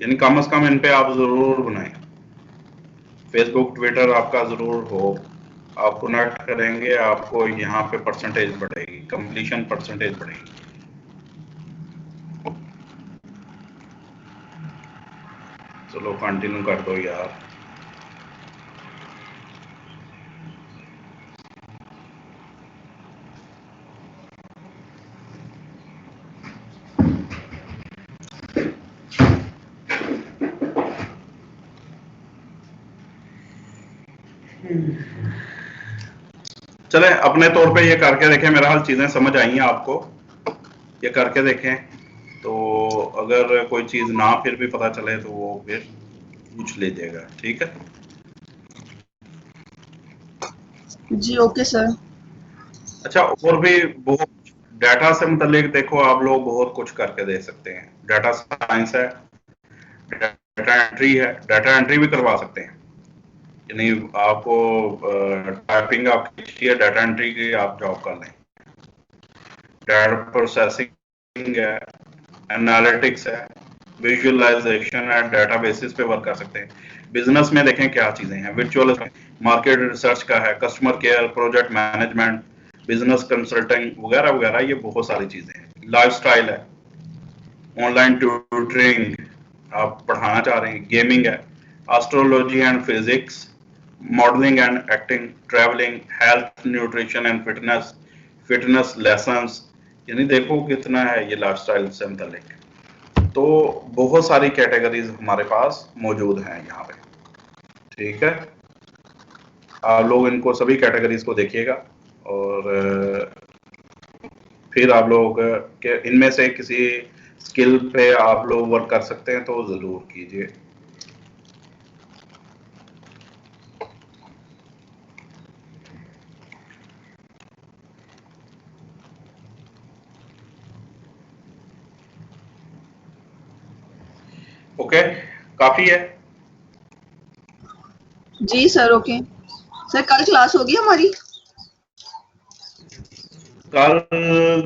यानी कम से कम इन पे आप जरूर बनाएं। फेसबुक ट्विटर आपका जरूर हो। आप कनेक्ट करेंगे, आपको यहाँ पे परसेंटेज बढ़ेगी, कंप्लीशन परसेंटेज बढ़ेगी। चलो कंटिन्यू कर दो यार। चले अपने तौर पे ये करके देखें। मेरा हाल चीजें समझ आई हैं आपको, ये करके देखें। तो अगर कोई चीज ना फिर भी पता चले तो वो फिर पूछ लीजिएगा, ठीक है? जी ओके सर। अच्छा, और भी बहुत डाटा से मुतल्लिक देखो आप लोग बहुत कुछ करके दे सकते हैं। डाटा साइंस है, डाटा एंट्री है, डाटा एंट्री भी करवा सकते हैं। यानी आपको टाइपिंग आपकी है, डाटा एंट्री की आप जॉब कर लें। डाटा प्रोसेसिंग है, एनालिटिक्स है, विजुअलाइजेशन है, डाटाबेसिस पे वर्क कर सकते हैं। बिजनेस में देखें क्या चीजें हैं, वर्चुअल मार्केट रिसर्च का है, customer care, project management, business consulting वगैरह वगैरह, ये बहुत सारी चीजें हैं। लाइफस्टाइल है, ऑनलाइन ट्यूटरिंग आप पढ़ाना चाह रहे हैं, गेमिंग है, astrology and physics, modelling and acting, travelling, health, nutrition and fitness, fitness lessons. यानी देखो कितना है ये लाइफस्टाइल से मुतल्लिक। तो बहुत सारी कैटेगरीज हमारे पास मौजूद हैं यहाँ पे, ठीक है? आप लोग इनको सभी कैटेगरीज को देखिएगा और फिर आप लोग के इनमें से किसी स्किल पे आप लोग वर्क कर सकते हैं तो जरूर कीजिए। ओके, काफी है। जी सर ओके। सर कल क्लास होगी हमारी? कल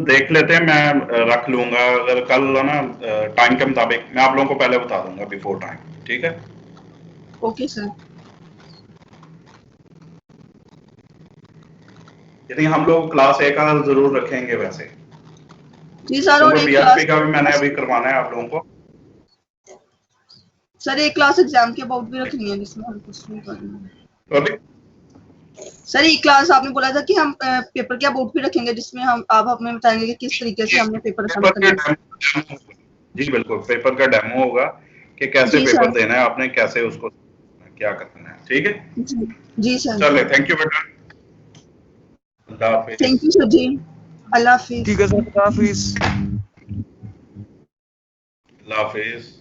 देख लेते हैं, मैं रख लूंगा। अगर कल ना टाइम के मुताबिक मैं आप लोगों को पहले बता दूंगा बिफोर टाइम, ठीक है? Okay sir. यानी हम लोग क्लास ए का जरूर रखेंगे वैसे, जी सर। और क्योंकि एक पीएचपी क्लास का भी मैंने अभी करवाना है आप लोगों को। सर, एक क्लास एग्जाम के अबाउट भी रखनी है जिसमें हम कुछ नहीं करना है। तो अभी सर एक क्लास आपने बोला था कि हम पेपर के अबाउट भी रखेंगे जिसमें हम आप हमें बताएंगे कि किस तरीके से हमने पेपर अटेम्प्ट पेपर करना है। के जी बिल्कुल, पेपर का डेमो होगा कि कैसे जी पेपर सर। देना है आपने, कैसे उसको क्या करना है, ठीक है? जी जी सर। चले, थैंक यू बेटा, अल्लाह हाफिज। थैंक यू सर जी। अल्लाह हाफिज। ठीक है सर, खुदा हाफिज। अल्लाह हाफिज।